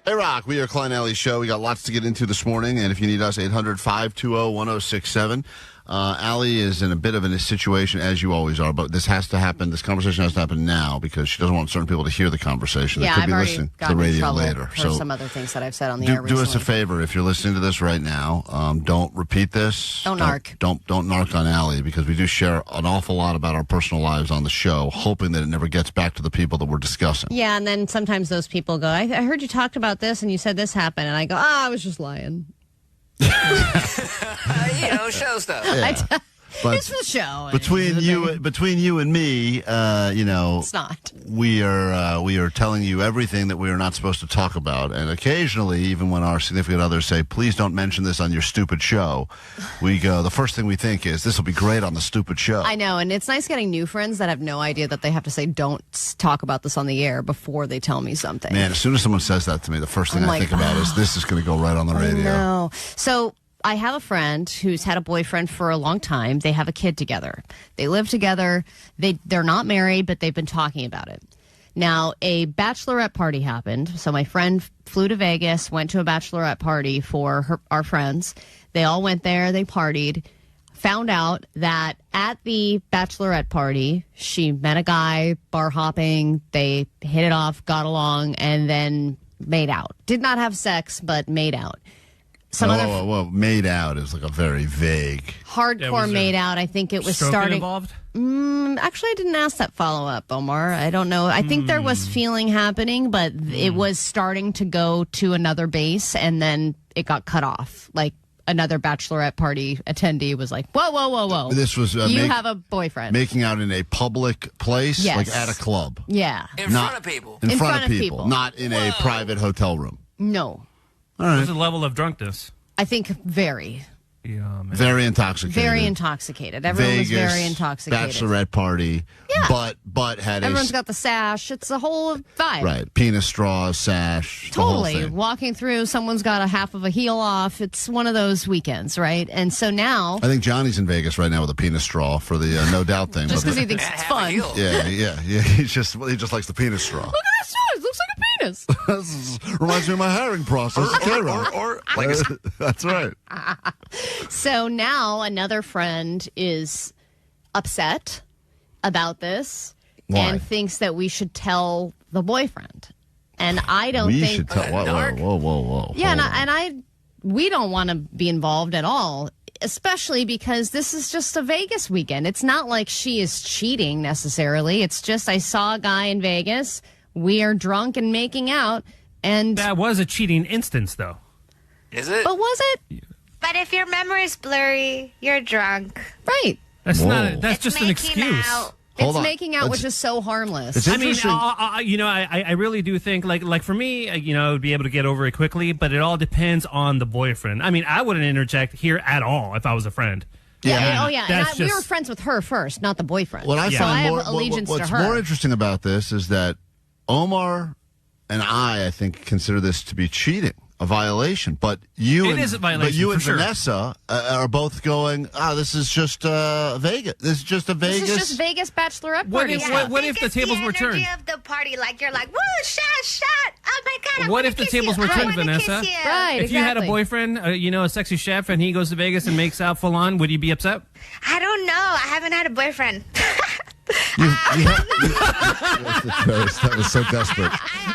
Hey, Rock, we are Klein Alley's show. We got lots to get into this morning, and if you need us, 800-520-1067. Allie is in a bit of a situation, as you always are, but this has to happen. This conversation has to happen now because she doesn't want certain people to hear the conversation. Yeah, they could I've be already listening to gotten the in radio trouble later. for some other things that I've said on the air recently. Do us a favor. If you're listening to this right now, don't repeat this. Don't narc. Don't narc on Allie because we do share an awful lot about our personal lives on the show, hoping that it never gets back to the people that we're discussing. Yeah, and then sometimes those people go, I heard you talked about this and you said this happened. And I go, I was just lying. Show stuff. Yeah. But it's the show. Between you and me, it's not. We are telling you everything that we are not supposed to talk about, and occasionally, even when our significant others say, "Please don't mention this on your stupid show," we go. The first thing we think is, "This will be great on the stupid show." I know, and it's nice getting new friends that have no idea that they have to say, "Don't talk about this on the air" before they tell me something. Man, as soon as someone says that to me, the first thing I think about is this is going to go right on the radio. No, so. I have a friend who's had a boyfriend for a long time. They have a kid together. They live together. They're not married, but they've been talking about it. Now, a bachelorette party happened. So my friend flew to Vegas, went to a bachelorette party for our friends. They all went there. They partied. Found out that at the bachelorette party, she met a guy, bar hopping. They hit it off, got along, and then made out. Did not have sex, but made out. Whoa, made out is like a very vague. Hardcore made out. I think it was starting. Involved? Actually, I didn't ask that follow up, Omar. I don't know. I think there was feeling happening, but it was starting to go to another base, and then it got cut off. Like another bachelorette party attendee was like, "Whoa!" This was you have a boyfriend making out in a public place, yes. like at a club. Yeah, in front of people. In front of people, not in a private hotel room. No. All right. What's the level of drunkenness? I think very. Yeah, man. Very intoxicated. Very intoxicated. Everyone was very intoxicated. Bachelorette party. Yeah. But had everyone's got the sash. It's a whole vibe. Right. Penis straw, sash. Totally. The whole thing. Walking through, someone's got a half of a heel off. It's one of those weekends, right? And so now. I think Johnny's in Vegas right now with a penis straw for the No Doubt thing. Just because he thinks it's fun. Yeah. He just likes the penis straw. Look at that straw. It looks like a penis. Reminds me of my herring process. Or like that's right. So now another friend is upset about this. Why? And thinks that we should tell the boyfriend. And I don't think... We should tell... Whoa. Yeah, we don't want to be involved at all, especially because this is just a Vegas weekend. It's not like she is cheating necessarily. It's just I saw a guy in Vegas. We are drunk and making out. And that was a cheating instance, though. Is it? But was it? But if your memory's blurry, you're drunk. Right. That's Whoa. not. That's just an excuse. Hold it's on. making out, which is so harmless. It's I mean, interesting. I really do think, like for me, I'd be able to get over it quickly, but it all depends on the boyfriend. I mean, I wouldn't interject here at all if I was a friend. Yeah. Oh, yeah. That's We were friends with her first, not the boyfriend. What I so find I more, have allegiance what's to her. more interesting about this is that Omar and I think, consider this to be cheating, a violation. But you is a violation, but you and for sure. Vanessa are both going, this is just Vegas. This is just a Vegas. This is just Vegas bachelorette What party. if- stuff. what if the tables were turned? Energy of the party, like you're like, woo, shot. Oh my God. I What wanna if the kiss tables you. were I turned, wanna Vanessa? kiss you. Right. If you had a exactly. boyfriend, a sexy chef, and he goes to Vegas and makes out full on, would you be upset? I don't know. I haven't had a boyfriend. That was so desperate.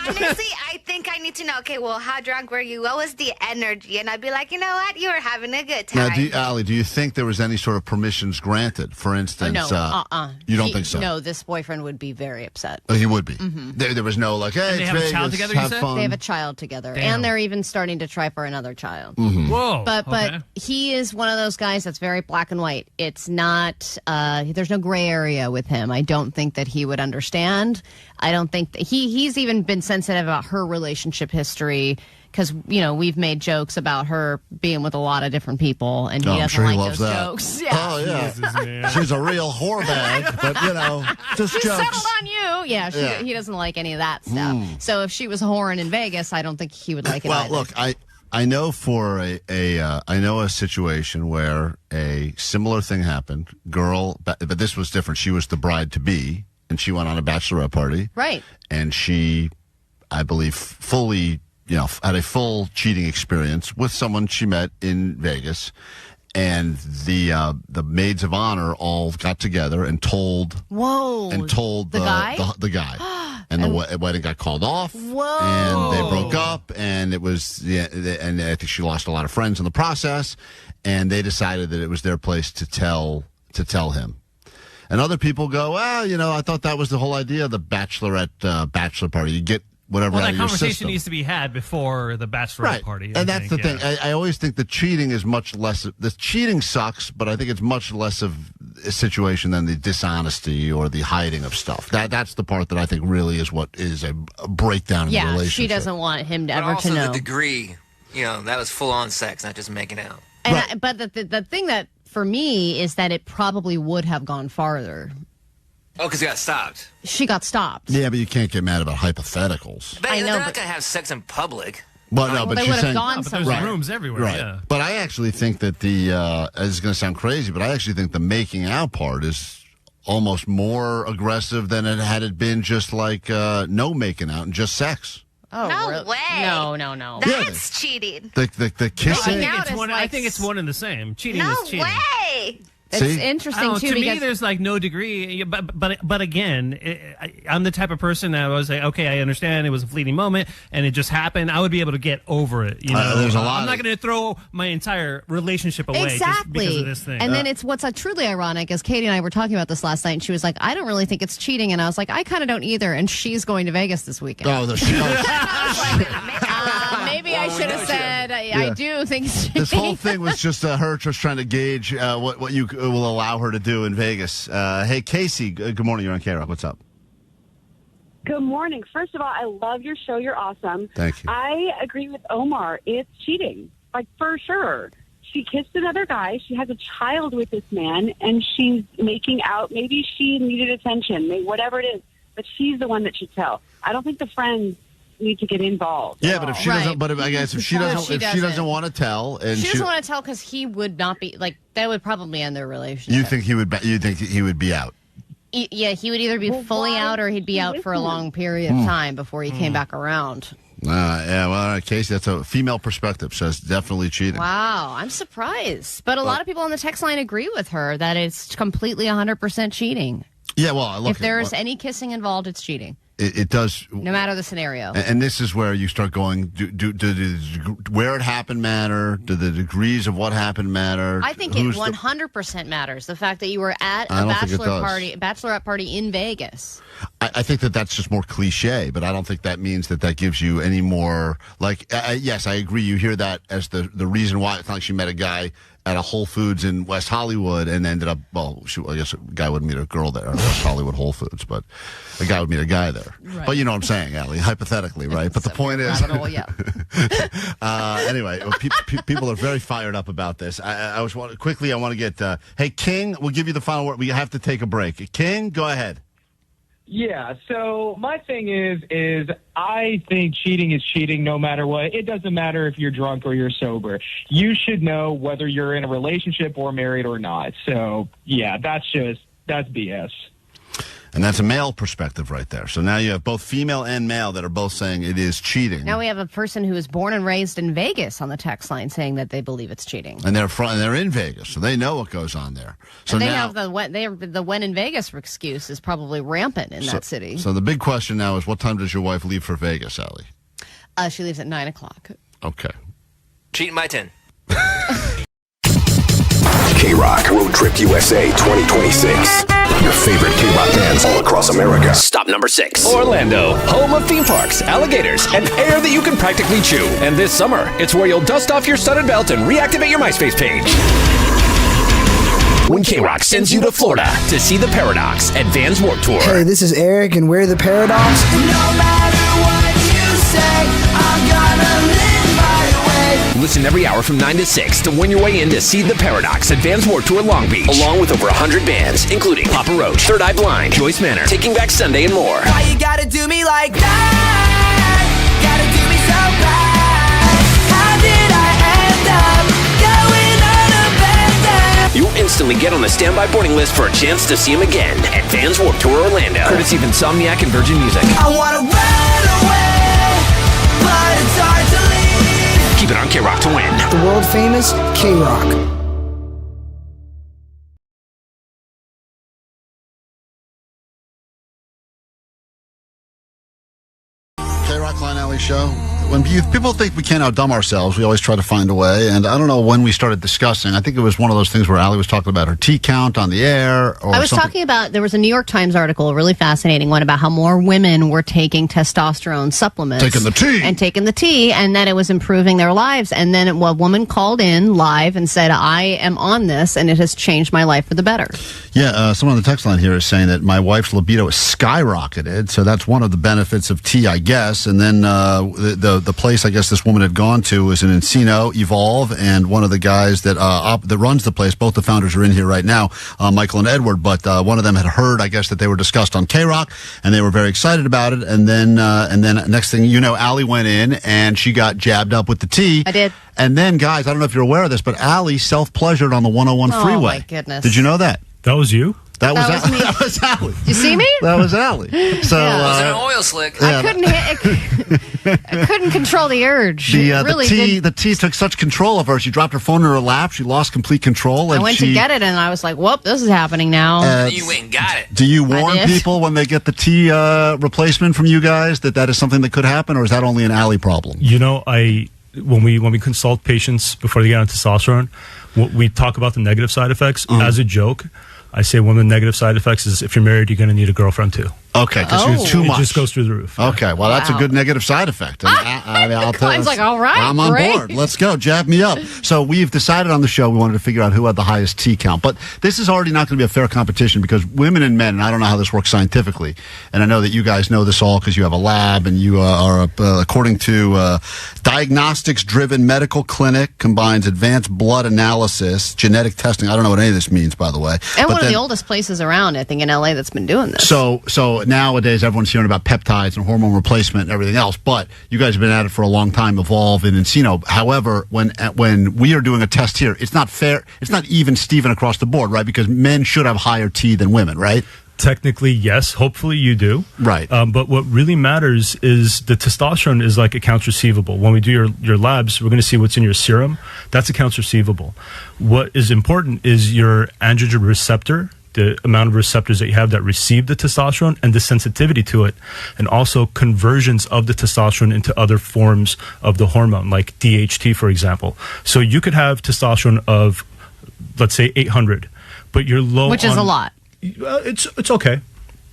Honestly, I think I need to know, okay, well, how drunk were you? What was the energy? And I'd be like, you know what? You were having a good time. Now, Allie, do you think there was any sort of permissions granted? For instance, No, you don't think so? No, this boyfriend would be very upset. Oh, he would be. Mm-hmm. There was no like, hey, And they it's have a Vegas, child together, you have said? fun. They have a child together, Damn. and they're even starting to try for another child. Whoa. But okay. he is one of those guys that's very black and white. It's not. There's no gray area with him. I don't think that he would understand. I don't think that he's even been sensitive about her relationship history because we've made jokes about her being with a lot of different people, and he I'm doesn't sure he like loves those that. jokes. Yeah. Oh yeah, Jesus, man. she's a real whore bag, but just She's jokes. settled on you. Yeah, he doesn't like any of that stuff. So if she was whoring in Vegas, I don't think he would like it Well, either. look, I know for I know a situation where a similar thing happened. Girl, but this was different. She was the bride to be, and she went on a bachelorette party. Right. And she, I believe, fully, had a full cheating experience with someone she met in Vegas. And the maids of honor all got together and told the guy? the guy. And the wedding got called off. Whoa. And they broke up, and it was and I think she lost a lot of friends in the process, and they decided that it was their place to tell him. And other people go, well, I thought that was the whole idea of the bachelor party. You get whatever out that of your conversation system. needs to be had before the bachelorette party. And that's the thing. I always think the cheating is much less. The cheating sucks, but I think it's much less of a situation than the dishonesty or the hiding of stuff. That's the part that I think really is what is a breakdown in the relationship. She doesn't want him But ever also to know. the degree, that was full-on sex, not just making out. And but the thing that, for me, is that it probably would have gone farther. Oh, because he got stopped. She got stopped. Yeah, but you can't get mad about hypotheticals. But I know, they're but- not going to have sex in public. Well, no, but they she's would have saying, gone But there's somewhere. rooms everywhere. right. Yeah. But I actually think that it's going to sound crazy, but I actually think the making out part is almost more aggressive than it had it been just like no making out and just sex. Oh, No really? way. No. That's cheating. The kissing. Making out is I like think it's one and the same. Cheating No is cheating. way. It's See? interesting, too, to because me, there's like no degree. But again, I'm the type of person that was like, okay, I understand it was a fleeting moment and it just happened. I would be able to get over it. There's a lot I'm not going to throw my entire relationship away just exactly. because of this thing. And then it's what's truly ironic is Katie and I were talking about this last night, and she was like, I don't really think it's cheating. And I was like, I kind of don't either. And she's going to Vegas this weekend. Oh, Maybe I should have said, I do think it's cheating. this whole thing was just her just trying to gauge what you will allow her to do in Vegas. Hey, Casey, good morning. You're on KROQ. What's up? Good morning. First of all, I love your show. You're awesome. Thank you. I agree with Omar. It's cheating, like for sure. She kissed another guy. She has a child with this man, and she's making out. Maybe she needed attention, maybe whatever it is, but she's the one that should tell. I don't think the friends need to get involved. Yeah, but if she doesn't, but I guess if she doesn't want to tell, and she doesn't want to tell because he would not be like that. Would probably end their relationship. you think he would? You think he would be out? Yeah, he would either be fully out or he'd be out for a long period of time before he came back around. Yeah, well, all right, Casey, that's a female perspective, so it's definitely cheating. Wow, I'm surprised. But a lot of people on the text line agree with her that it's completely 100% cheating. Yeah, well, look, If there's any kissing involved, it's cheating. it does. No matter the scenario. And this is where you start going, where it happened matter? Do the degrees of what happened matter? I think it 100% matters. The fact that you were at a bachelorette party in Vegas. I think that's just more cliche, but I don't think that means that gives you any more, like, yes, I agree. You hear that as the reason why. It's not like she met a guy at a Whole Foods in West Hollywood and ended up, I guess a guy would meet a girl there at West Hollywood Whole Foods, but a guy would meet a guy there. Right. But you know what I'm saying, Allie, hypothetically, right? But the point is, anyway, people are very fired up about this. I want to get, hey, King, we'll give you the final word. We have to take a break. King, go ahead. Yeah, so my thing is I think cheating is cheating no matter what. It doesn't matter if you're drunk or you're sober. You should know whether you're in a relationship or married or not. So, yeah, that's BS. And that's a male perspective right there. So now you have both female and male that are both saying it is cheating. Now we have a person who was born and raised in Vegas on the text line saying that they believe it's cheating. And they're in Vegas, so they know what goes on there. So and they now, have the when in Vegas excuse is probably rampant in that city. So the big question now is, what time does your wife leave for Vegas, Allie? She leaves at 9:00. Okay. Cheating by 10. KROQ Road Trip USA 2026. Your favorite K-pop bands all across America. Stop number 6. Orlando, home of theme parks, alligators, and air that you can practically chew. And this summer, it's where you'll dust off your studded belt and reactivate your MySpace page. When KROQ sends you to Florida to see the Paradox at Vans Warped Tour. Hey, this is Eric, and we're the Paradox. No matter what you say, I'm gonna live my way. Listen every hour from 9 to 6 to win your way in to see the Paradox at Vans Warped Tour Long Beach. Along with over 100 bands, including Papa Roach, Third Eye Blind, Joyce Manor, Taking Back Sunday, and more. Why you gotta do me like that? Gotta do me so bad. How did I end up going on a bed? You'll instantly get on the standby boarding list for a chance to see him again at Vans Warped Tour Orlando. Courtesy of Insomniac and Virgin Music. I wanna run away, but it's hard KROQ to win. The world famous KROQ. KROQ Klein Alley Show. When people think we can't outdumb ourselves, we always try to find a way. And I don't know when we started discussing. I think it was one of those things where Allie was talking about her T count on the air. Or I was talking about, there was a New York Times article, a really fascinating one, about how more women were taking testosterone supplements. Taking the T. And that it was improving their lives. And then a woman called in live and said, I am on this, and it has changed my life for the better. Yeah, someone on the text line here is saying that my wife's libido is skyrocketed, so that's one of the benefits of tea, I guess. And then the place I guess this woman had gone to was in Encino, Evolve, and one of the guys that runs the place, both the founders are in here right now, Michael and Edward, but one of them had heard, I guess, that they were discussed on KROQ, and they were very excited about it. And then next thing you know, Allie went in and she got jabbed up with the tea. I did. And then, guys, I don't know if you're aware of this, but Allie self-pleasured on the 101 freeway. Oh, my goodness. Did you know that? That was you? That was me. That was Allie. You see me? That was Allie. So It was an oil slick. yeah, I couldn't control the urge. the tea took such control of her. She dropped her phone in her lap. She lost complete control. And I went to get it, and I was like, whoop, this is happening now. You went and got it. Do you warn did. people when they get the tea replacement from you guys that is something that could happen, or is that only an Allie problem? You know, when we consult patients before they get on testosterone, we talk about the negative side effects. As a joke, I say one of the negative side effects is if you're married, you're going to need a girlfriend too. Okay, because you're too much. It just goes through the roof. Okay, well, that's a good negative side effect. I'll tell Klein's like, all right, I'm on great. board. Let's go. Jab me up. So we've decided on the show we wanted to figure out who had the highest T count. But this is already not going to be a fair competition because women and men, and I don't know how this works scientifically, and I know that you guys know this all because you have a lab and you are, according to diagnostics-driven medical clinic, combines advanced blood analysis, genetic testing. I don't know what any of this means, by the way. And one of the oldest places around, I think, in L.A. that's been doing this. So nowadays, everyone's hearing about peptides and hormone replacement and everything else, but you guys have been at it for a long time, Evolve and Encino. However, when we are doing a test here, it's not fair. It's not even Steven across the board, right? Because men should have higher T than women, right? Technically, yes. Hopefully, you do. Right. But what really matters is the testosterone is like accounts receivable. When we do your labs, we're going to see what's in your serum. That's accounts receivable. What is important is your androgen receptor, the amount of receptors that you have that receive the testosterone and the sensitivity to it, and also conversions of the testosterone into other forms of the hormone, like DHT, for example. So you could have testosterone of, let's say, 800, but you're low Which is a lot. It's okay.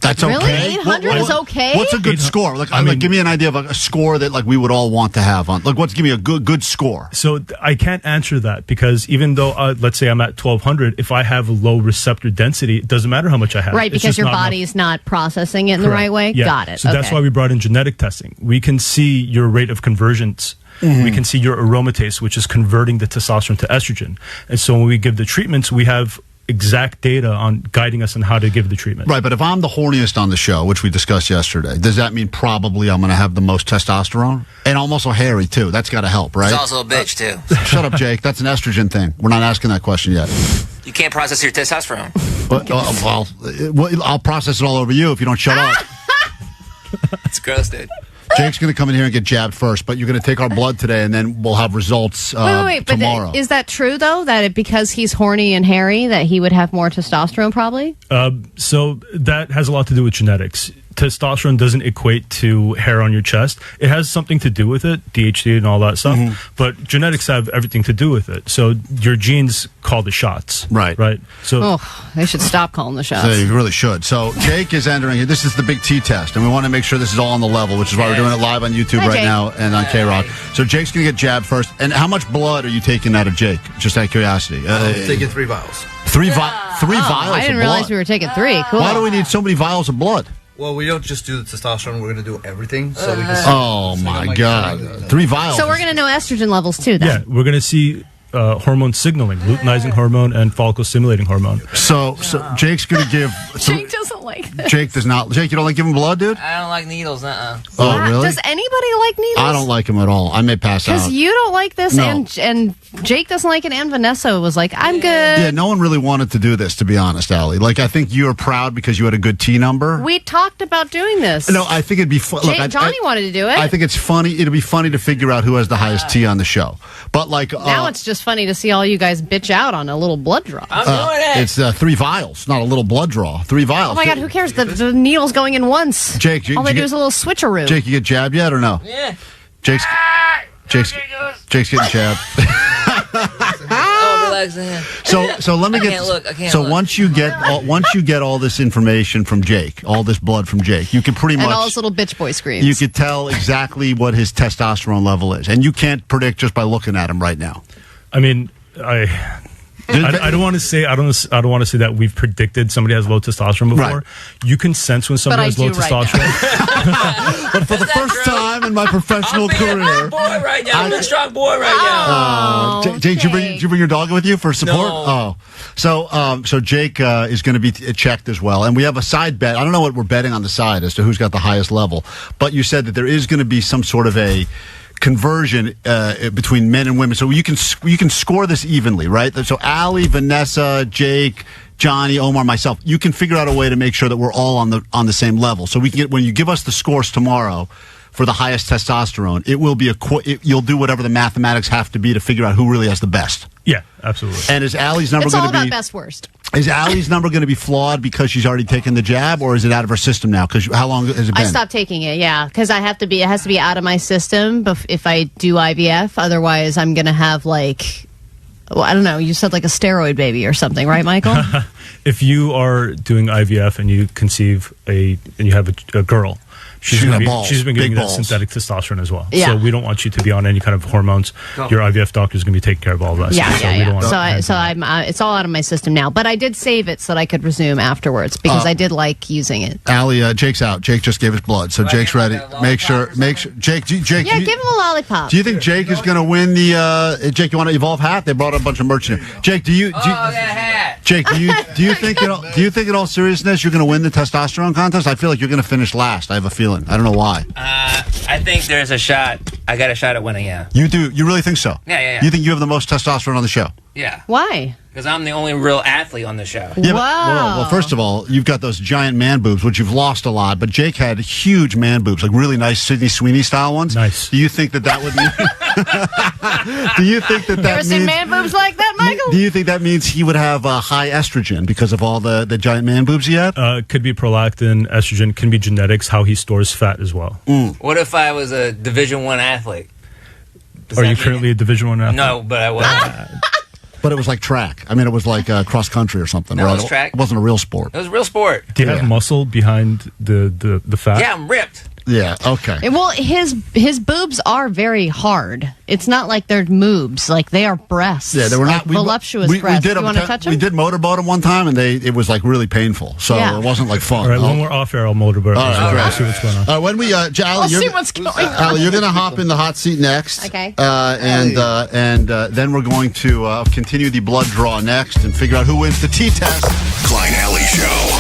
That's really? okay. 800 is okay? What's a good score? Give me an idea of a score that we would all want to have on. Give me a good score. So I can't answer that because even though let's say I'm at 1200, if I have a low receptor density, it doesn't matter how much I have. Right, because your body's not processing it in the right way. Yeah. Got it. So that's why we brought in genetic testing. We can see your rate of conversions. We can see your aromatase, which is converting the testosterone to estrogen. And so when we give the treatments, we have exact data on guiding us on how to give the treatment. Right, but if I'm the horniest on the show, which we discussed yesterday, does that mean probably I'm going to have the most testosterone? And I'm also hairy, too. That's got to help, right? He's also a bitch, too. Shut up, Jake. That's an estrogen thing. We're not asking that question yet. You can't process your testosterone. I'll process it all over you if you don't shut up. It's gross, dude. Jake's going to come in here and get jabbed first, but you're going to take our blood today, and then we'll have results wait, tomorrow. But is that true, though, that because he's horny and hairy, that he would have more testosterone, probably? So that has a lot to do with genetics. Testosterone doesn't equate to hair on your chest. It has something to do with it, DHT and all that stuff, but genetics have everything to do with it. So your genes call the shots. Right. So they should stop calling the shots. They really should. So Jake is entering. This is the big T test, and we want to make sure this is all on the level, which is why we're doing it live on YouTube right now and on KROQ. So Jake's going to get jabbed first. And how much blood are you taking out of Jake? Just out of curiosity. Taking 3 vials. Three vials I didn't realize we were taking 3. Cool. Why do we need so many vials of blood? Well, we don't just do the testosterone. We're going to do everything. So we can my God. 3 vials. So we're going to know estrogen levels, too, then. yeah, we're going to see hormone signaling, luteinizing hormone and follicle stimulating hormone. So Jake's going to give. Jake doesn't like this. Jake does not. Jake, you don't like giving blood, dude? I don't like needles. Oh, really? Does anybody like needles? I don't like them at all. I may pass out. Because you don't like this, No. and Jake doesn't like it, and Vanessa was like, I'm good. Yeah, no one really wanted to do this, to be honest, Allie. Like, I think you're proud because you had a good T number. We talked about doing this. No, I think it'd be fun. Johnny wanted to do it. I think it's funny. It'll be funny to figure out who has the highest T on the show. But like now it's just funny to see all you guys bitch out on a little blood draw. I'm doing it. It's 3 vials, not a little blood draw. 3 vials. Oh my God, who cares? The needle's going in once. Jake, all they do is a little switcheroo. Jake, you get jabbed yet or no? Yeah. Jake's getting jabbed. Oh, relax the hand. So let me I get. can't look. I can't so look. once you get all this information from Jake, all this blood from Jake, you can pretty and much all his little bitch boy screams. you could tell exactly what his testosterone level is, and you can't predict just by looking at him right now. I mean, I don't want to say I don't want to say that we've predicted somebody has low testosterone before. Right. You can sense when somebody has low testosterone. But for the first time in my professional career, I'm a boy right now. I'm a strong boy right now. Jake, did you bring your dog with you for support? No. Oh, so Jake is going to be checked as well, and we have a side bet. I don't know what we're betting on the side as to who's got the highest level, but you said that there is going to be some sort of a conversion between men and women, so you can score this evenly, right? So Allie, Vanessa, Jake, Johnny, Omar, myself, you can figure out a way to make sure that we're all on the same level. So we can get, when you give us the scores tomorrow for the highest testosterone, it will be you'll do whatever the mathematics have to be to figure out who really has the best. Yeah, absolutely. And is Allie's number it's going all to be about best worst. Is Allie's number going to be flawed because she's already taken the jab, or is it out of her system now? Because how long has it been? I stopped taking it, yeah, because it has to be out of my system if I do IVF. Otherwise, I'm going to have I don't know. You said like a steroid baby or something, right, Michael? If you are doing IVF and you conceive and you have a girl, she's been getting that synthetic testosterone as well. Yeah. So we don't want you to be on any kind of hormones. Your IVF doctor is going to be taking care of all of that. It's all out of my system now. But I did save it so that I could resume afterwards because I did like using it. Allie, Jake's out. Jake just gave his blood, so Jake's ready. Make sure. Jake. Yeah, give him a lollipop. Do you think Jake is going to win the? Jake, you want to evolve hat? They brought a bunch of merch in here. Jake, Jake, do you think in all seriousness you're going to win the testosterone contest? I feel like you're going to finish last. I have a feeling. I don't know why. I think there's a shot. I got a shot at winning, yeah. You do? You really think so? Yeah. You think you have the most testosterone on the show? Yeah. Why? Because I'm the only real athlete on the show. Yeah, wow. Well, first of all, you've got those giant man boobs, which you've lost a lot. But Jake had huge man boobs, like really nice Sydney Sweeney style ones. Nice. Do you think that would mean? Do you think that You ever seen man boobs like that, Michael? Do you think that means he would have high estrogen because of all the giant man boobs he had? Could be prolactin, estrogen, can be genetics, how he stores fat as well. What if I was a Division I athlete? Are you currently a Division I athlete? No, but I wasn't. But it was like track. I mean, it was like cross country or something. No, right? it was track. It wasn't a real sport. It was a real sport. Do you have muscle behind the fat? Yeah, I'm ripped. Yeah, okay. Well, his boobs are very hard. It's not like they're moobs. Like, they are breasts. Yeah, they were not voluptuous breasts. We did you want to touch them? We did motorboat them one time, and it was like really painful. So it wasn't like fun. All right, when we're off air, I'll motorboat. All right, I'll see what's going on. When we, Allie, I'll see what's going on. Allie, you're going to hop in the hot seat next. Okay. And then we're going to continue the blood draw next and figure out who wins the T-test. Klein Alley Show.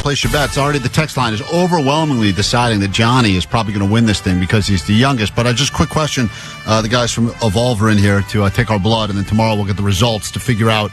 Place your bets. Already the text line is overwhelmingly deciding that Johnny is probably going to win this thing because he's the youngest. But just quick question. The guys from Evolve are in here to take our blood, and then tomorrow we'll get the results to figure out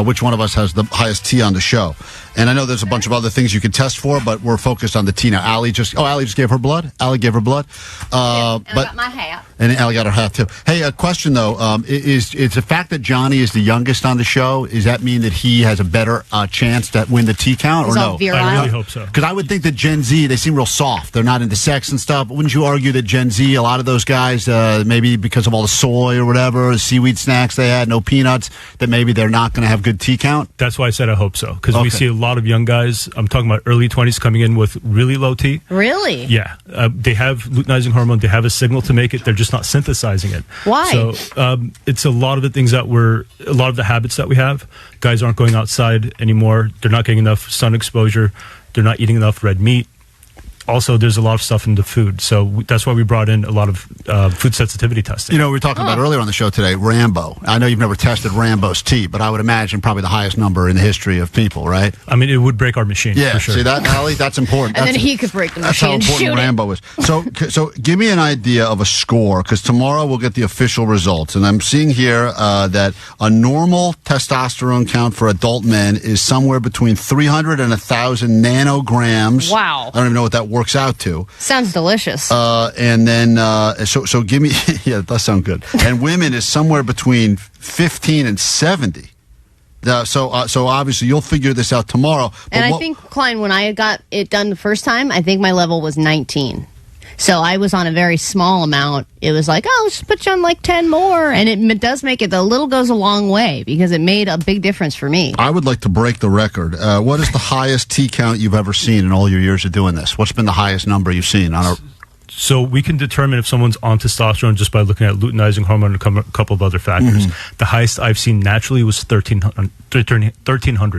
which one of us has the highest T on the show. And I know there's a bunch of other things you could test for, but we're focused on the T now. Allie just gave her blood. Allie gave her blood. I got my hat. And Allie got her hat too. Hey, a question though: is the fact that Johnny is the youngest on the show? Does that mean that he has a better chance to win the T count, or no? I really hope so. Because I would think that Gen Z, they seem real soft. They're not into sex and stuff. Wouldn't you argue that Gen Z, a lot of those guys, maybe because of all the soy or whatever, the seaweed snacks they had, no peanuts, that maybe they're not going to have good T count? That's why I said I hope so. Because we see a lot of young guys, I'm talking about early 20s, coming in with really low T. Really? Yeah. They have luteinizing hormone. They have a signal to make it. They're just not synthesizing it. Why? So it's a lot of the things a lot of the habits that we have. Guys aren't going outside anymore. They're not getting enough sun exposure. They're not eating enough red meat. also there's a lot of stuff in the food. So that's why we brought in a lot of food sensitivity testing. You know, we were talking about earlier on the show today, Rambo. I know you've never tested Rambo's tea, but I would imagine probably the highest number in the history of people, right? I mean, it would break our machine. Yeah, for sure. See that, Allie? That's important. And then he could break the That's machine how and important shoot Rambo is. So give me an idea of a score, because tomorrow we'll get the official results. And I'm seeing here that a normal testosterone count for adult men is somewhere between 300 and 1,000 nanograms. Wow. I don't even know what that works out to. Sounds delicious. And then, so give me, yeah, it does sound good. And women is somewhere between 15 and 70. So obviously you'll figure this out tomorrow. And I think, Klein, when I got it done the first time, I think my level was 19. So I was on a very small amount. It was like, oh, let's put you on like 10 more. And it does make it, the little goes a long way because it made a big difference for me. I would like to break the record. What is the highest T count you've ever seen in all your years of doing this? What's been the highest number you've seen on a... So we can determine if someone's on testosterone just by looking at luteinizing hormone and a couple of other factors. Mm-hmm. The highest I've seen naturally was 1,300.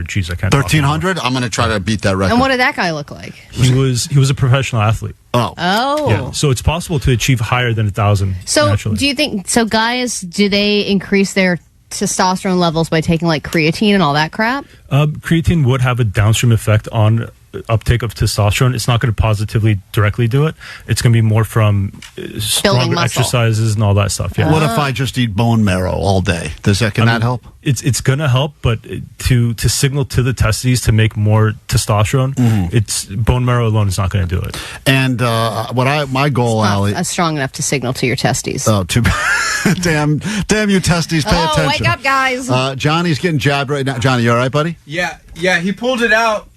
Jeez, I can't. 1,300? I'm going to try to beat that record. And what did that guy look like? He was a professional athlete. Oh. Yeah. So it's possible to achieve higher than 1,000 So naturally. do you think, so guys, do they increase their testosterone levels by taking like creatine and all that crap? Creatine would have a downstream effect on uptake of testosterone. It's not going to positively directly do it. It's going to be more from stronger muscle. exercises and all that stuff. Yeah. What if I just eat bone marrow all day? Can that help? It's going to help, but to signal to the testes to make more testosterone, it's bone marrow alone is not going to do it. And my goal, Allie, Not strong enough to signal to your testes. Oh, too damn you testes, pay attention. Wake up, guys. Johnny's getting jabbed right now. Johnny, you all right, buddy? Yeah, he pulled it out,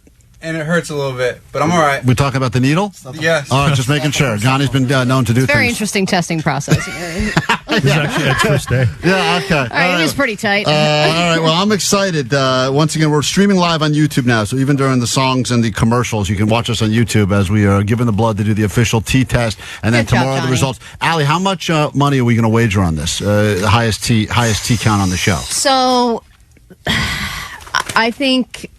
and it hurts a little bit, but I'm all right. We talking about the needle? Yes. All right, just making sure. Johnny's been known to do Very things. interesting testing process. This is actually Ed's first day. Yeah, okay. All right, it is pretty tight. All right, well, I'm excited. Once again, we're streaming live on YouTube now, so even during the songs and the commercials, you can watch us on YouTube as we are giving the blood to do the official T-test, and then Good job, tomorrow the Johnny. results. Allie, how much money are we going to wager on this? The highest T count on the show. So, I think,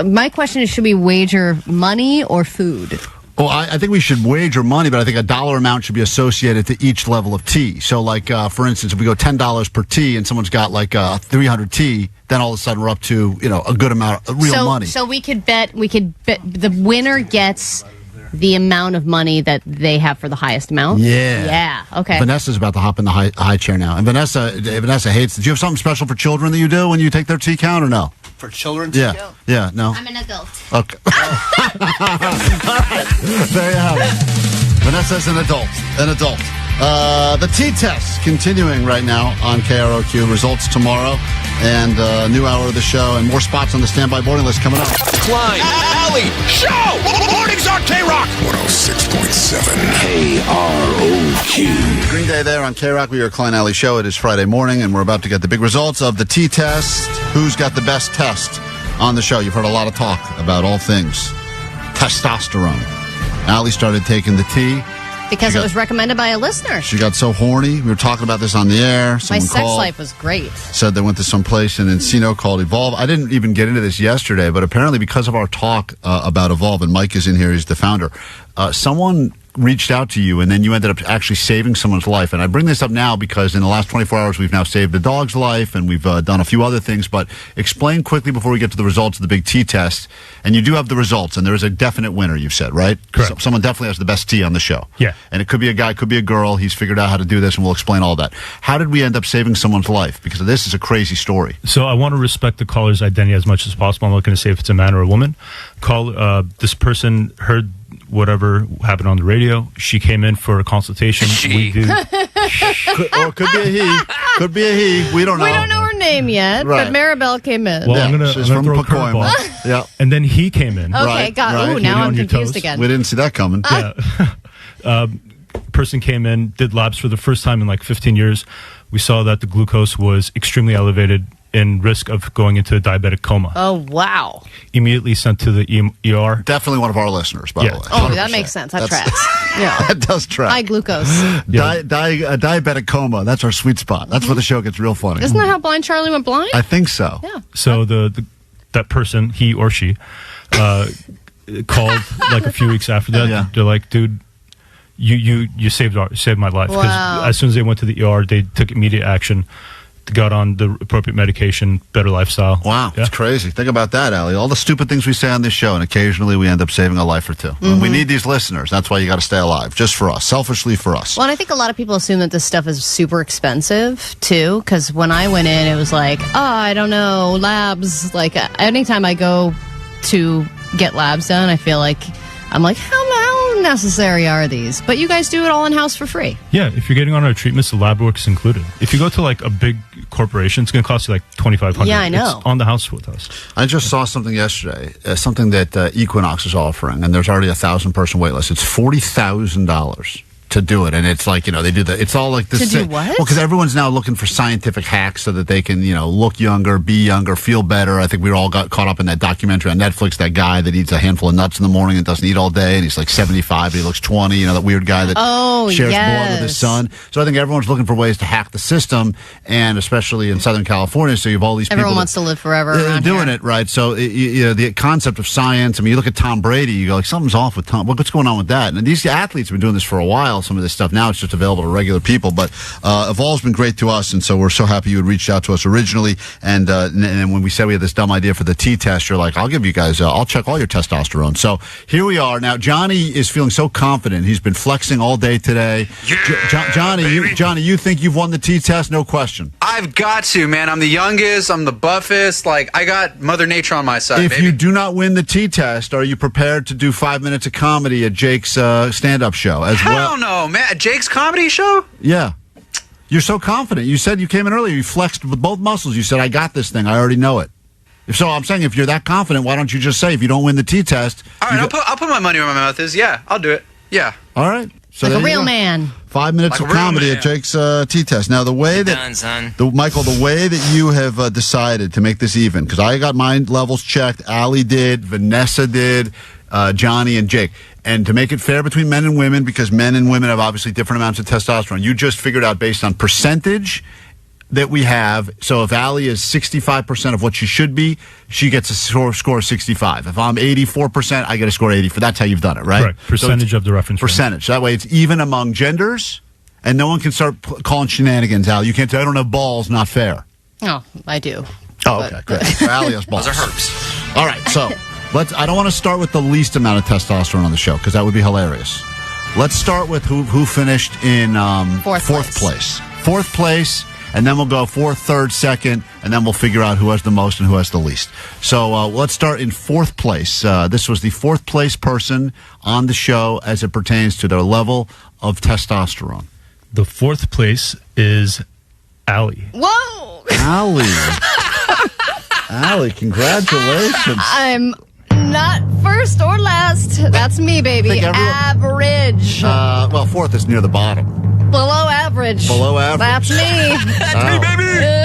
my question is, should we wager money or food? Well, I think we should wager money, but I think a dollar amount should be associated to each level of tea. So, like, for instance, if we go $10 per tea and someone's got, like, 300 tea, then all of a sudden we're up to, a good amount of real money. So we could bet the winner gets the amount of money that they have for the highest amount? Yeah. Yeah, okay. Vanessa's about to hop in the high chair now. And Vanessa hates... Do you have something special for children that you do when you take their tea count or no? For children? Yeah. Yeah, no? I'm an adult. Okay. All right. There you have it. Vanessa's an adult. The T-test continuing right now on KROQ. Results tomorrow. And new hour of the show. And more spots on the standby boarding list coming up. Klein, Alley, Show! Mornings on KROQ! 106.7 KROQ. Green Day there on KROQ. We are Klein Alley Show. It is Friday morning, and we're about to get the big results of the T-test. Who's got the best test on the show? You've heard a lot of talk about all things testosterone. Allie started taking the T. Because it was recommended by a listener. She got so horny. We were talking about this on the air. My Someone sex called, life was great. said they went to some place in Encino called Evolve. I didn't even get into this yesterday, but apparently because of our talk about Evolve, and Mike is in here, he's the founder, someone reached out to you, and then you ended up actually saving someone's life. And I bring this up now because in the last 24 hours, we've now saved a dog's life, and we've done a few other things. But explain quickly before we get to the results of the big T test. And you do have the results, and there is a definite winner, you've said, right? Correct. Someone definitely has the best T on the show. Yeah. And it could be a guy, could be a girl. He's figured out how to do this, and we'll explain all that. How did we end up saving someone's life? Because this is a crazy story. So I want to respect the caller's identity as much as possible. I'm not going to say if it's a man or a woman. This person heard whatever happened on the radio. She came in for a consultation. She. Could Could be a he. Could be a he. We don't know. We don't know her name yet, Right. but Maribel came in. Well, I'm gonna she's throw a from curveball. Pacoima. Yeah. And then he came in. Okay, Right, got right. Ooh, now Keep I'm on your confused toes. again. We didn't see that coming. Yeah. Person came in, did labs for the first time in like 15 years. We saw that the glucose was extremely elevated, in risk of going into a diabetic coma. Oh, wow. Immediately sent to the ER. Definitely one of our listeners, by the way. Oh, that makes sense. That tracks. Yeah. That does track. High glucose. Diabetic coma. That's our sweet spot. That's where the show gets real funny. Isn't that how Blind Charlie went blind? I think so. Yeah. So that person, he or she, called like a few weeks after that. Yeah. They're like, dude, you saved my life. Because Wow. as soon as they went to the ER, they took immediate action, got on the appropriate medication, better lifestyle. Wow, it's crazy. Think about that, Allie. All the stupid things we say on this show, and occasionally we end up saving a life or two. Mm-hmm. We need these listeners. That's why you got to stay alive, just for us, selfishly for us. Well, and I think a lot of people assume that this stuff is super expensive, too, because when I went in, it was like, oh, I don't know, labs. Like, anytime I go to get labs done, I feel like, I'm like, how necessary are these? But you guys do it all in-house for free. Yeah, if you're getting on our treatments, the lab work is included. If you go to like a big corporation, it's going to cost you like $2,500. Yeah, I know. It's on the house with us. I just saw something yesterday, something that Equinox is offering, and there's already 1,000-person wait list. It's $40,000 to do it, and it's like, they do the, it's all like this. To do what? Well, because everyone's now looking for scientific hacks so that they can, look younger, be younger, feel better. I think we all got caught up in that documentary on Netflix, that guy that eats a handful of nuts in the morning and doesn't eat all day, and he's like 75, but he looks 20, that weird guy that shares blood with his son. So I think everyone's looking for ways to hack the system, and especially in Southern California, so you have all these Everyone people wants to live forever they're around doing here. it, right? So the concept of science, I mean, you look at Tom Brady, you go like, something's off with Tom. What's going on with that? And these athletes have been doing this for a while, some of this stuff. Now it's just available to regular people, but Evolve's been great to us, and so we're so happy you had reached out to us originally, and when we said we had this dumb idea for the T-test, you're like, I'll give you guys, I'll check all your testosterone. So here we are. Now, Johnny is feeling so confident. He's been flexing all day today. Yeah, Johnny, you think you've won the T-test? No question. I've got to, man. I'm the youngest. I'm the buffest. Like, I got Mother Nature on my side, If baby. you do not win the T-test, are you prepared to do 5 minutes of comedy at Jake's stand-up show as well? Hell no, man. Jake's comedy show? Yeah. You're so confident. You said you came in earlier. You flexed with both muscles. You said, I got this thing. I already know it. So I'm saying, if you're that confident, why don't you just say, if you don't win the T-test... All right, I'll put my money where my mouth is. Yeah, I'll do it. Yeah. All right. So Like there a you real go. man. 5 minutes Like a of real comedy man. at Jake's T-test. Now, the way that... Done, son. Michael, the way that you have decided to make this even, because I got my levels checked, Allie did, Vanessa did, Johnny and Jake. And to make it fair between men and women, because men and women have obviously different amounts of testosterone, you just figured out based on percentage that we have. So if Allie is 65% of what she should be, she gets a score of 65. If I'm 84%, I get a score of 84. That's how you've done it, right? Correct. Percentage of the reference range. Percentage. That way it's even among genders, and no one can start calling shenanigans, Al. You can't say, I don't have balls, not fair. Oh, I do. Oh, okay, good. So Allie has balls. Those are herbs. All right, so I don't want to start with the least amount of testosterone on the show, because that would be hilarious. Let's start with who finished in fourth place. Fourth place, and then we'll go fourth, third, second, and then we'll figure out who has the most and who has the least. So let's start in fourth place. This was the fourth place person on the show as it pertains to their level of testosterone. The fourth place is Allie. Whoa! Allie, congratulations. I'm not first or last. That's me, baby. Think Average. Well, fourth is near the bottom. Below average. Below average. That's me. That's me, baby.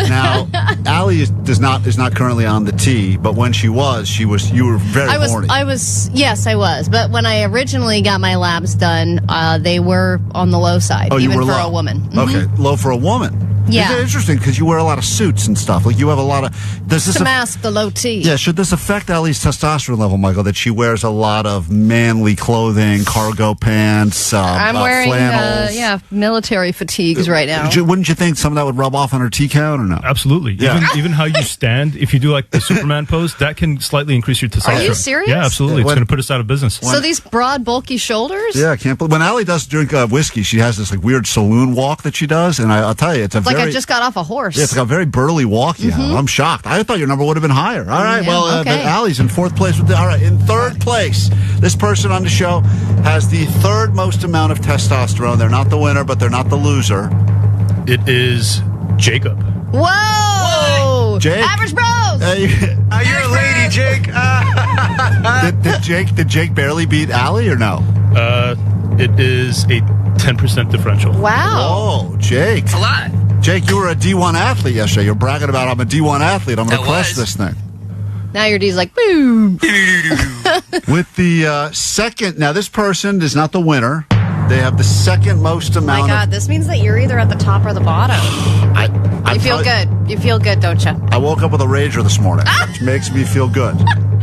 Now, Allie is not currently on the T, but when she was, you were very horny. Yes, I was. But when I originally got my labs done, they were on the low side, you even were for low. a woman. Okay, low for a woman. Yeah. It's interesting because you wear a lot of suits and stuff. Like you have a lot of. Does this To mask the low T. Yeah, should this affect Allie's testosterone level, Michael? That she wears a lot of manly clothing, cargo pants, I'm wearing flannels. military fatigues right now. Wouldn't you think some of that would rub off on her T count or no? Absolutely. Yeah. Even how you stand, if you do like the Superman pose, that can slightly increase your testosterone. Are you serious? Yeah, absolutely. It's going to put us out of business. So these broad, bulky shoulders? Yeah, I can't believe when Allie does drink whiskey, she has this like weird saloon walk that she does, and I'll tell you, it's Like I just got off a horse. Yeah, it's like a very burly walk you have. I'm shocked. I thought your number would have been higher. All right, but Allie's in fourth place. All right, in third place, this person on the show has the third most amount of testosterone. They're not the winner, but they're not the loser. It is Jacob. Whoa! Jake? Average bros! You're a lady, Jake. Did Jake barely beat Allie or no? It is a 10% differential. Wow. Oh, Jake. It's a lot. Jake, you were a D1 athlete yesterday. You're bragging about, I'm a D1 athlete. I'm going to crush this thing. Now your D's like, boom. With the second, now this person is not the winner, They have the second most Oh my amount. God, this means that you're either at the top or the bottom. You feel good. You feel good, don't you? I woke up with a rager this morning, which makes me feel good.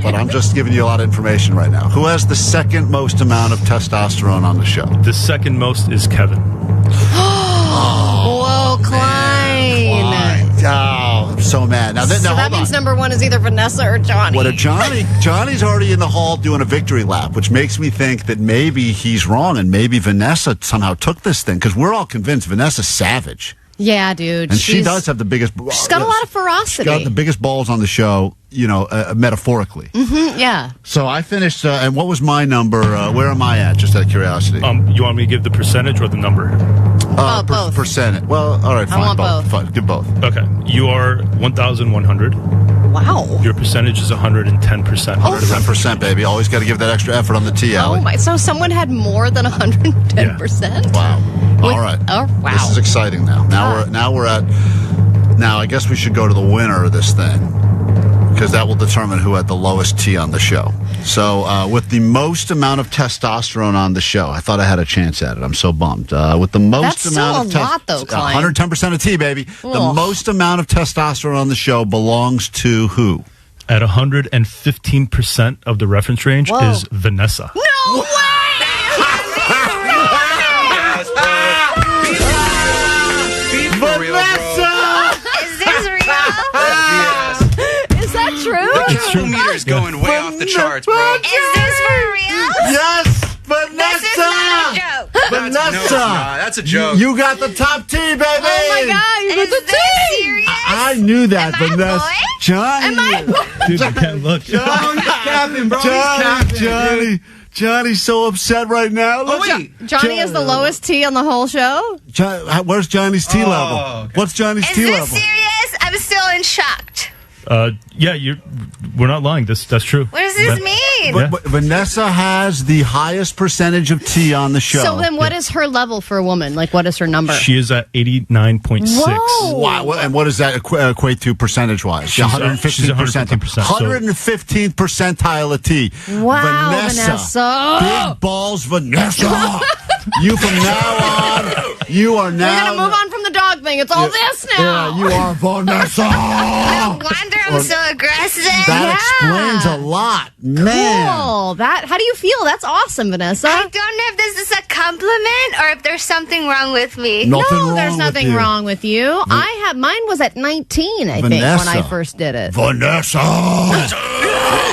But I'm just giving you a lot of information right now. Who has the second most amount of testosterone on the show? The second most is Kevin. Whoa, Klein. Oh, I'm so mad. Now, So now that hold means on. number one is either Vanessa or Johnny. What a Johnny's already in the hall doing a victory lap, which makes me think that maybe he's wrong and maybe Vanessa somehow took this thing because we're all convinced Vanessa's savage. Yeah, dude. And she does have the biggest. She's got a lot of ferocity. She's got the biggest balls on the show, metaphorically. Mm-hmm, yeah. So I finished, and what was my number? Where am I at? Just out of curiosity. You want me to give the percentage or the number? Both. Percentage. Well, all right, fine. I want both. Fine, give both. Okay. You are 1,100. Wow. Your percentage is 110%. 110%, baby. Always got to give that extra effort on the T, Allie. Oh my! So someone had more than 110%. Wow. All right. Oh wow. This is exciting now. Now I guess we should go to the winner of this thing because that will determine who had the lowest T on the show. So with the most amount of testosterone on the show, I thought I had a chance at it. I'm so bummed. With the most That's amount still of a lot, though, Klein. 110% of T, baby. The Ugh. most amount of testosterone on the show belongs to who? At 115% of the reference range Whoa. is Vanessa. No way! Is this real? Is that true? The kilometer is going way off the charts, bro. Is this for real? Yes, This is not a Vanessa. joke. Vanessa, That's a joke. you got the top T, baby. Oh my God! You Is got the this T. serious? I knew that, Am I Vanessa. boy? Johnny. Dude, you can't look. Johnny's so upset right now. Oh, wait. Johnny has the lowest T on the whole show. Where's Johnny's T level? okay. What's Johnny's Is T this level? serious? I'm still in shock. Yeah, we're not lying. That's true. What does this mean? Yeah. But Vanessa has the highest percentage of T on the show. So then, what is her level for a woman? Like, what is her number? She is at 89.6. Whoa. Wow, and what does that equate to percentage-wise? She's 115%. 115%, 115th percentile of T. Wow, Vanessa. Big balls, Vanessa. You from now on, you are now. We're gonna move on from the dog thing. It's all this now. Yeah, you are Vanessa. No wonder I'm so aggressive. That explains a lot, man. Cool. How do you feel? That's awesome, Vanessa. I don't know if this is a compliment or if there's something wrong with me. Nothing No, wrong there's with nothing you. wrong with you. Mine was at 19, I think, when Vanessa. I first did it. Vanessa.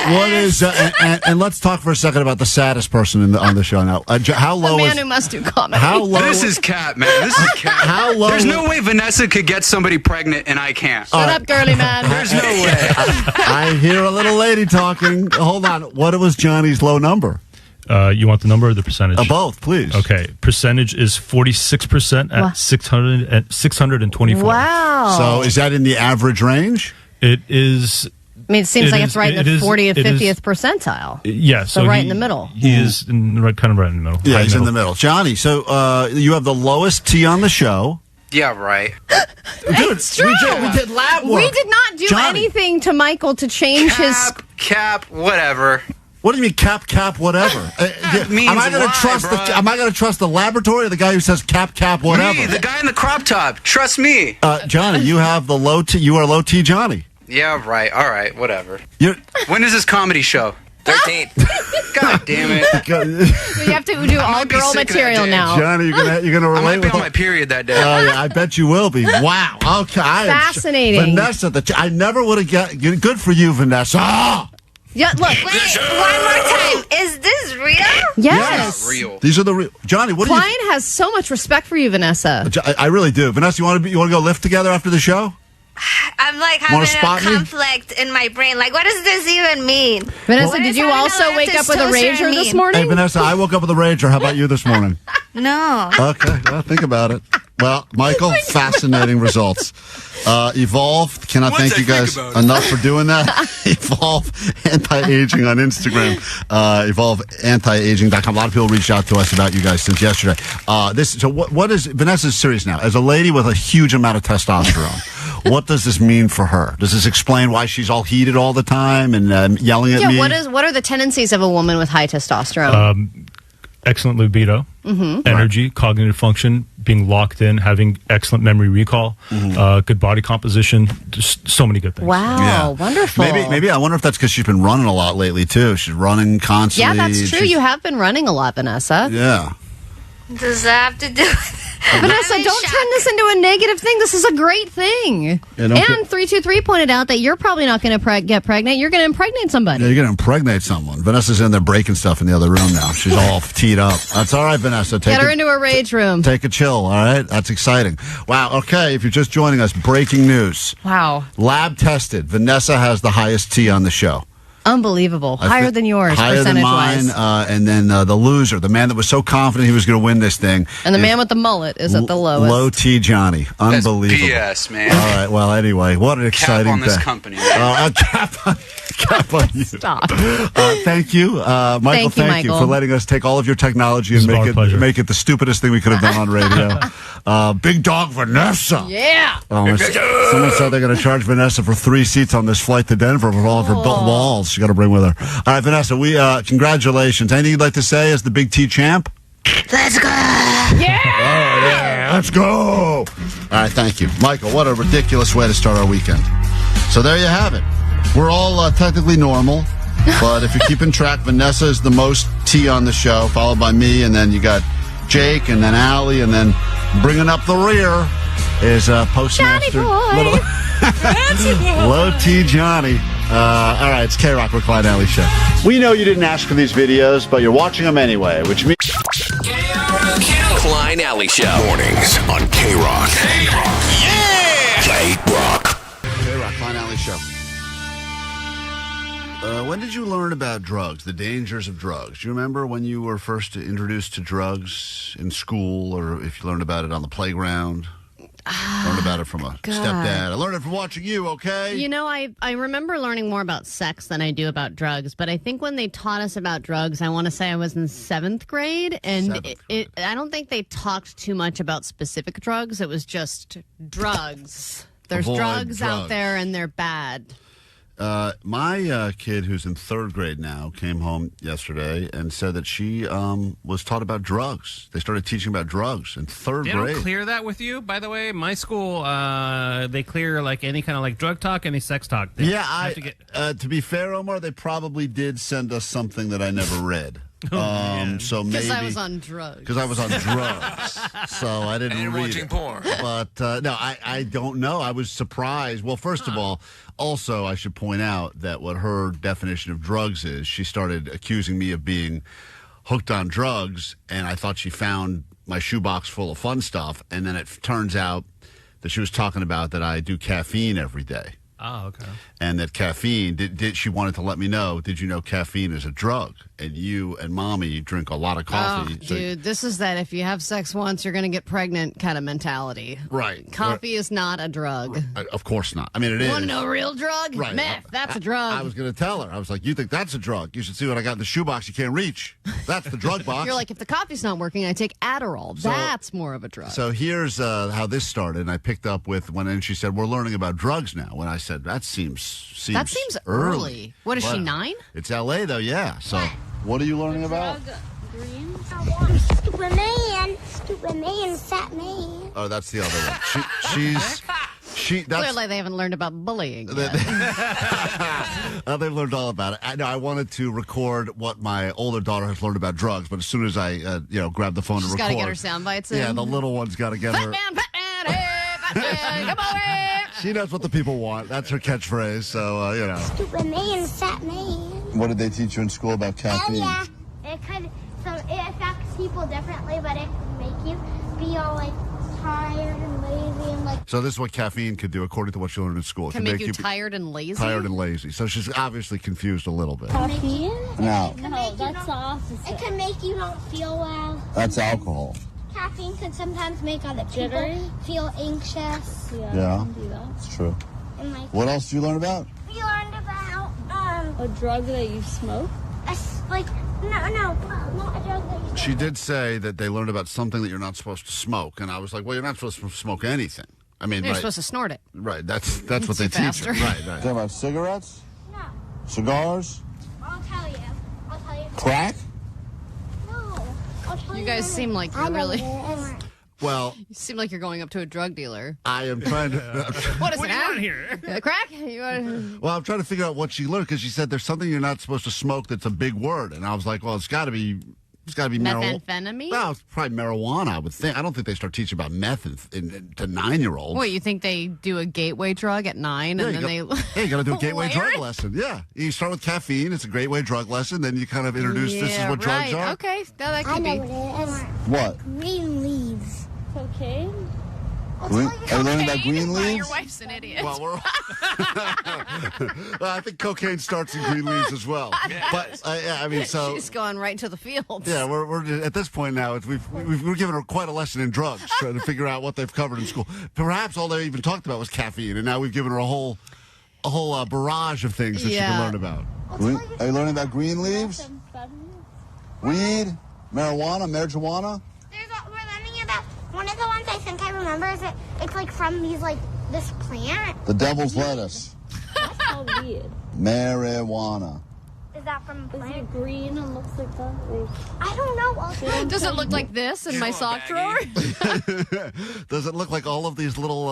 What is and let's talk for a second about the saddest person on the show now. How low The man is who must do comedy. how low? This is cap, man. This is cap. How low? There's no way Vanessa could get somebody pregnant and I can't. Shut up, girly man. There's no way. I hear a little lady talking. Hold on. What was Johnny's low number? You want the number or the percentage? Both, please. Okay. Percentage is 46% at Wow. 624. Wow. So is that in the average range? It is. I mean, it seems It like is- it's right in it the is- 40th, it is- 50th percentile. Yeah. So right in the middle. He is kind of right in the middle. Yeah, High he's in middle. the middle. Johnny, so you have the lowest T on the show. Yeah, right. It's true. We did lab work. We did not do Johnny. anything to Michael to change his. Cap, whatever. What do you mean, cap, whatever? means am I going to why, trust bro? Am I going to trust the laboratory or the guy who says cap, whatever? Me, the guy in the crop top. Trust me. Johnny, you have the low T. You are low T, Johnny. Yeah, right. All right, whatever. You're, When is this comedy show? 13. God damn it. We have to do all might be girl sick of that material day. now. Johnny, you're gonna I relate might be with. on my period that day. Oh yeah, I bet you will be. Wow. Okay. Fascinating. Vanessa, I never would have got. Good for you, Vanessa. Yeah, look. Wait, one more time. Is this real? Yes. Real. These are the real. Johnny, what do Klein has so much respect for you, Vanessa. you? I really do. Vanessa, you want to go lift together after the show? I'm like Wanna having spot a me? conflict in my brain. Like, what does this even mean? Vanessa, What did does you having also a wake up with a testosterone rager this mean? morning? Hey, Vanessa, I woke up with a rager. How about you this morning? No. Okay, well, think about it. Well, Michael, fascinating results. Evolve, cannot Once thank you I guys think about it. enough for doing that. Evolve Anti-Aging on Instagram. EvolveAntiAging.com. A lot of people reached out to us about you guys since yesterday. So what is, Vanessa's serious now. As a lady with a huge amount of testosterone, what does this mean for her? Does this explain why she's all heated all the time and yelling at me? What are the tendencies of a woman with high testosterone? Excellent libido. energy, cognitive function, being locked in, having excellent memory recall, good body composition, just so many good things. Wow, wonderful. Maybe I wonder if that's because she's been running a lot lately too. She's running constantly. Yeah, that's true. You have been running a lot, Vanessa. Yeah. Does that have to do with Vanessa, don't turn this into a negative thing. This is a great thing. Yeah, and 323 pointed out that you're probably not going to get pregnant. You're going to impregnate somebody. Yeah, you're going to impregnate someone. Vanessa's in there breaking stuff in the other room now. She's all teed up. That's all right, Vanessa. Get her into a rage room. Take a chill, all right? That's exciting. Wow, okay, if you're just joining us, breaking news. Wow. Lab tested. Vanessa has the highest T on the show. Unbelievable. Higher than yours, higher than mine. percentage-wise. And then the loser, the man that was so confident he was going to win this thing. And the man with the mullet is at the lowest. Low T Johnny. Unbelievable. That's BS, man. All right, well, anyway, what an exciting Cap on this thing. company. Cap on you. Stop. Thank you. Michael, thank you for letting us take all of your technology and make it the stupidest thing we could have done on radio. Big Dog Vanessa. Yeah. Someone said they're going to charge Vanessa for 3 seats on this flight to Denver with all of her balls she got to bring with her. All right, Vanessa, congratulations. Anything you'd like to say as the Big T champ? Let's go. Yeah. Oh, yeah. Let's go. All right, thank you. Michael, what a ridiculous way to start our weekend. So there you have it. We're all technically normal, but if you're keeping track, Vanessa is the most T on the show, followed by me, and then you got Jake, and then Allie, and then bringing up the rear is Postmaster. Low T Johnny. All right, it's KROQ with Klein Alley Show. We know you didn't ask for these videos, but you're watching them anyway, which means... Klein Alley Show. Mornings on KROQ. Yeah! KROQ. KROQ, Klein Alley Show. When did you learn about drugs, the dangers of drugs? Do you remember when you were first introduced to drugs in school, or if you learned about it on the playground? Learned about it from a stepdad. I learned it from watching you, okay? You know, I remember learning more about sex than I do about drugs, but I think when they taught us about drugs, I want to say I was in 7th grade, and I don't think they talked too much about specific drugs. It was just drugs. There's drugs out there, and they're bad. My kid, who's in 3rd grade now, came home yesterday and said that she was taught about drugs. They started teaching about drugs in 3rd grade. They don't clear that with you, by the way. My school, they clear like any kind of like drug talk, any sex talk. To be fair, Omar, they probably did send us something that I never read. So maybe because I was on drugs. Because I was on drugs, so I didn't read watching it. porn. But no, I don't know. I was surprised. Well, first of all, also I should point out that what her definition of drugs is. She started accusing me of being hooked on drugs, and I thought she found my shoebox full of fun stuff, and then it turns out that she was talking about that I do caffeine every day. Oh, okay. And that caffeine, she wanted to let me know, did you know caffeine is a drug? And you and Mommy drink a lot of coffee. Oh, dude, this is that if you have sex once, you're going to get pregnant kind of mentality. Right. Coffee is not a drug. Of course not. I mean, it is. You want to know a real drug? Right. Meth, that's a drug. I was going to tell her. I was like, you think that's a drug? You should see what I got in the shoebox you can't reach. That's the drug box. You're like, if the coffee's not working, I take Adderall. That's more of a drug. So here's how this started. And I picked up with and she said, we're learning about drugs now. When I said, that seems early. What is she, 9? It's L.A. though, yeah. So what are you learning about? Stupid man, fat man. Oh, that's the other one. That's clearly they haven't learned about bullying yet. They've learned all about it. I wanted to record what my older daughter has learned about drugs, but as soon as I grab the phone to record, she's got to get her sound bites in. Yeah, the little one's got to get her. Fat man, hey, fat man, come away. She knows what the people want. That's her catchphrase. So Stupid man, fat man. What did they teach you in school about caffeine? Oh yeah, it affects people differently, but it can make you be all like tired and lazy and like. So this is what caffeine could do, according to what you learned in school. It can make you tired and lazy. Tired and lazy. So she's obviously confused a little bit. Caffeine? No. That's the opposite. It can make you not feel well. That's alcohol. Caffeine can sometimes make other people feel anxious. Yeah. It's true. And like. What else did you learn about? We learned about a drug that you smoke. No, not a drug that you smoke. She did say that they learned about something that you're not supposed to smoke, and I was like, well, you're not supposed to smoke anything. I mean, you're supposed to snort it. Right. That's what they teach you. Right. Talking about cigarettes? No. Cigars? I'll tell you. Crack? No. I'll tell You guys seem like you're really. Well, You seem like you're going up to a drug dealer. I am trying to. What is What it? do you want here? Crack? You want Well, I'm trying to figure out what she learned because she said there's something you're not supposed to smoke that's a big word, and I was like, well, it's got to be marijuana. methamphetamine? Well, it's probably marijuana. I would think. I don't think they start teaching about meth to 9-year-olds. What, you think they do a gateway drug at 9 and then they... you got to do a gateway Wear drug it? lesson. Yeah, you start with caffeine. It's a gateway drug lesson. Then you kind of introduce this is what right. drugs are. Okay, now that could be. What? Green leaves. Cocaine? Are you learning about green Well, leaves? your wife's an idiot. Well, well, I think cocaine starts in green leaves as well. But yeah, I mean, so She's going right to the fields. yeah, we're at this point now. We're giving her quite a lesson in drugs, trying to figure out what they've covered in school. Perhaps all they even talked about was caffeine, and now we've given her a whole barrage of things that she can learn about. Are you learning about green leaves? Weed, marijuana. We're learning about one of the ones I think I remember is it's like from this plant. The devil's lettuce. That's so weird. Marijuana. Is that from a Is plant? it green and looks like that? Or... I don't know. Does it look like this in my sock drawer? Does it look like all of these little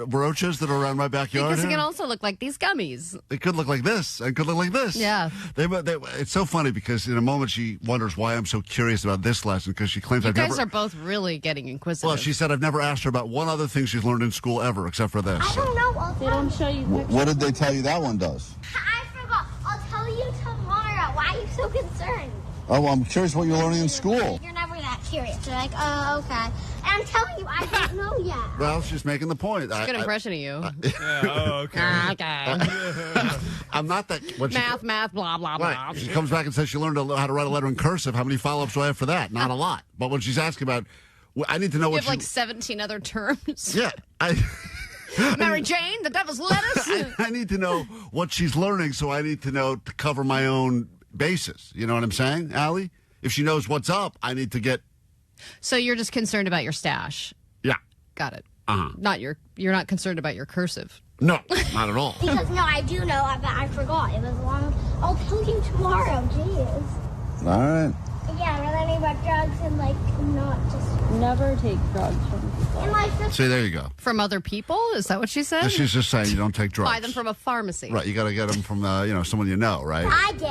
roaches that are around my backyard? Because it here? can also look like these gummies. It could look like this. It could look like this. Yeah. It's so funny because in a moment she wonders why I'm so curious about this lesson because she claims You I've guys never. are both really getting inquisitive. Well, she said I've never asked her about one other thing she's learned in school ever except for this. I don't know. They don't show you pictures. What did they tell you that one does? I forgot. I'll tell you tomorrow. Why are you so concerned? Oh, well, I'm curious what you're learning in school. You're never that curious. You're like, oh, okay. And I'm telling you, I don't know yet. Well, she's making the point. Good impression of you. Okay. Okay. I'm not that. What Math, blah, blah, blah. Right. She comes back and says she learned how to write a letter in cursive. How many follow-ups do I have for that? Not a lot. But when she's asking about, I need to know You what have like 17 other terms. Yeah. Mary Jane, the devil's lettuce. I need to know what she's learning, so I need to know to cover my own bases. You know what I'm saying, Allie? If she knows what's up, I need to get. So you're just concerned about your stash. Yeah. Got it. Uh-huh. You're not concerned about your cursive. No, not at all. Because, no, I do know, but I forgot. It was long. I'll tell you tomorrow. Jeez. All right. Yeah, we're learning about drugs and, not just... Never take drugs from people. And, See, there you go. From other people? Is that what she said? She's just saying you don't take drugs. Buy them from a pharmacy. Right, you got to get them from someone you know, right? I do.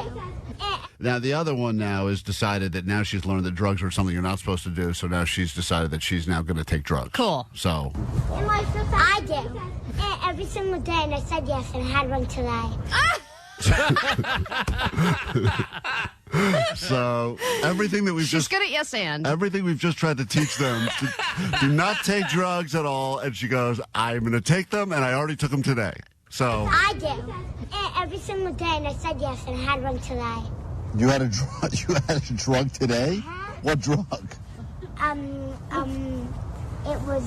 Now, the other one now has decided that now she's learned that drugs are something you're not supposed to do, so now she's decided that she's now going to take drugs. Cool. So. And I do. And every single day, and I said yes, and I had one today. So everything that She's good at yes and. everything we've just tried to teach them do not take drugs at all, and she goes, I'm going to take them, and I already took them today. So I do. And every single day, and I said yes, and I had one today. you had a drug. You had a drug today. What drug? It was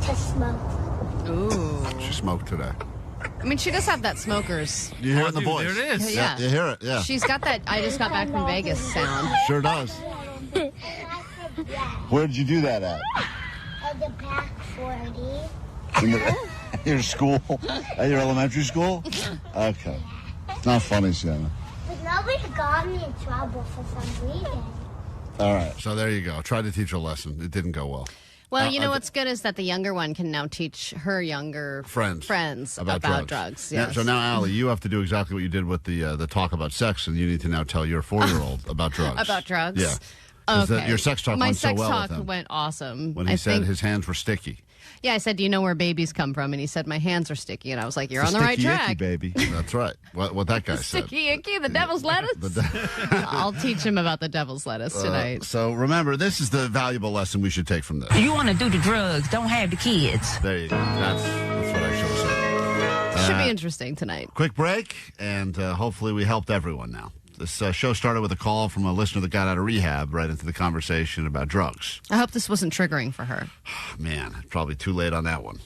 to smoke. Ooh. She smoked today. I mean, she does have that smoker's. You hear it in the dude, voice. there it is. Yeah. You hear it. Yeah. She's got that I just got back from Vegas sound. Sure does. And I said yes. Where did you do that at? At the back 40. At your school? At your elementary school? Okay. It's not funny, Sienna. But nobody got me in trouble for some reason. All right. So there you go. Tried to teach a lesson. It didn't go well. Well, you know what's good is that the younger one can now teach her younger friends about drugs. Yeah, Yes. so now, Allie, you have to do exactly what you did with the talk about sex, and you need to now tell your 4-year-old about drugs. About drugs? Yeah. 'Cause Okay. your sex talk My went so sex well talk with him. went awesome. When he I said think- his hands were sticky. Yeah, I said, do you know where babies come from? And he said, my hands are sticky. And I was like, you're on the right Sticky icky, track. baby. That's right. What that guy said. Sticky icky, the devil's lettuce. I'll teach him about the devil's lettuce tonight. So remember, this is the valuable lesson we should take from this. You want to do the drugs, don't have the kids. There you go. That's what I should have said. Should be interesting tonight. Quick break, and hopefully we helped everyone now. This show started with a call from a listener that got out of rehab right into the conversation about drugs. I hope this wasn't triggering for her. Man, probably too late on that one.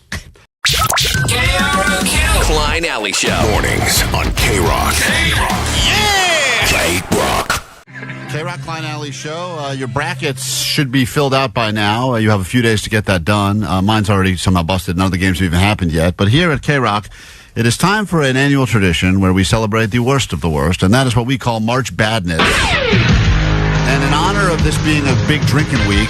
KROQ. Klein Alley Show. Mornings on KROQ. KROQ. KROQ Klein Alley Show. Your brackets should be filled out by now. You have a few days to get that done. Mine's already somehow busted. None of the games have even happened yet. But here at KROQ, it is time for an annual tradition where we celebrate the worst of the worst, and that is what we call March Badness. And in honor of this being a big drinking week,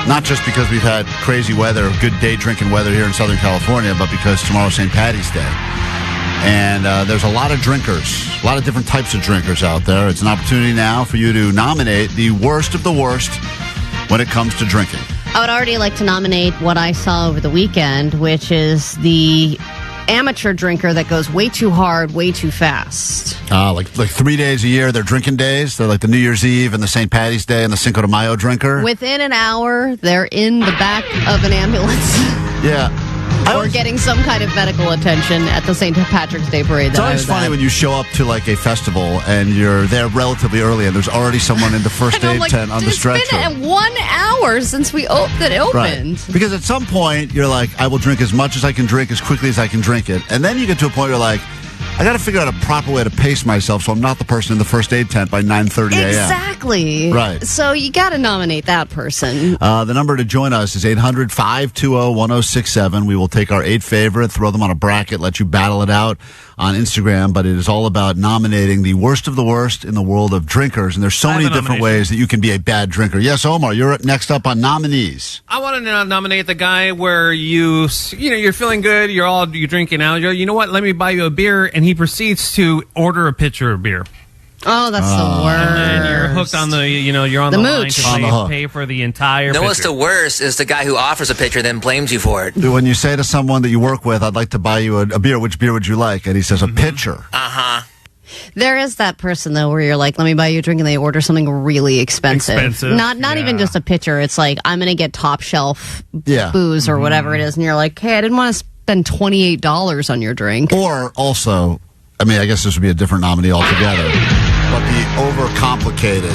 not just because we've had crazy weather, good day drinking weather here in Southern California, but because tomorrow's St. Paddy's Day. And there's a lot of drinkers, a lot of different types of drinkers out there. It's an opportunity now for you to nominate the worst of the worst when it comes to drinking. I would already like to nominate what I saw over the weekend, which is the amateur drinker that goes way too hard, way too fast. Like 3 days a year, they're drinking days. They're like the New Year's Eve and the St. Paddy's Day and the Cinco de Mayo drinker. Within an hour, they're in the back of an ambulance. Yeah. Or getting some kind of medical attention at the St. Patrick's Day parade. It's always funny when you show up to like a festival and you're there relatively early and there's already someone in the first aid tent on the stretcher. It's been at 1 hour since we opened. Right. Because at some point you're like, I will drink as much as I can drink as quickly as I can drink it. And then you get to a point where you're like, I got to figure out a proper way to pace myself so I'm not the person in the first aid tent by 9:30 a.m. Exactly. Right. So you got to nominate that person. The number to join us is 800-520-1067. We will take our 8 favorite, throw them on a bracket, let you battle it out on Instagram. But it is all about nominating the worst of the worst in the world of drinkers. And there's so many different ways that you can be a bad drinker. Yes, Omar, you're next up on nominees. I want to nominate the guy where you're feeling good, you're drinking out. You know what? Let me buy you a beer, and he proceeds to order a pitcher of beer. Oh, that's the worst. And then you're hooked on you're on the line mooch. to pay for the entire pitcher. What's the worst is the guy who offers a pitcher then blames you for it. When you say to someone that you work with, I'd like to buy you a beer, which beer would you like? And he says, a pitcher. Uh-huh. There is that person, though, where you're like, let me buy you a drink, and they order something really expensive. Not even just a pitcher. It's like, I'm going to get top shelf booze or whatever it is. And you're like, hey, I didn't want to spend $28 on your drink. Or also, I mean, I guess this would be a different nominee altogether, but the overcomplicated,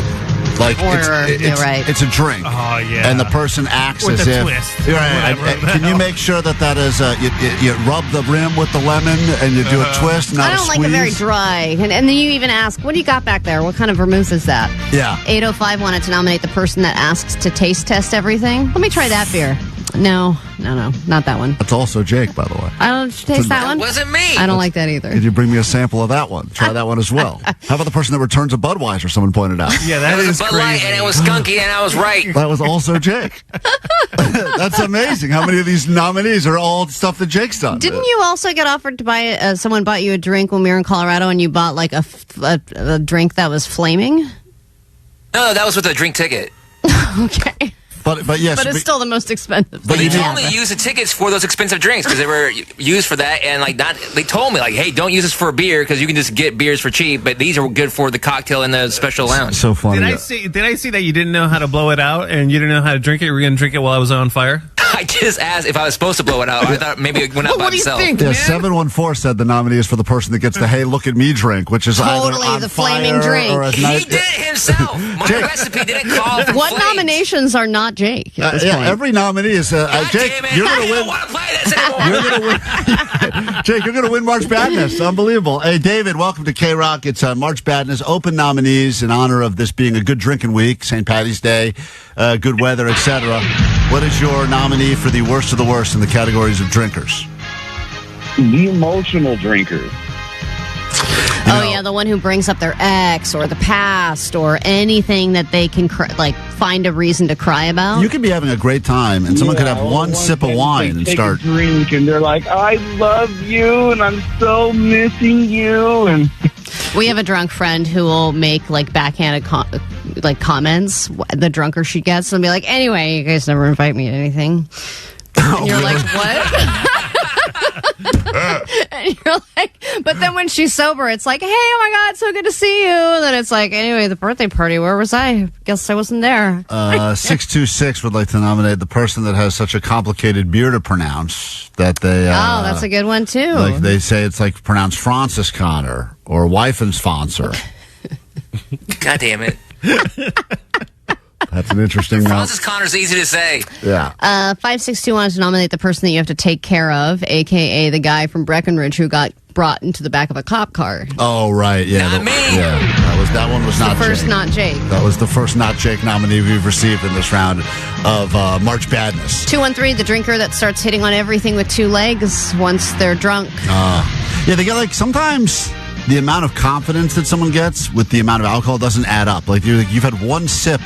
like it's a drink. Oh yeah, and the person acts with as a if. Twist. Right. Can you make sure that is you rub the rim with the lemon and you do a twist? Not I don't like it very dry. And then you even ask, what do you got back there? What kind of vermouth is that? Yeah. 805 wanted to nominate the person that asks to taste test everything. Let me try that beer. No, not that one. That's also Jake, by the way. I don't taste that one. That wasn't me. I don't like that either. Could you bring me a sample of that one? Try that one as well. How about the person that returns a Budweiser? Someone pointed out. Yeah, that is Bud crazy. Light, and it was skunky, and I was right. That was also Jake. That's amazing. How many of these nominees are all stuff that Jake's done? Didn't you also get offered to buy? Someone bought you a drink when we were in Colorado, and you bought like a drink that was flaming? No, that was with a drink ticket. Okay. But yes, but it's still the most expensive. But they told me to use the tickets for those expensive drinks because they were used for that, and they told me hey, don't use this for a beer because you can just get beers for cheap, but these are good for the cocktail and the special lounge. So funny. Did I see that you didn't know how to blow it out and you didn't know how to drink it? You were going to drink it while I was on fire? I just asked if I was supposed to blow it out. I thought maybe it went out by itself. Yeah, 714 said the nominee is for the person that gets the "Hey, look at me" drink, which is totally either on the fire flaming drink. Or He did it himself. My recipe didn't call for What flames. nominations are not Jake? At this point? Every nominee is Jake. You're going to win. You're going to win. Jake, you're going to win March Madness. Unbelievable. Hey, David, welcome to KROQ. It's March Madness. Open nominees in honor of this being a good drinking week, St. Paddy's Day, good weather, etc. What is your nominee for the worst of the worst in the categories of drinkers? The emotional drinker. Yeah, the one who brings up their ex or the past or anything that they can find a reason to cry about. You could be having a great time, and someone could have one sip of wine and start a drink, and they're like, "I love you, and I'm so missing you." And we have a drunk friend who will make backhanded comments. The drunker she gets, and be like, "Anyway, you guys never invite me to anything," and you're like, "What?" And you're like, but then when she's sober, it's like, hey, oh my God, so good to see you. And then it's like, anyway, the birthday party, where was I? Guess I wasn't there. 626 would like to nominate the person that has such a complicated beer to pronounce that they... oh, that's a good one, too. They say it's pronounced Francis Connor or Weifensponsor. God damn it. That's an interesting one. Francis Connor's easy to say. Yeah. 562 wanted to nominate the person that you have to take care of, a.k.a. the guy from Breckenridge who got brought into the back of a cop car. Oh, right. Yeah. Not me. Yeah. That one was not the first Jake. not Jake. That was the first not Jake nominee we've received in this round of March Madness. 213, the drinker that starts hitting on everything with two legs once they're drunk. Yeah, they get sometimes the amount of confidence that someone gets with the amount of alcohol doesn't add up. Like you've had one sip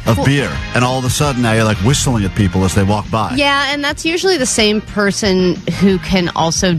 of beer, and all of a sudden now you're like whistling at people as they walk by. Yeah, and that's usually the same person who can also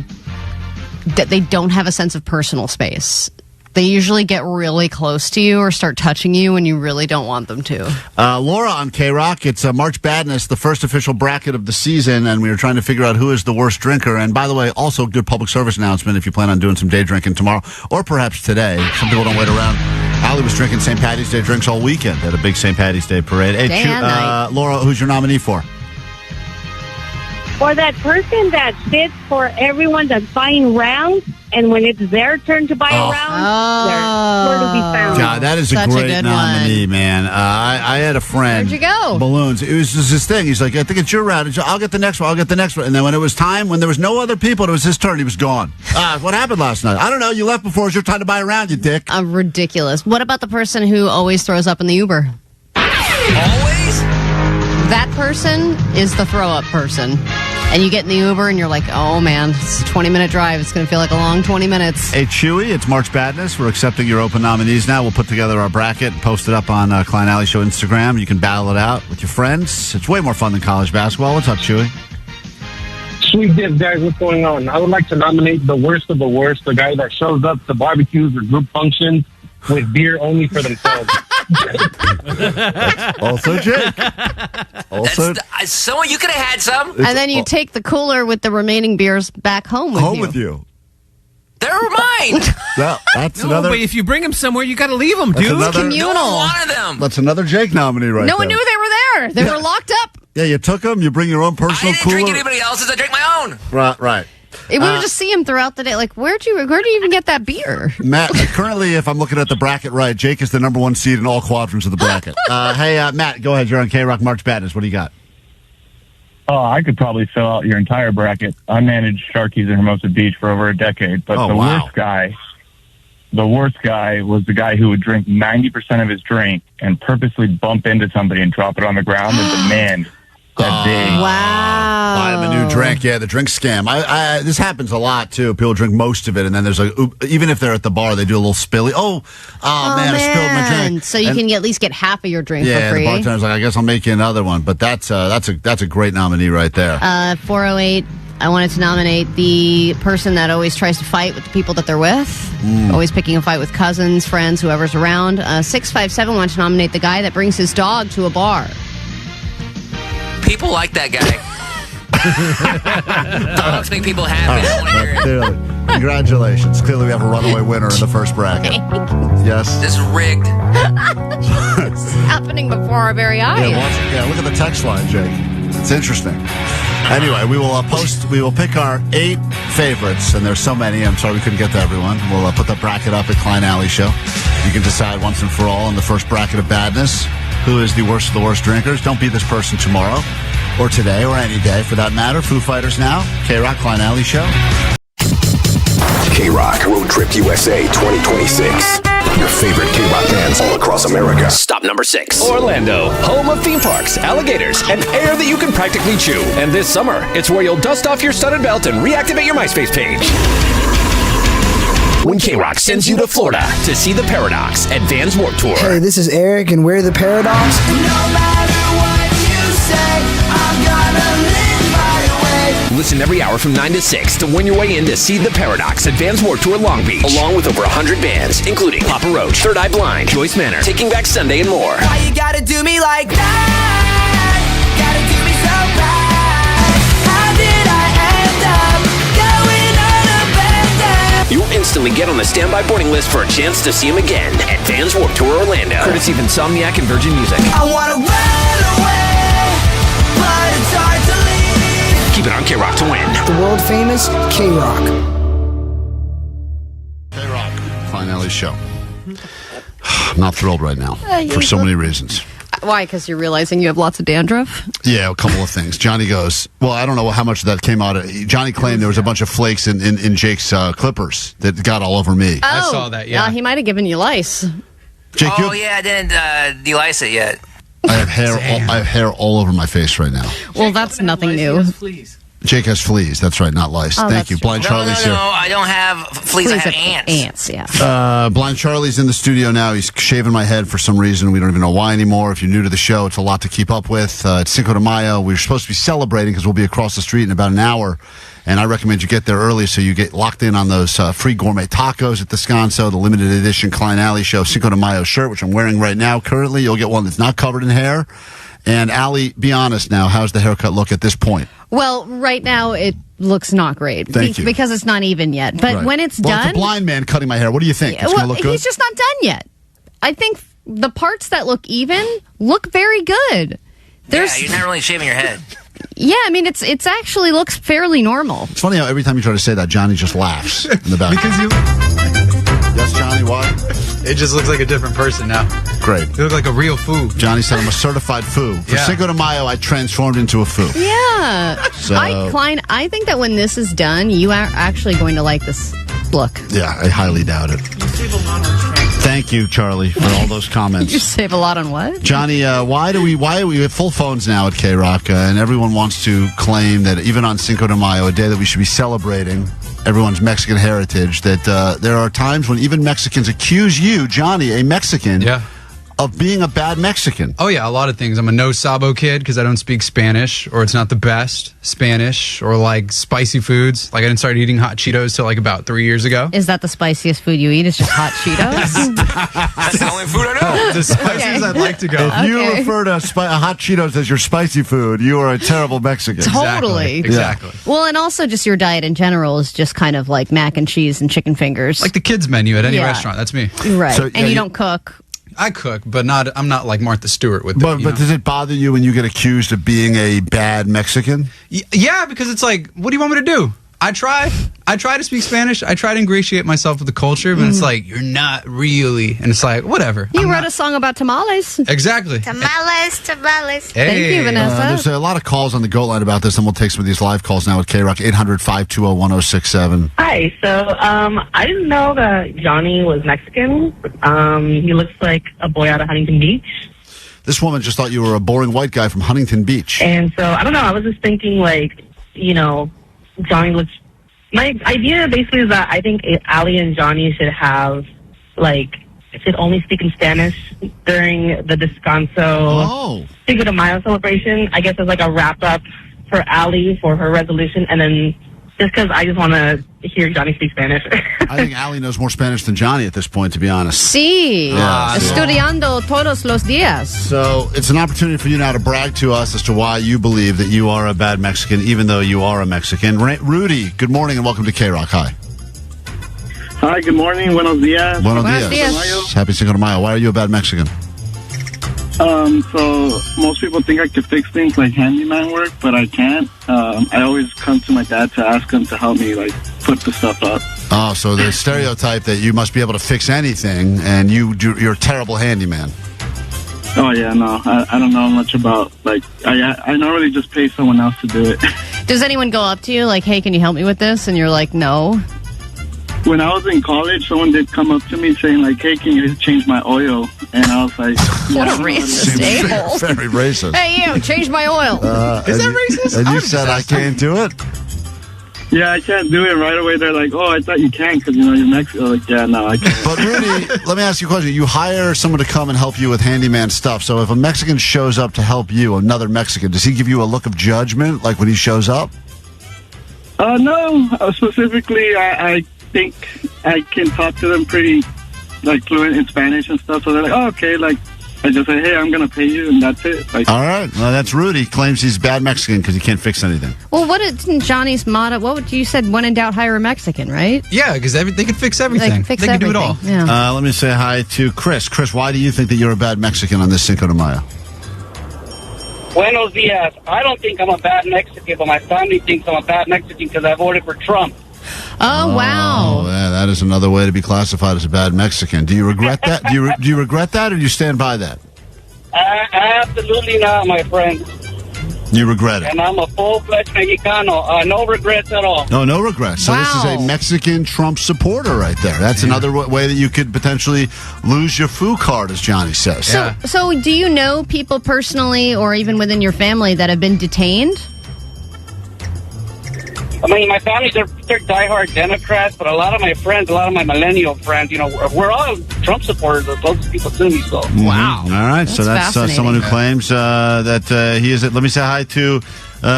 that they don't have a sense of personal space. They usually get really close to you or start touching you when you really don't want them to. Laura on KROQ, it's March Madness, the first official bracket of the season, and we were trying to figure out who is the worst drinker. And by the way, also a good public service announcement if you plan on doing some day drinking tomorrow or perhaps today. Some people don't wait around. Allie was drinking St. Patty's Day drinks all weekend at a big St. Patty's Day parade. Hey, Laura, who's your nominee for? Or that person that sits for everyone that's buying rounds, and when it's their turn to buy a round, they're where to be found. God, that is a great nominee, man. I had a friend. Where'd you go? Balloons. It was just this thing. He's like, I think it's your round. I'll get the next one. I'll get the next one. And then when it was time, when there was no other people, it was his turn. He was gone. What happened last night? I don't know. You left before it was your time to buy a round, you dick. Ridiculous. What about the person who always throws up in the Uber? Always? That person is the throw-up person. And you get in the Uber and you're like, oh man, it's a 20-minute drive. It's going to feel like a long 20 minutes. Hey, Chewy, it's March Madness. We're accepting your open nominees now. We'll put together our bracket and post it up on Klein Alley Show Instagram. You can battle it out with your friends. It's way more fun than college basketball. What's up, Chewy? Sweet dip, guys. What's going on? I would like to nominate the worst of the worst, the guy that shows up to barbecues or group functions with beer only for themselves. Also Jake. Also, someone you could have had some. And then you take the cooler with the remaining beers back home with you. They're mine. Well, that's No, another. but if you bring them somewhere, you got to leave them, dude. another- Communal. No one wanted them. That's another Jake nominee right No there. one knew they were there. They were locked up. Yeah, you took them. You bring your own I personal didn't cooler. drink anybody else's. I drank my own. Right. We would just see him throughout the day. Like, where do you even get that beer? Matt, currently, if I'm looking at the bracket right, Jake is the number one seed in all quadrants of the bracket. Hey, Matt, go ahead. You're on KROQ March Madness. What do you got? Oh, I could probably fill out your entire bracket. I managed Sharkies in Hermosa Beach for over a decade, but worst guy was the guy who would drink 90% of his drink and purposely bump into somebody and drop it on the ground and demand that they buy him a new drink. Yeah, the drink scam. This happens a lot too. People drink most of it, and then there's even if they're at the bar, they do a little spilly. Oh man, I spilled my drink. So you can at least get half of your drink for free. Yeah, the bartender's like, I guess I'll make you another one. But that's a great nominee right there. 408. I wanted to nominate the person that always tries to fight with the people that they're with. Always picking a fight with cousins, friends, whoever's around. 657 wanted to nominate the guy that brings his dog to a bar. People like that guy. Dogs make people happy. I don't want to hear it. Clearly. Congratulations. Clearly, we have a runaway winner in the first bracket. Yes. This is rigged. It's happening before our very eyes. Yeah, look at the text line, Jake. It's interesting. Anyway, we will pick our 8 favorites, and there's so many. I'm sorry we couldn't get to everyone. We'll put the bracket up at Klein Alley Show. You can decide once and for all in the first bracket of badness who is the worst of the worst drinkers. Don't be this person tomorrow or today or any day for that matter. Foo Fighters now. KROQ Klein Alley Show. KROQ Road Trip USA 2026. Your favorite K-pop bands all across America. Stop number 6. Orlando, home of theme parks, alligators, and air that you can practically chew. And this summer, it's where you'll dust off your studded belt and reactivate your MySpace page. When KROQ sends you to Florida to see the Paradox at Vans Warped Tour. Hey, this is Eric, and we're the Paradox. No matter what you say, I'm gonna live my way. Listen every hour from 9 to 6 to win your way in to see the Paradox at Vans Warped Tour Long Beach. Along with over 100 bands, including Papa Roach, Third Eye Blind, Joyce Manor, Taking Back Sunday, and more. Why you gotta do me like that? Gotta do me so bad. How did I end up going unabandoned? You'll instantly get on the standby boarding list for a chance to see him again at Vans Warped Tour Orlando. Courtesy of Insomniac and Virgin Music. I wanna run away, but it's hard to leave. Keep it on KROQ to win. The world famous KROQ. KROQ Klein Alley Show. I'm not thrilled right now for so many reasons. Why? Because you're realizing you have lots of dandruff? Yeah, a couple of things. Johnny goes, well, I don't know how much of that came out. Johnny claimed there was a bunch of flakes in Jake's clippers that got all over me. I saw that, yeah. He might have given you lice. Jake, I didn't de-lice it yet. I have hair all over my face right now. Well, that's nothing new. Please. Jake has fleas. That's right, not lice. Oh, Thank you. that's Blind No, Charlie's no, here. I don't have fleas. I have ants. Ants, yeah. Blind Charlie's in the studio now. He's shaving my head for some reason. We don't even know why anymore. If you're new to the show, it's a lot to keep up with. It's Cinco de Mayo. We're supposed to be celebrating because we'll be across the street in about an hour. And I recommend you get there early so you get locked in on those free gourmet tacos at the Sconso, the limited edition Klein Alley Show Cinco de Mayo shirt, which I'm wearing right now. Currently, you'll get one that's not covered in hair. And Allie, be honest now. How's the haircut look at this point? Well, right now it looks not great. Thank you. Because it's not even yet. But Right. when it's Well, done... it's a blind man cutting my hair. What do you think? It's going to look good? He's just not done yet. I think the parts that look even look very good. Yeah, you're not really shaving your head. Yeah, I mean, it's actually looks fairly normal. It's funny how every time you try to say that, Johnny just laughs in the back. Because you... Yes, Johnny, why? It just looks like a different person now. Great. You look like a real foo. Johnny said I'm a certified foo. For Yeah. Cinco de Mayo, I transformed into a foo. Yeah. So- Klein, I think that when this is done, you are actually going to like this look. Yeah, I highly doubt it. Thank you, Charlie, for all those comments. You save a lot on what? Johnny, why do we have full phones now at KROQ, and everyone wants to claim that even on Cinco de Mayo, a day that we should be celebrating everyone's Mexican heritage, that there are times when even Mexicans accuse you, Johnny, a Mexican, of being a bad Mexican. Oh, yeah, a lot of things. I'm a no sabo kid because I don't speak Spanish, or it's not the best Spanish, or like spicy foods. Like I didn't start eating hot Cheetos till like about 3 years ago. Is that the spiciest food you eat? Is just hot Cheetos? That's the only food I know. The spiciest I'd like to go. If you refer to hot Cheetos as your spicy food, you are a terrible Mexican. Totally. Exactly. Well, and also just your diet in general is just kind of like mac and cheese and chicken fingers. Like the kids' menu at any Yeah. restaurant. That's me. Right. So, and you don't cook. I cook, but I'm not like Martha Stewart with But does it bother you when you get accused of being a bad Mexican? Yeah, because it's like, what do you want me to do? I try to speak Spanish. I try to ingratiate myself with the culture, but it's like, you're not really. And it's like, whatever. You wrote a song about tamales. Exactly. Tamales. Thank you, Vanessa. There's a lot of calls on the GOAT line about this, and we'll take some of these live calls now at KROQ, 800-520-1067. Hi. So I didn't know that Johnny was Mexican. He looks like a boy out of Huntington Beach. This woman just thought you were a boring white guy from Huntington Beach. And so, I don't know, I was just thinking, like, you know, Johnny looks... My idea basically is that I think Ali and Johnny should have, like, should only speak in Spanish during the Descanso Cinco de Mayo celebration. I guess as like a wrap-up for Ali for her resolution, and then just because I just want to hear Johnny speak Spanish. I think Ali knows more Spanish than Johnny at this point, to be honest. Sí. Yeah. Estudiando todos los días. So it's an opportunity for you now to brag to us as to why you believe that you are a bad Mexican, even though you are a Mexican. Rudy, good morning and welcome to KROQ. Hi. Hi, good morning. Buenos dias. Buenos dias. Happy Cinco de Mayo. Why are you a bad Mexican? So most people think I could fix things like handyman work, but I can't. I always come to my dad to ask him to help me, like, put the stuff up. Oh, so the stereotype that you must be able to fix anything, and you're a terrible handyman. Oh, yeah, no. I don't know much about, like, I normally just pay someone else to do it. Does anyone go up to you like, hey, can you help me with this? And you're like, no. When I was in college, someone did come up to me saying, like, hey, can you change my oil? And I was like... What a racist a-hole. Very racist. Hey, you, change my oil. Is that racist? And you said I can't do it? Yeah, I can't do it right away. They're like, oh, I thought you can because, you know, you're Mexican. Like, yeah, no, I can't. But Rudy, let me ask you a question. You hire someone to come and help you with handyman stuff. So if a Mexican shows up to help you, another Mexican, does he give you a look of judgment, like when he shows up? No. Specifically, I think I can talk to them pretty, like, fluent in Spanish and stuff. So they're like, oh, okay, like, I just say, hey, I'm going to pay you, and that's it. Like, all right. Well, that's Rudy. Claims he's bad Mexican because he can't fix anything. Well, what is Johnny's motto? What would you said? When in doubt, hire a Mexican, right? Yeah, because they can fix everything. They can fix can do it all. everything, yeah. Let me say hi to Chris. Chris, why do you think that you're a bad Mexican on this Cinco de Mayo? Buenos dias. I don't think I'm a bad Mexican, but my family thinks I'm a bad Mexican because I voted for Trump. Oh, wow. Oh, yeah, that is another way to be classified as a bad Mexican. Do you regret that? Do you regret that, or do you stand by that? Absolutely not, my friend. You regret it. And I'm a full-fledged Mexicano. No regrets at all. No regrets. So this is a Mexican Trump supporter right there. That's another way that you could potentially lose your foo card, as Johnny says. So do you know people personally or even within your family that have been detained? I mean, my family, they're diehard Democrats, but a lot of my friends, a lot of my millennial friends, we're all Trump supporters, the closest people to me, so. Wow. All right, so that's fascinating. someone who claims that he is. Let me say hi to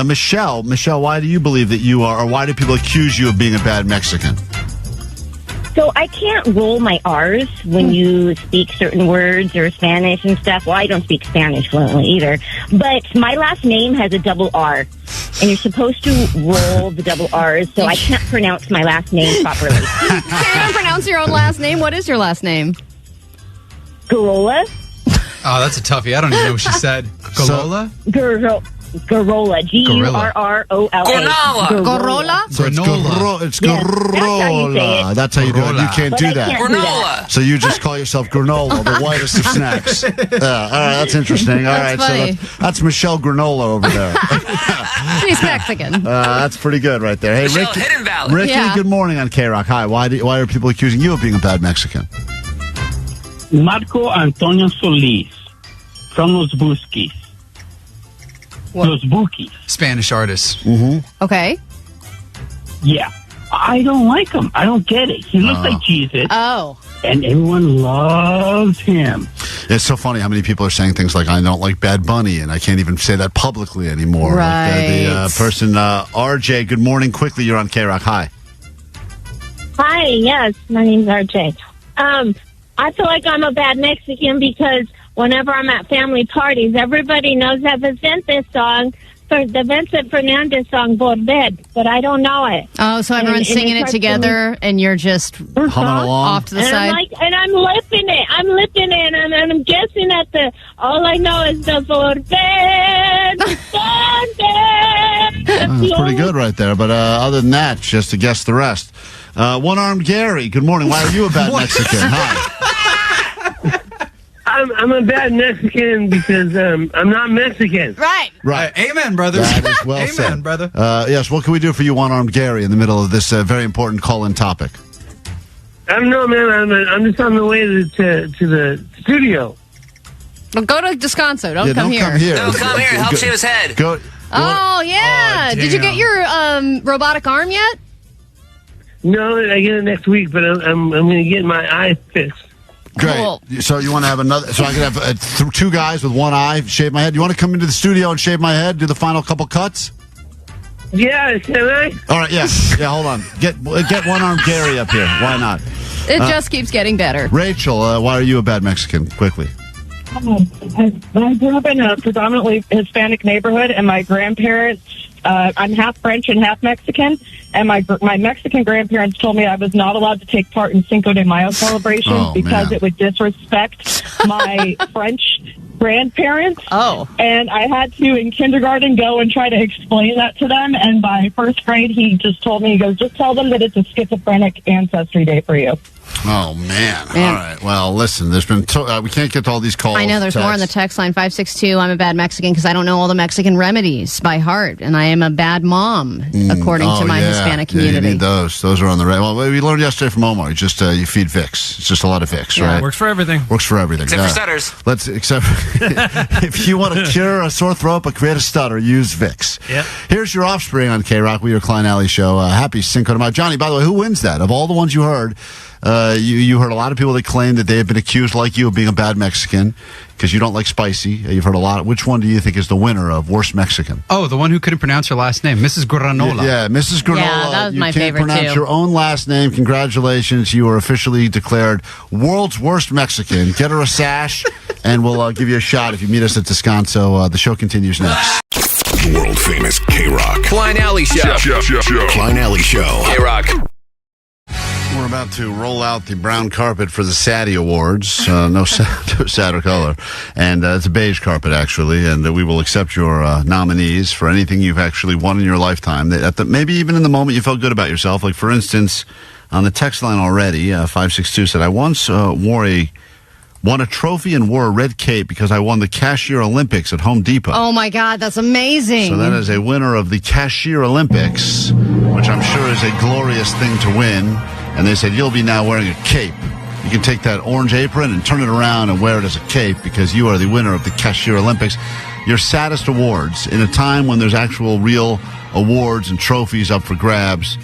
Michelle. Michelle, why do you believe that you are, or why do people accuse you of being a bad Mexican? So I can't roll my R's when you speak certain words or Spanish and stuff. Well, I don't speak Spanish fluently either. But my last name has a double R. And you're supposed to roll the double R's, so I can't pronounce my last name properly. You can't even pronounce your own last name. What is your last name? Garola? Oh, that's a toughie. I don't even know what she said. Golola? Garola. G-U-R-R-O-L-A. Gorola? So it's Yes, Gorola. That's how you do it. You can't But do I that. can't do that. So you just call yourself granola, the whitest of snacks. All right, that's interesting. All right, That's so that's Michelle Granola over there. She's Mexican. That's pretty good right there. Hey, Michelle Ricky, Hidden Valley. Ricky, Yeah. good morning on KROQ. Hi, why are people accusing you of being a bad Mexican? Marco Antonio Solis from Los Busquis. Los Buquis. Spanish artist. Okay. Yeah. I don't like him. I don't get it. He looks like Jesus, Oh. and everyone loves him. It's so funny how many people are saying things like, I don't like Bad Bunny, and I can't even say that publicly anymore. Like, the person, RJ, good morning. Quickly, you're on KROQ. Hi. Hi, yes, my name's RJ. I feel like I'm a bad Mexican because whenever I'm at family parties, everybody knows that Vicente song, the Vincent Fernandez song, Volver, but I don't know it. Oh, so everyone's singing it together, and you're just humming along off to the and side. I'm lipping it, and I'm guessing at all I know is the Volver. That's pretty good right there. But other than that, just to guess the rest. One-armed Gary, good morning. Why are you a bad Mexican? Hi. I'm a bad Mexican because I'm not Mexican. Right. Right. Amen, brother. That is well Amen, said. brother. Yes, what can we do for you, One-armed Gary, in the middle of this very important call-in topic? I don't know, man. I'm just on the way to the studio. Well, go to Descanso. Don't Yeah, come don't here. come here. No, come here. Help shave his head. Go. Oh, yeah. Oh, Did you get your robotic arm yet? No, I get it next week, but I'm going to get my eye fixed. Great. Cool. So you want to have another? So I can have two guys with one eye shave my head. You want to come into the studio and shave my head? Do the final couple cuts? Yeah, can I? All right. Yeah. Yeah. Hold on. Get One-armed Gary up here. Why not? It just keeps getting better. Rachel, why are you a bad Mexican? Quickly. I grew up in a predominantly Hispanic neighborhood, and my grandparents, I'm half French and half Mexican, and my Mexican grandparents told me I was not allowed to take part in Cinco de Mayo celebrations because it would disrespect my French grandparents. Oh. And I had to, in kindergarten, go and try to explain that to them, and by first grade, he just told me, he goes, just tell them that it's a schizophrenic ancestry day for you. Oh, man. All right. Well, listen, there's been we can't get to all these calls. I know there's more on the text line 562. I'm a bad Mexican because I don't know all the Mexican remedies by heart, and I am a bad mom according to my Hispanic community. Yeah, you need those. Those are on the right. Well, we learned yesterday from Omar. You just you feed Vicks. It's just a lot of Vicks, right? Works for everything. Works for everything. Except for stutters. If you want to cure a sore throat but create a stutter, use Vicks. Yep. Here's your offspring on KROQ. We are Klein Alley Show. Happy Cinco de Mayo. Johnny, by the way, who wins that? Of all the ones you heard, you heard a lot of people that claim that they have been accused, like you, of being a bad Mexican because you don't like spicy. You've heard a lot. Which one do you think is the winner of worst Mexican? Oh, the one who couldn't pronounce her last name, Mrs. Granola. Yeah, Mrs. Granola. Yeah, that was you my can't favorite, pronounce too. your own last name. Congratulations. You are officially declared world's worst Mexican. Get her a sash, and we'll give you a shot if you meet us at Descanso. The show continues next. World Famous KROQ. Klein Alley Show. Klein Alley Show. KROQ. We're about to roll out the brown carpet for the Sadie Awards. No sadder color. And it's a beige carpet, actually. And we will accept your nominees for anything you've actually won in your lifetime. Maybe even in the moment you felt good about yourself. Like, for instance, on the text line already, 562 said, I once won a trophy and wore a red cape because I won the Cashier Olympics at Home Depot. Oh, my God. That's amazing. So that is a winner of the Cashier Olympics, which I'm sure is a glorious thing to win. And they said, you'll be now wearing a cape. You can take that orange apron and turn it around and wear it as a cape because you are the winner of the Cashier Olympics. your saddest awards in a time when there's actual real awards and trophies up for grabs.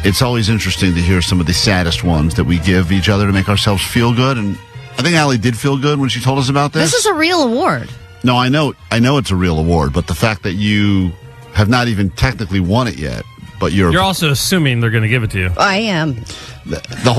It's always interesting to hear some of the saddest ones that we give each other to make ourselves feel good. And I think Allie did feel good when she told us about this. This is a real award. No, I know it's a real award, but the fact that you have not even technically won it yet, but you're also assuming they're going to give it to you. I am. The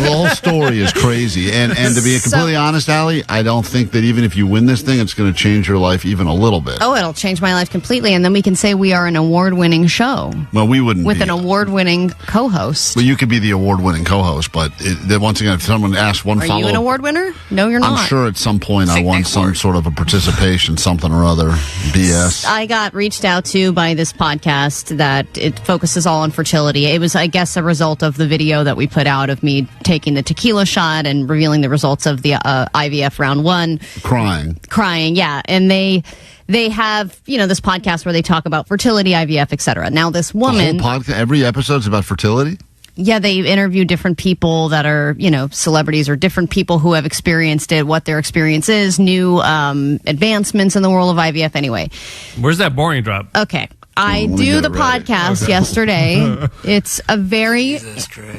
whole story is crazy, and to be completely honest, Allie, I don't think that even if you win this thing, it's going to change your life even a little bit. Oh, it'll change my life completely, and then we can say we are an award-winning show. Well, we wouldn't with be. an award-winning co-host. Well, you could be the award-winning co-host, but once again, if someone asks one Are follow-up, you an award winner? No, you're not. I'm sure at some point I won some sort of a participation, something or other, BS. I got reached out to by this podcast that it focuses all on fertility. It was, I guess, a result of the video that we put out of me taking the tequila shot and revealing the results of the IVF round 1. Crying, yeah. And they have, this podcast where they talk about fertility, IVF, etc. Now, this woman... The whole podcast, every episode's about fertility? Yeah, they interview different people that are, celebrities or different people who have experienced it, what their experience is, new advancements in the world of IVF. Anyway. Where's that boring drop? Okay. I do the podcast yesterday. It's a very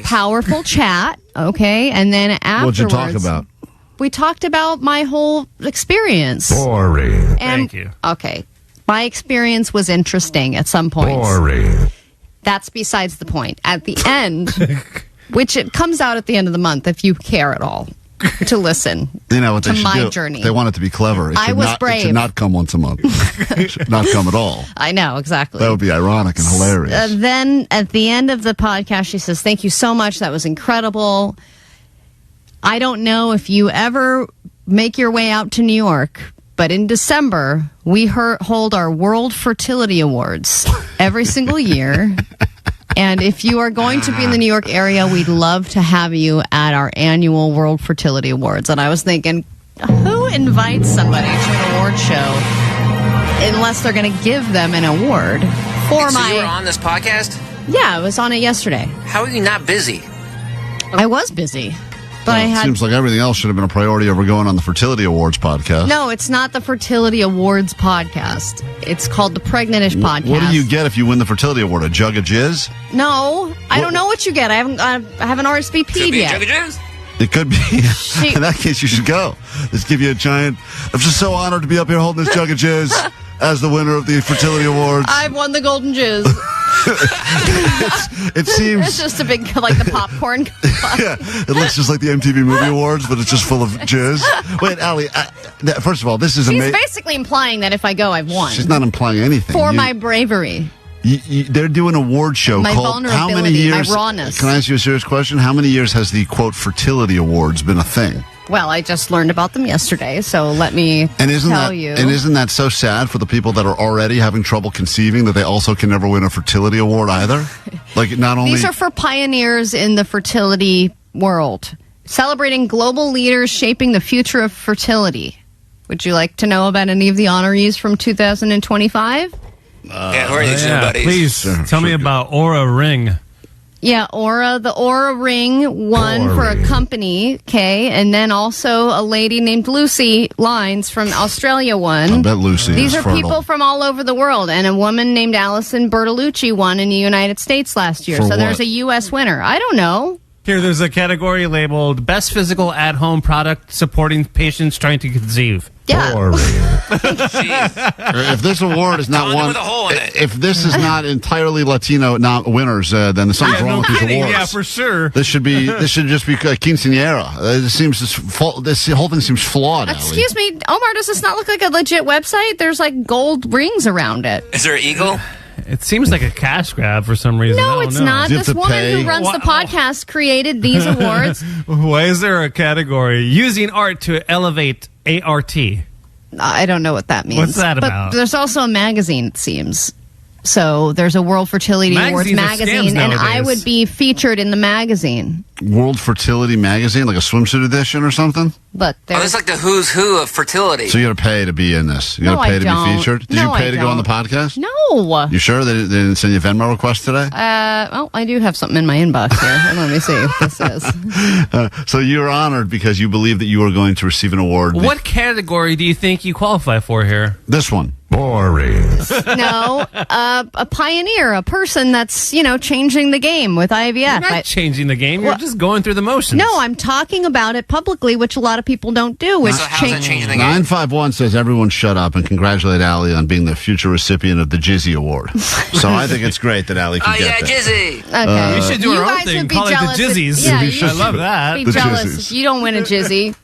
powerful chat, okay? And then afterwards... What'd you talk about? We talked about my whole experience. Boring. Thank you. Okay. My experience was interesting at some points. Boring. That's besides the point. At the end, which it comes out at the end of the month if you care at all to listen what to they should my do? journey. They want it to be clever. I was brave. It should not come once a month. It should not come at all. I know, exactly. That would be ironic and hilarious. Then at the end of the podcast, she says, "Thank you so much. That was incredible. I don't know if you ever make your way out to New York, but in December, we hold our World Fertility Awards every single year. And if you are going to be in the New York area, we'd love to have you at our annual World Fertility Awards." And I was thinking, who invites somebody to an award show unless they're going to give them an award for So you were on this podcast? Yeah, I was on it yesterday. How are you not busy? I was busy. But I had... Seems like everything else should have been a priority over going on the Fertility Awards podcast. No, it's not the Fertility Awards podcast. It's called the Pregnant-ish podcast. What do you get if you win the Fertility Award? A jug of jizz? No, I don't know what you get. I haven't RSVP'd yet. Jug of jizz? It could be. In that case, you should go. Let's give you a giant... I'm just so honored to be up here holding this jug of jizz as the winner of the Fertility Awards. I've won the golden jizz. It seems... It's just a big, like the popcorn. Yeah, it looks just like the MTV Movie Awards, but it's just full of jizz. Wait, Allie, first of all, this is She's amazing. basically implying that if I go, I've won. She's not implying anything. For my bravery. They're doing an award show My called How Many vulnerability, Years? my rawness. Can I ask you a serious question? How many years has the, quote, Fertility Awards been a thing? Well, I just learned about them yesterday, so let me tell you. And isn't that so sad for the people that are already having trouble conceiving that they also can never win a fertility award either? Like, not only... These are for pioneers in the fertility world, celebrating global leaders shaping the future of fertility. Would you like to know about any of the honorees from 2025? Yeah, who are these buddies? Please tell me about Aura Ring. Yeah, Aura. The Aura Ring won for a company, okay, and then also a lady named Lucy Lines from Australia won. I bet Lucy These is are fertile. people from all over the world, and a woman named Allison Bertolucci won in the United States last year. For So there's what? a U.S. winner. I don't know. Here, there's a category labeled Best Physical At-Home Product Supporting Patients Trying to Conceive. Yeah. If this award is not one, if this is not entirely Latino winners, then there's something wrong with these awards. Yeah, for sure. This should just be quinceañera. This whole thing seems flawed. Allie. Excuse me, Omar, does this not look like a legit website? There's like gold rings around it. Is there an eagle? It seems like a cash grab for some reason. No, it's not. This woman who runs the podcast created these awards. Why is there a category using art to elevate ART? I don't know what that means. What's that about? But there's also a magazine, it seems. So there's a World Fertility Awards Magazines are scams magazine, and I nowadays. would be featured in the magazine. World Fertility Magazine, like a swimsuit edition or something? But Oh, there's it's like the who's who of fertility. So you got to pay to be in this. You got No, to pay I to don't. be featured? Did No, you pay I to go on the don't. podcast? no. You sure they didn't send you a Venmo request today? Well, I do have something in my inbox here. Hold on, let me see what this is. So you're honored because you believe that you are going to receive an award. What category do you think you qualify for here? This one. Boring. No, a pioneer, a person that's, changing the game with IVF. You're not changing the game. You're just going through the motions. No, I'm talking about it publicly, which a lot of people don't do. Which So how's that changing the game? 951 says everyone shut up and congratulate Allie on being the future recipient of the Jizzy Award. So I think it's great that Allie can Oh, get yeah, that. Jizzy. Okay. We should do You our own guys thing. would be Call it the jealous if- Jizzies. yeah, you I love that. Be The jealous Jizzies. if you don't win a Jizzy.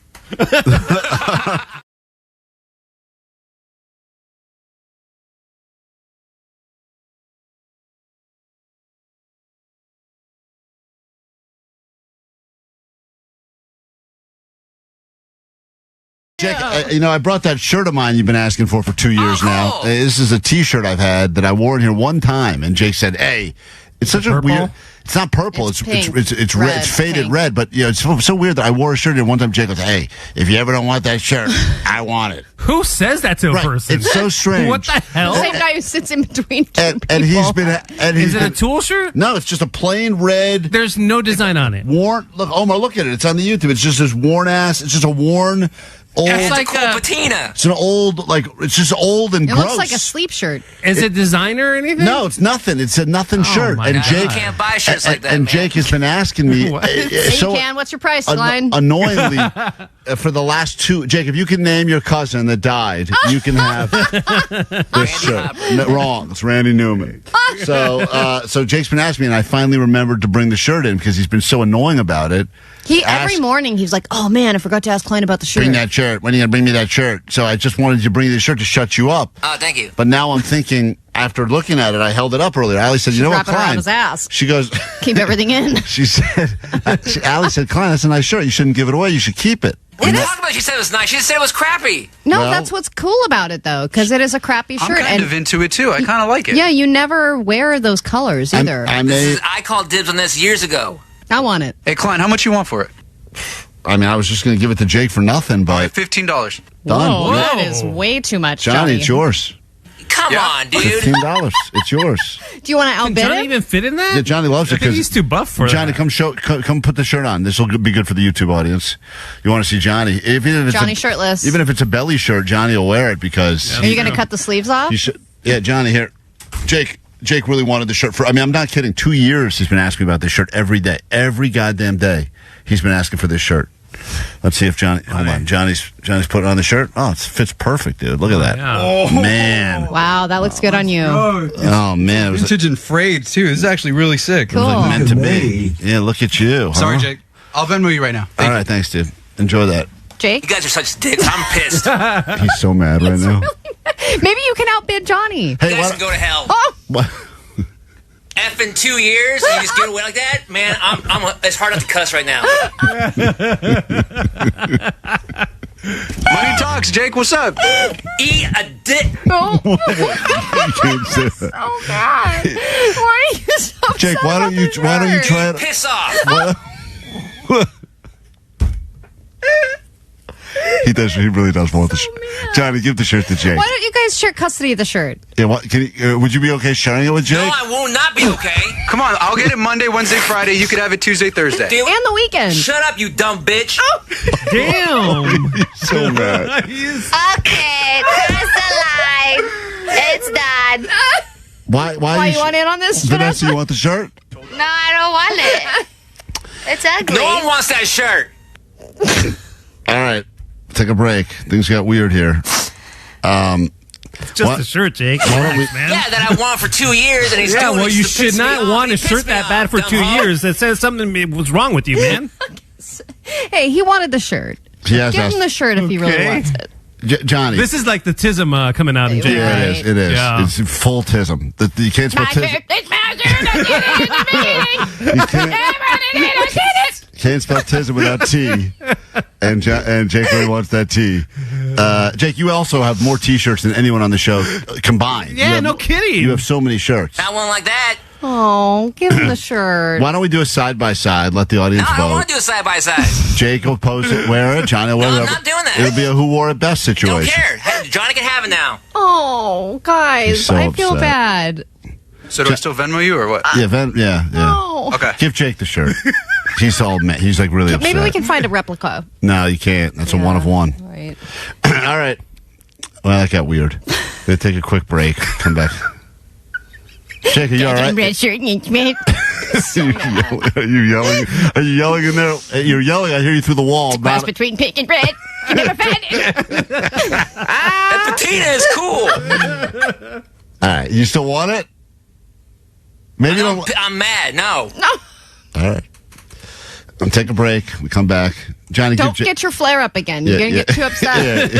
Jake, I brought that shirt of mine you've been asking for 2 years now. This is a T-shirt I've had that I wore in here one time, and Jake said, "Hey, it's such a weird. It's not purple. It's pink. it's Red, red. It's faded pink. red. But it's so weird that I wore a shirt here one time. Jake goes, "Hey, if you ever don't want that shirt, I want it." Who says that to a person? It's so strange. What the hell? Same guy who sits in between two people. And he's been. Is it a Tool shirt? No, it's just a plain red. There's no design on it. Worn. Look, Omar, look at it. It's on the YouTube. It's just this worn ass. It's just a worn. Old, It's like a cool patina. It's an old, it's just old and It gross. looks like a sleep shirt. Is it designer or anything? No, it's nothing. It's a nothing shirt. my And God. Jake You can't buy shirts like that, And man. Jake has been asking me Yeah, you can. What's your price, Klein? annoyingly for the last two. Jake, if you can name your cousin that died, you can have this shirt. No, wrong. It's Randy Newman. So Jake's been asking me, and I finally remembered to bring the shirt in because he's been so annoying about it. Every morning he's like, "Oh man, I forgot to ask Klein about the shirt." Bring that shirt. When are you going to bring me that shirt? So I just wanted to bring you the shirt to shut you up. Oh, thank you. But now I'm thinking, after looking at it, I held it up earlier. Allie said, "You know what, Wrap it around Klein?" his ass. She goes, Keep everything in. she said, Allie said, "Klein, that's a nice shirt. You shouldn't give it away. You should keep it." What are you talking about? She said it was nice. She said it was crappy. No, Well- that's what's cool about it though, because it is a crappy shirt. I'm kind of into it too. I kind of like it. Yeah, you never wear those colors either. I called dibs on this years ago. I want it. Hey, Klein, how much you want for it? I mean, I was just going to give it to Jake for nothing, but $15. done. Whoa, that is way too much, Johnny, Johnny. it's yours. Come on, dude. $15. It's yours. Do you want to Can outbid Johnny it? even fit in that? Yeah, Johnny loves it I think because he's too buff for Johnny, that. come put the shirt on. This will be good for the YouTube audience. You want to see Johnny? Even if it's Johnny shirtless. Even if it's a belly shirt, Johnny will wear it because. Are you going to cut the sleeves off? You should. Yeah, Johnny here. Jake really wanted the shirt for. I mean, I'm not kidding. 2 years he's been asking me about this shirt every day, every goddamn day. He's been asking for this shirt. Let's see if Johnny. Hold on, Johnny's putting on the shirt. Oh, it fits perfect, dude. Look at that. Yeah. Oh man. Wow, that looks good on you. Oh man, it was Vintage and frayed too. This is actually really sick. Cool. like meant to be. Yeah, look at you. Huh? Sorry, Jake. I'll Venmo you right now. All right, thanks, dude. Enjoy that. Jake? You guys are such dicks. I'm pissed. He's so mad right now. Maybe you can outbid Johnny. You Hey, guys can go to hell. Oh, what? Effing 2 years and you just get away like that? Man, it's hard not to cuss right now. Money talks, Jake. What's up? Eat a dick. oh. You can't say that. Oh, God. Why are you so Jake, upset why don't about you this try it? Piss off. He does. He really does want the shirt. Johnny, give the shirt to Jake. Why don't you guys share custody of the shirt? Yeah, would you be okay sharing it with Jake? No, I will not be okay. Come on, I'll get it Monday, Wednesday, Friday. You could have it Tuesday, Thursday. Dude, And the weekend. shut up, you dumb bitch. Damn. So mad. Okay, cross the line. It's done. Why You want in on this? Vanessa, you want the shirt? No, I don't want it. It's ugly. No one wants that shirt. All right. Take a break. Things got weird here. Just What? a shirt, Jake. Why don't we- Relax, man. Yeah, that I want for 2 years and he's Yeah, doing well, it you to should piss me not off. want He a pissed shirt me that off, bad for dumb 2 hoe. years that says something was wrong with you, man. Hey, he wanted the shirt. He has Give asked- him the shirt if he really Okay. wants it. Johnny. This is like the tism coming out in Jake. yeah, right? it is. It is. Yeah. It's full tism. You can't spell tism. Can't spell tism without T. And Jake really wants that T. Jake, you also have more T-shirts than anyone on the show combined. Yeah, no kidding. You have so many shirts. Not one like that. Oh, give him the shirt. Why don't we do a side-by-side? Let the audience No, I vote. don't want to do a side-by-side. Jake will post it, wear it. Johnny will wear it. I'm not doing that. It'll be a who wore it best situation. Don't care. Hey, Johnny can have it now. Oh, guys, He's so I feel upset. bad. So do I still Venmo you or what? Yeah. No. Okay. Give Jake the shirt. He's all mad. He's like really upset. Maybe we can find a replica. No, you can't. That's a one of one. Right. All right. Well, that got weird. We'll take a quick break. Come back. Jake, are you all right? Red shirt and Are you yelling? Are you yelling in there? You're yelling. I hear you through the wall. cross between pink and red. You never find it. That patina is cool. All right. You still want it? Maybe I'm mad. No. All right. I'll take a break. We come back. Johnny, Don't get your flare up again. You're going to get too upset.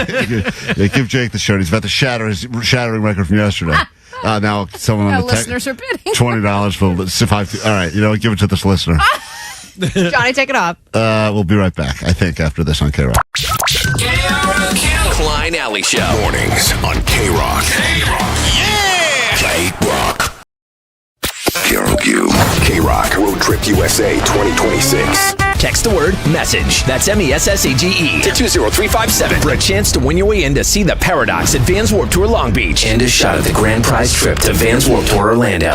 Give Jake the shirt. He's about to shatter his shattering record from yesterday. Now someone on Our the listeners are bidding. $20 for 5. All right, give it to this listener. Johnny, take it up. We'll be right back. I think after this on KROQ. Klein Alley Show. Mornings on KROQ. KROQ. KROQ. KROQ Road Trip USA 2026. Text the word MESSAGE. That's MESSAGE to 20357 for a chance to win your way in to see the Paradox at Vans Warped Tour Long Beach and a shot at the grand prize trip to Vans Warped Tour Orlando.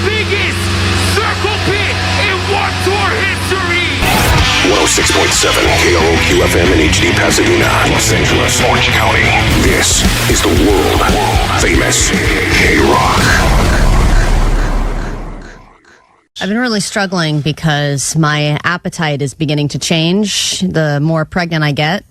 Biggest circle pit in Warped Tour history. 106.7 KROQ FM in HD Pasadena, Los Angeles, Orange County. This is the world famous KROQ. I've been really struggling because my appetite is beginning to change the more pregnant I get.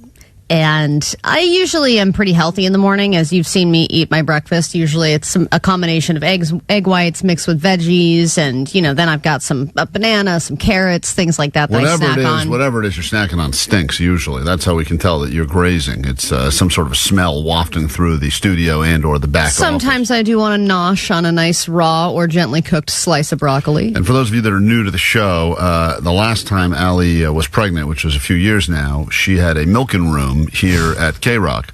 And I usually am pretty healthy in the morning, as you've seen me eat my breakfast. Usually it's a combination of egg whites mixed with veggies. And, then I've got a banana, some carrots, things like that I snack on. Whatever it is you're snacking on stinks usually. That's how we can tell that you're grazing. It's some sort of a smell wafting through the studio and or the back Sometimes I do want to nosh on a nice raw or gently cooked slice of broccoli. And for those of you that are new to the show, the last time Allie was pregnant, which was a few years now, she had a milking room here at KROQ,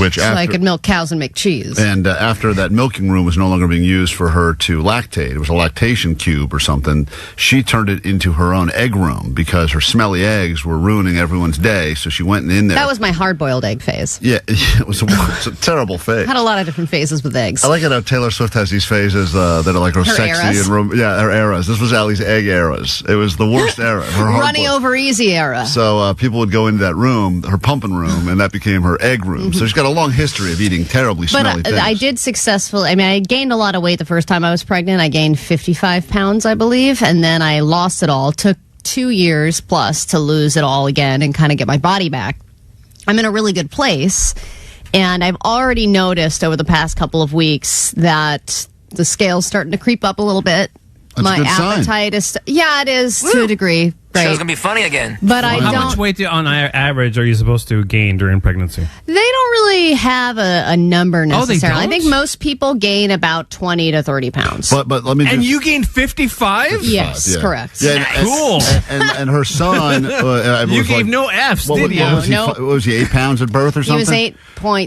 which So I could milk cows and make cheese. And after that milking room was no longer being used for her to lactate, it was a lactation cube or something, she turned it into her own egg room because her smelly eggs were ruining everyone's day, so she went in there. That was my hard-boiled egg phase. Yeah, it was a terrible phase. Had a lot of different phases with eggs. I like it how Taylor Swift has these phases that are like her sexy eras. and her eras. This was Allie's egg eras. It was the worst era. Her Runny over easy era. So people would go into that room, her pumping room, and that became her egg room. So she's got a long history of eating terribly smelly things. I did successfully. I gained a lot of weight the first time I was pregnant. I gained 55 pounds, I believe, and then I lost it all. Took 2 years plus to lose it all again and kind of get my body back. I'm in a really good place, and I've already noticed over the past couple of weeks that the scale's starting to creep up a little bit. That's my a good sign. appetite is, it is to a degree. Show's Right. gonna be funny again. But I How don't. much weight on average are you supposed to gain during pregnancy? They don't really have a number Oh, they necessarily. I don't? think most people gain about 20 to 30 pounds. But let me just... And you gained 55? Yes, Yeah. correct. Yeah, Cool. And her son... You gave no Fs, did you? What was he? No. What was he, 8 pounds at birth or He something? was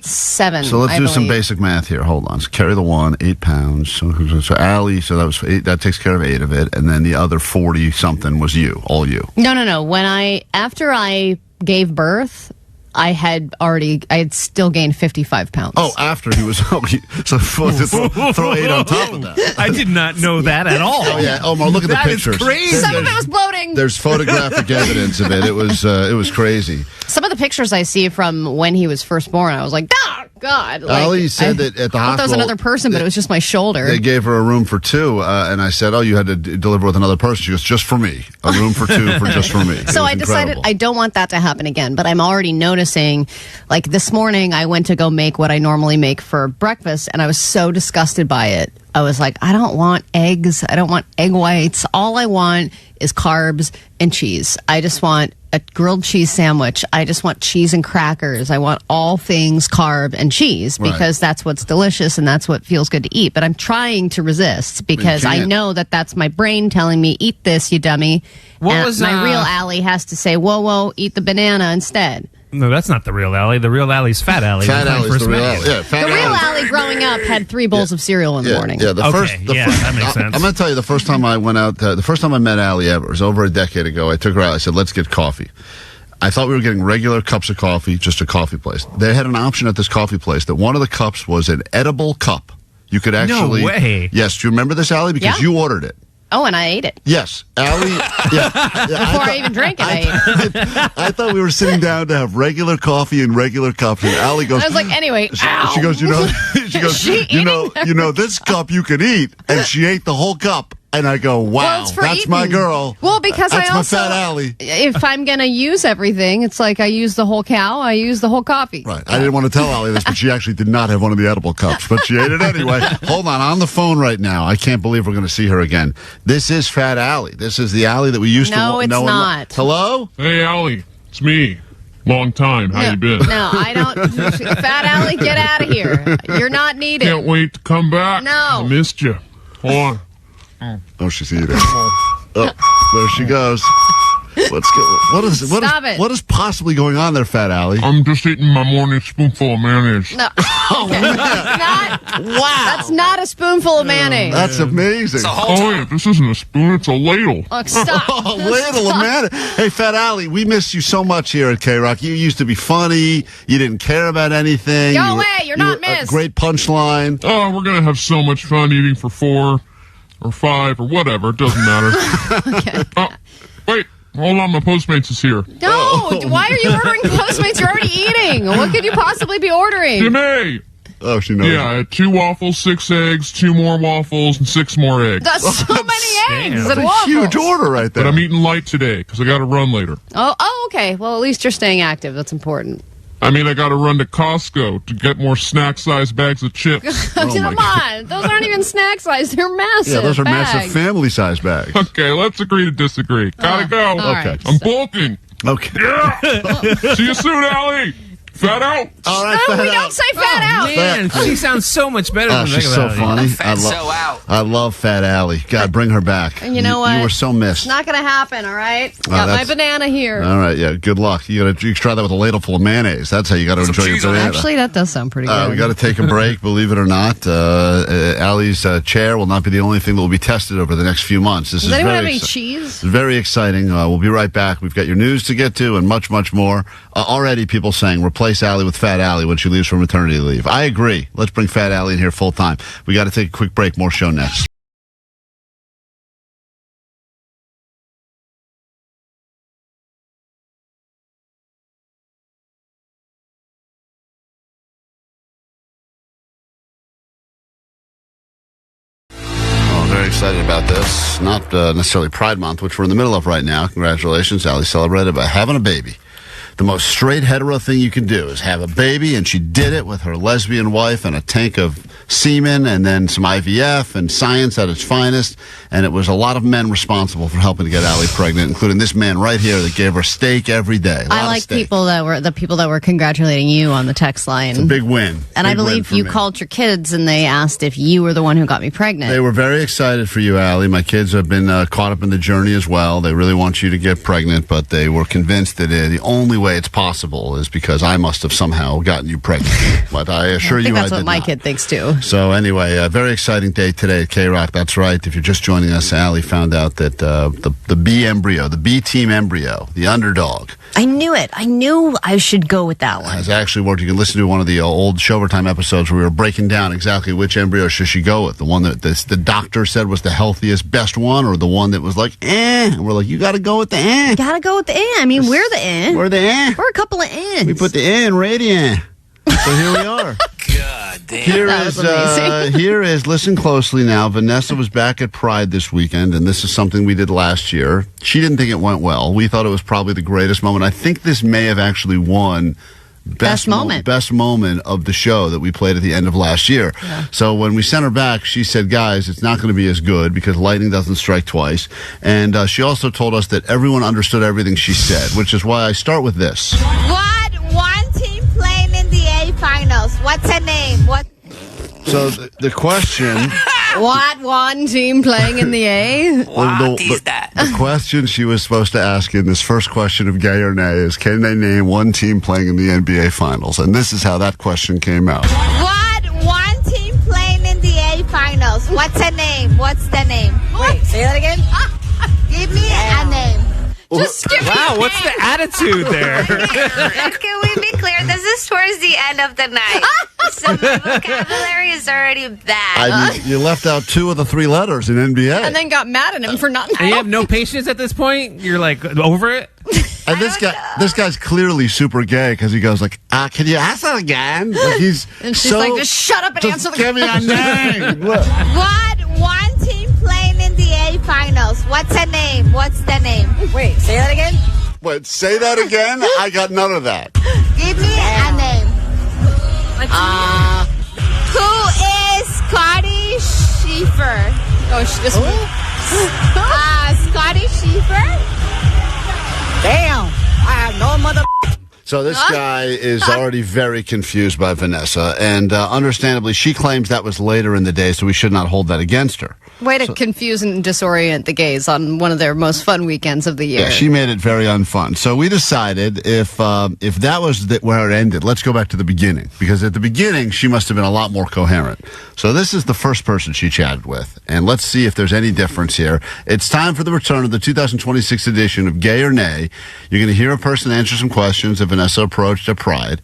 8.7. So let's I do some believe. basic math here. Hold on. So carry the 1, 8 pounds. So Allie, so that was 8, that takes care of 8 of it, and then the other 40 something was you, all you. No. After I gave birth, I had still gained 55 pounds. Oh, after he was so throw 8 on top of that. I did not know that at all. Oh yeah, Omar, look at the That is pictures. crazy. Some of it was bloating. There's photographic evidence of it. It was crazy. Some of the pictures I see from when he was first born, I was like, oh, God. Allie said that at the I thought that was hospital, another person, but it was just my shoulder. They gave her a room for 2, and I said, "Oh, you had to deliver with another person." She goes, "Just for me, a room for 2 for just for me." So I decided I don't want that to happen again, but I'm already noticing, like this morning I went to go make what I normally make for breakfast, and I was so disgusted by it. I was like, I don't want eggs. I don't want egg whites. All I want is carbs and cheese. I just want a grilled cheese sandwich. I just want cheese and crackers. I want all things carb and cheese because that's what's delicious and that's what feels good to eat. But I'm trying to resist because I know that that's my brain telling me, eat this, you dummy. What and was, my real Allie has to say, whoa, eat the banana instead. No, that's not the real Allie. The real Allie's Fat Allie. Fat when I Allie's first the real met you. Allie. Yeah, Fat The real Allie. Allie growing up had 3 bowls of cereal in the morning. Yeah, that makes sense. I'm going to tell you, the first time I went out, the first time I met Allie ever, it was over a decade ago. I took her out. I said, let's get coffee. I thought we were getting regular cups of coffee, just a coffee place. They had an option at this coffee place that one of the cups was an edible cup. You could actually... No way. Yes, do you remember this, Allie? Because Yeah. you ordered it. Oh, and I ate it. Yes, Allie. Before I even drank it, I ate it. I thought we were sitting down to have regular coffee in regular cups, and Allie goes. I was like, anyway, She goes, she goes, you know, this cup you can eat, and she ate the whole cup. And I go, wow, Well, it's for that's my eating. girl. Well, because that's I also, my Fat Allie. if I'm going to use everything, it's like I use the whole cow, I use the whole coffee. Right. I didn't want to tell Allie this, but she actually did not have one of the edible cups, but she ate it anyway. Hold on the phone right now. I can't believe we're going to see her again. This is Fat Allie. This is the Allie that we used to know. No, it's not. Hello? Hey, Allie. It's me. Long time. How you been? No, I don't. Fat Allie, get out of here. You're not needed. Can't wait to come back. No. I missed you. Hold on. Oh, she's eating. Oh, there she goes. Stop it. What is possibly going on there, Fat Allie? I'm just eating my morning spoonful of mayonnaise. No. That's not a spoonful of mayonnaise. That's amazing. Oh, yeah, this isn't a spoon, it's a ladle. Oh, stop. A ladle of mayonnaise. Hey, Fat Allie, we miss you so much here at KROQ. You used to be funny. You didn't care about anything. Go away. You're not a missed. great punchline. Oh, we're going to have so much fun eating for 4 or 5 or whatever. It doesn't matter. Okay. Oh, wait. Hold on, my Postmates is here. No, why are you ordering Postmates? You're already eating. What could you possibly be ordering? Jimmy! Oh, she knows. Yeah, I had 2 waffles, 6 eggs, 2 more waffles, and 6 more eggs. That's so many eggs That's and a waffles. huge order right there. But I'm eating light today because I got to run later. Oh, okay. Well, at least you're staying active. That's important. I mean, I got to run to Costco to get more snack-sized bags of chips. Come on. Those aren't even snack size. They're massive. Yeah, those are bags. massive family-sized bags. Okay, let's agree to disagree. Gotta go. all Okay. right. I'm bulking. Okay. Yeah. See you soon, Allie. Fat out. All right, No, Fat we Allie. don't say fat out. Man, she sounds so much better than She's regular so Allie. funny. I love Fat Allie. God, bring her back. And you know what? You were so missed. It's not going to happen, all right? Got my that's- banana here. All right, yeah. Good luck. You try that with a ladle full of mayonnaise. That's how you got to enjoy your banana. Actually, that does sound pretty good. We got to take a break. Believe it or not, Allie's chair will not be the only thing that will be tested over the next few months. This Does is anyone very have any exci- cheese? It's very exciting. We'll be right back. We've got your news to get to and much, much more. Already, people saying replace Allie with Fat Allie when she leaves for maternity leave. I agree. Let's bring Fat Allie in here full time. We got to take a quick break. More show next. Very excited about this. Not necessarily Pride Month, which we're in the middle of right now. Congratulations, Allie celebrated by having a baby. The most straight hetero thing you can do is have a baby, and she did it with her lesbian wife and a tank of semen and then some IVF and science at its finest. And it was a lot of men responsible for helping to get Allie pregnant, including this man right here that gave her steak every day. I like people that were congratulating you on the text line. It's a big win. And I Big win believe for you me. called your kids and they asked if you were the one who got me pregnant. They were very excited for you, Allie. My kids have been caught up in the journey as well. They really want you to get pregnant, but they were convinced that the only way it's possible is because I must have somehow gotten you pregnant. But I assure I think you that's I what did my not. kid thinks too. So anyway, a very exciting day today at KROQ. That's right. If you're just joining us, Allie found out that the B embryo, the B team embryo, the underdog, I knew it. I knew I should go with that one. has actually worked. You can listen to one of the old Showtime episodes where we were breaking down exactly which embryo should she go with. The one that the doctor said was the healthiest, best one, or the one that was like, And we're like, you got to go with the You gotta go with the I mean, we're the We're the We're a couple of N's. We put the in radiant. So here we are. God damn. That was amazing. Here is, listen closely now. Vanessa was back at Pride this weekend, and this is something we did last year. She didn't think it went well. We thought it was probably the greatest moment. I think this may have actually won best moment of the show that we played at the end of last year. Yeah. So when we sent her back, she said, guys, it's not going to be as good because lightning doesn't strike twice. And she also told us that everyone understood everything she said, which is why I start with this. What one team playing in the A finals? What's her name? What? So the question What one team playing in the A? What is that? The question she was supposed to ask in this first question of gay or nay is, can they name one team playing in the NBA Finals? And this is how that question came out. What one team playing in the A finals? What's the name? What's the name? Wait, say that again. Give me a name. Just give me Wow, what's the attitude there? Can we be clear? This is towards the end of the night. So my vocabulary is already bad. You left out 2 of the 3 letters in NBA. and then got mad at him for not And you have no patience at this point? You're like over it? And this guy's clearly super gay because he goes like, can you ask that again? Like he's And she's so, like, just shut up and just answer the give me a question. name. What? What one team playing in the A finals? What's the name? What's the name? Wait, say that again. Wait, say that again? I got none of that. Give me a name. Who is Scotty Schiffer? Oh, this Scotty Schiffer? Damn, I have no mother. So this guy is already very confused by Vanessa, and understandably, she claims that was later in the day, so we should not hold that against her. Way to confuse and disorient the gays on one of their most fun weekends of the year. Yeah, she made it very unfun. So we decided if that was where it ended, let's go back to the beginning. Because at the beginning, she must have been a lot more coherent. So this is the first person she chatted with. And let's see if there's any difference here. It's time for the return of the 2026 edition of Gay or Nay. You're going to hear a person answer some questions that Vanessa approached at Pride.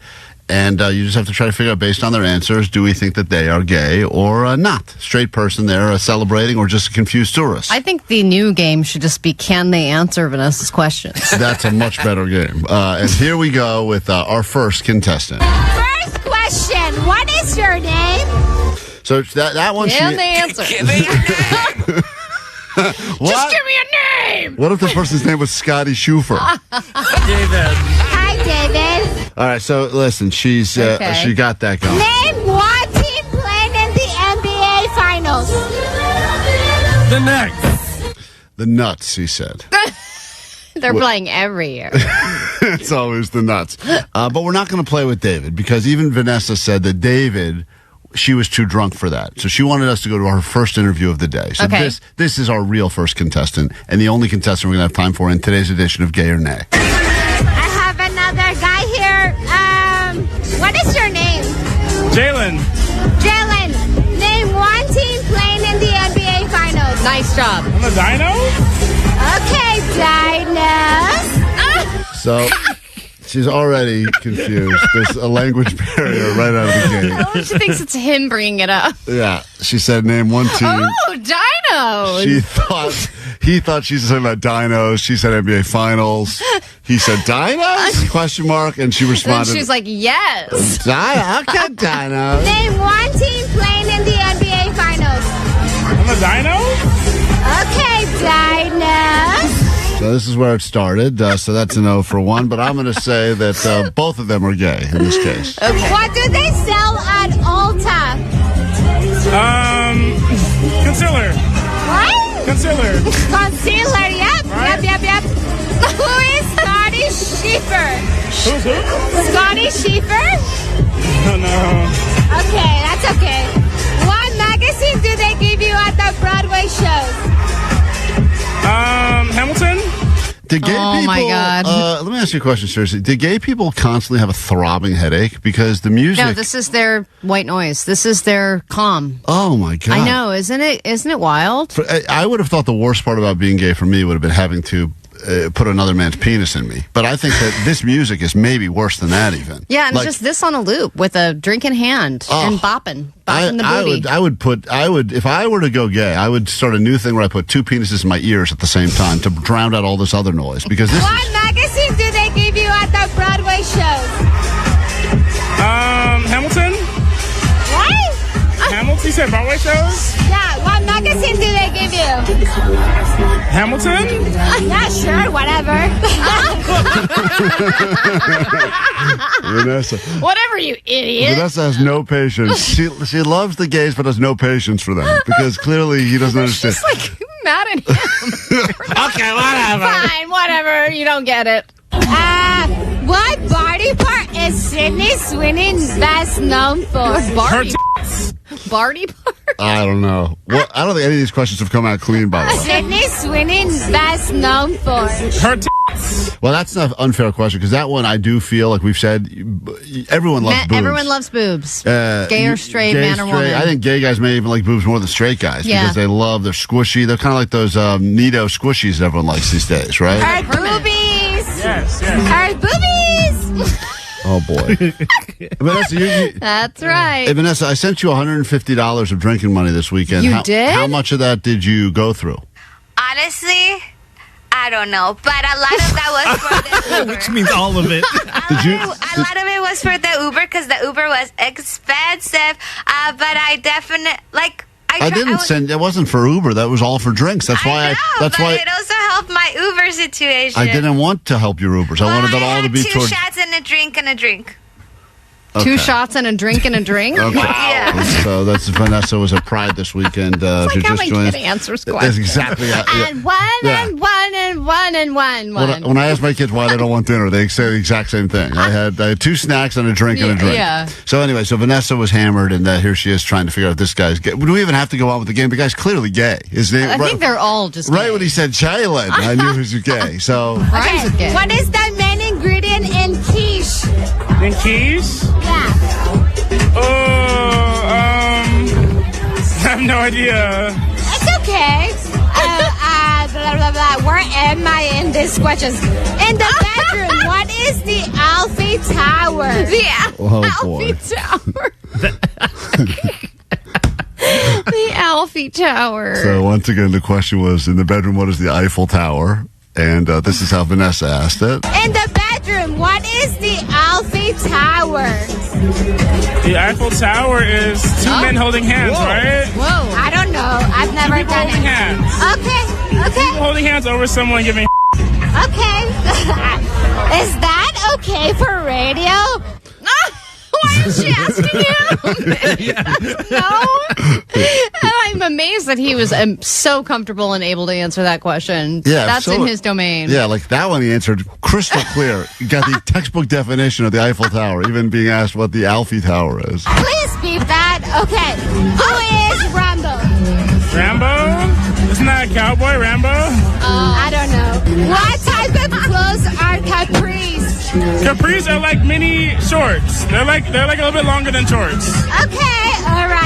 And you just have to try to figure out, based on their answers, do we think that they are gay or not? Straight person there celebrating or just a confused tourist? I think the new game should just be, can they answer Vanessa's questions? That's a much better game. And here we go with our first contestant. First question, what is your name? So that one... Can they answer? Give me your name. What? Just give me a name! What if the person's name was Scotty Schufer? David. Hi, David. All right, so listen, she got that going. Name one team playing in the NBA Finals. The next. The Nuts, he said. They're playing every year. It's always the Nuts. But we're not going to play with David because even Vanessa said that David... she was too drunk for that. So she wanted us to go to our first interview of the day. So this is our real first contestant and the only contestant we're going to have time for in today's edition of Gay or Nay. I have another guy here. What is your name? Jalen. Jalen. Name one team playing in the NBA Finals. Nice job. I'm a dino? Okay, Dinos. So... she's already confused. There's a language barrier right out of the gate. She thinks it's him bringing it up. Yeah, she said name one team. Oh, dinos. He thought she was talking about dinos. She said NBA Finals. He said dinos? Question mark. And she responded. And she's like, yes. Okay, dinos. Name one team playing in the NBA Finals. I'm a dino? Okay, Dinos. So this is where it started. So that's a no for one. But I'm going to say that both of them are gay in this case. Okay. What do they sell at Ulta? Concealer. What? Concealer. Concealer, yep. Right? Yep. Who is Scotty Schiffer? Who's who? Scotty Schiffer? Oh, no. Okay, that's okay. What magazine do they give you at the Broadway shows? Hamilton? Did gay people, my God. Let me ask you a question seriously. Did gay people constantly have a throbbing headache? Because the music... No, this is their white noise. This is their calm. Oh, my God. I know. Isn't it wild? I would have thought the worst part about being gay for me would have been having to put another man's penis in me. But I think that this music is maybe worse than that even. Yeah, and just this on a loop with a drink in hand and bopping the booty. I would, if I were to go gay, I would start a new thing where I put two penises in my ears at the same time to drown out all this other noise. Because this What magazine do they give you at the Broadway shows? Hamilton? What? Hamilton? You said Broadway shows? Yeah, what magazine do they give you? Hamilton? Yeah, sure, whatever. Vanessa. Whatever, you idiot. Vanessa has no patience. She loves the gays but has no patience for them because clearly he doesn't understand. She's like mad at him. Okay, whatever. Fine, whatever. You don't get it. What body part is Sydney Sweeney best known for? Barbie. Barney Park? I don't know. Well, I don't think any of these questions have come out clean, by the way. Sydney Sweeney best known for her Well, that's not an unfair question because that one I do feel like we've said everyone loves boobs. Everyone loves boobs. Gay or straight, gay, man or woman. I think gay guys may even like boobs more than straight guys Yeah. because they love, they're squishy. They're kind of like those Nido squishies everyone likes these days, right? her boobies. Yes. Her boobies. Oh, boy. Vanessa, That's right. Hey, Vanessa, I sent you $150 of drinking money this weekend. You did? How much of that did you go through? Honestly, I don't know, but a lot of that was for the Uber. Which means all of it. A lot of it was for the Uber because the Uber was expensive. But I definitely It wasn't for Uber. That was all for drinks. That's why it also helped my Uber situation. I didn't want to help your Ubers. I wanted that all to be two towards. shots and a drink and a drink. Two shots and a drink and a drink? Okay. Wow. So that's Vanessa was at Pride this weekend. It's like how my joined kid answers That's questions. exactly And one and one and one and one. When I ask my kids why they don't want dinner, they say the exact same thing. I had 2 snacks and a drink and a drink. Yeah. So anyway, Vanessa was hammered, and here she is trying to figure out if this guy's gay. Do we even have to go on with the game? The guy's clearly gay. His name, I think they're all just right gay. when he said Jalen, I knew he was gay. So Rhymes with gay. What is the main ingredient in quiche? In quiche? Yeah. I have no idea. It's okay. Blah, blah, blah. Where am I in these questions? In the bedroom, what is the Alfie Tower? The boy. Tower. The Alfie Tower. So once again, the question was, in the bedroom, what is the Eiffel Tower? And this is how Vanessa asked it. In the bedroom, what is the Alfie Tower? The Eiffel Tower is two men holding hands, right? Whoa. I don't know. I've never people done holding it. hands. Okay. People holding hands over someone giving. Okay. Is that okay for radio? Why is she asking him? No. And I'm amazed that he was so comfortable and able to answer that question. Yeah, That's in his domain. Yeah, like that one he answered crystal clear. You got the textbook definition of the Eiffel Tower, even being asked what the Alfie Tower is. Please beep that. Okay. Who is Rambo? Rambo? Isn't that a cowboy, Rambo? I don't know. What type of clothes are capris? Capris are like mini shorts. They're like a little bit longer than shorts. Okay. All right.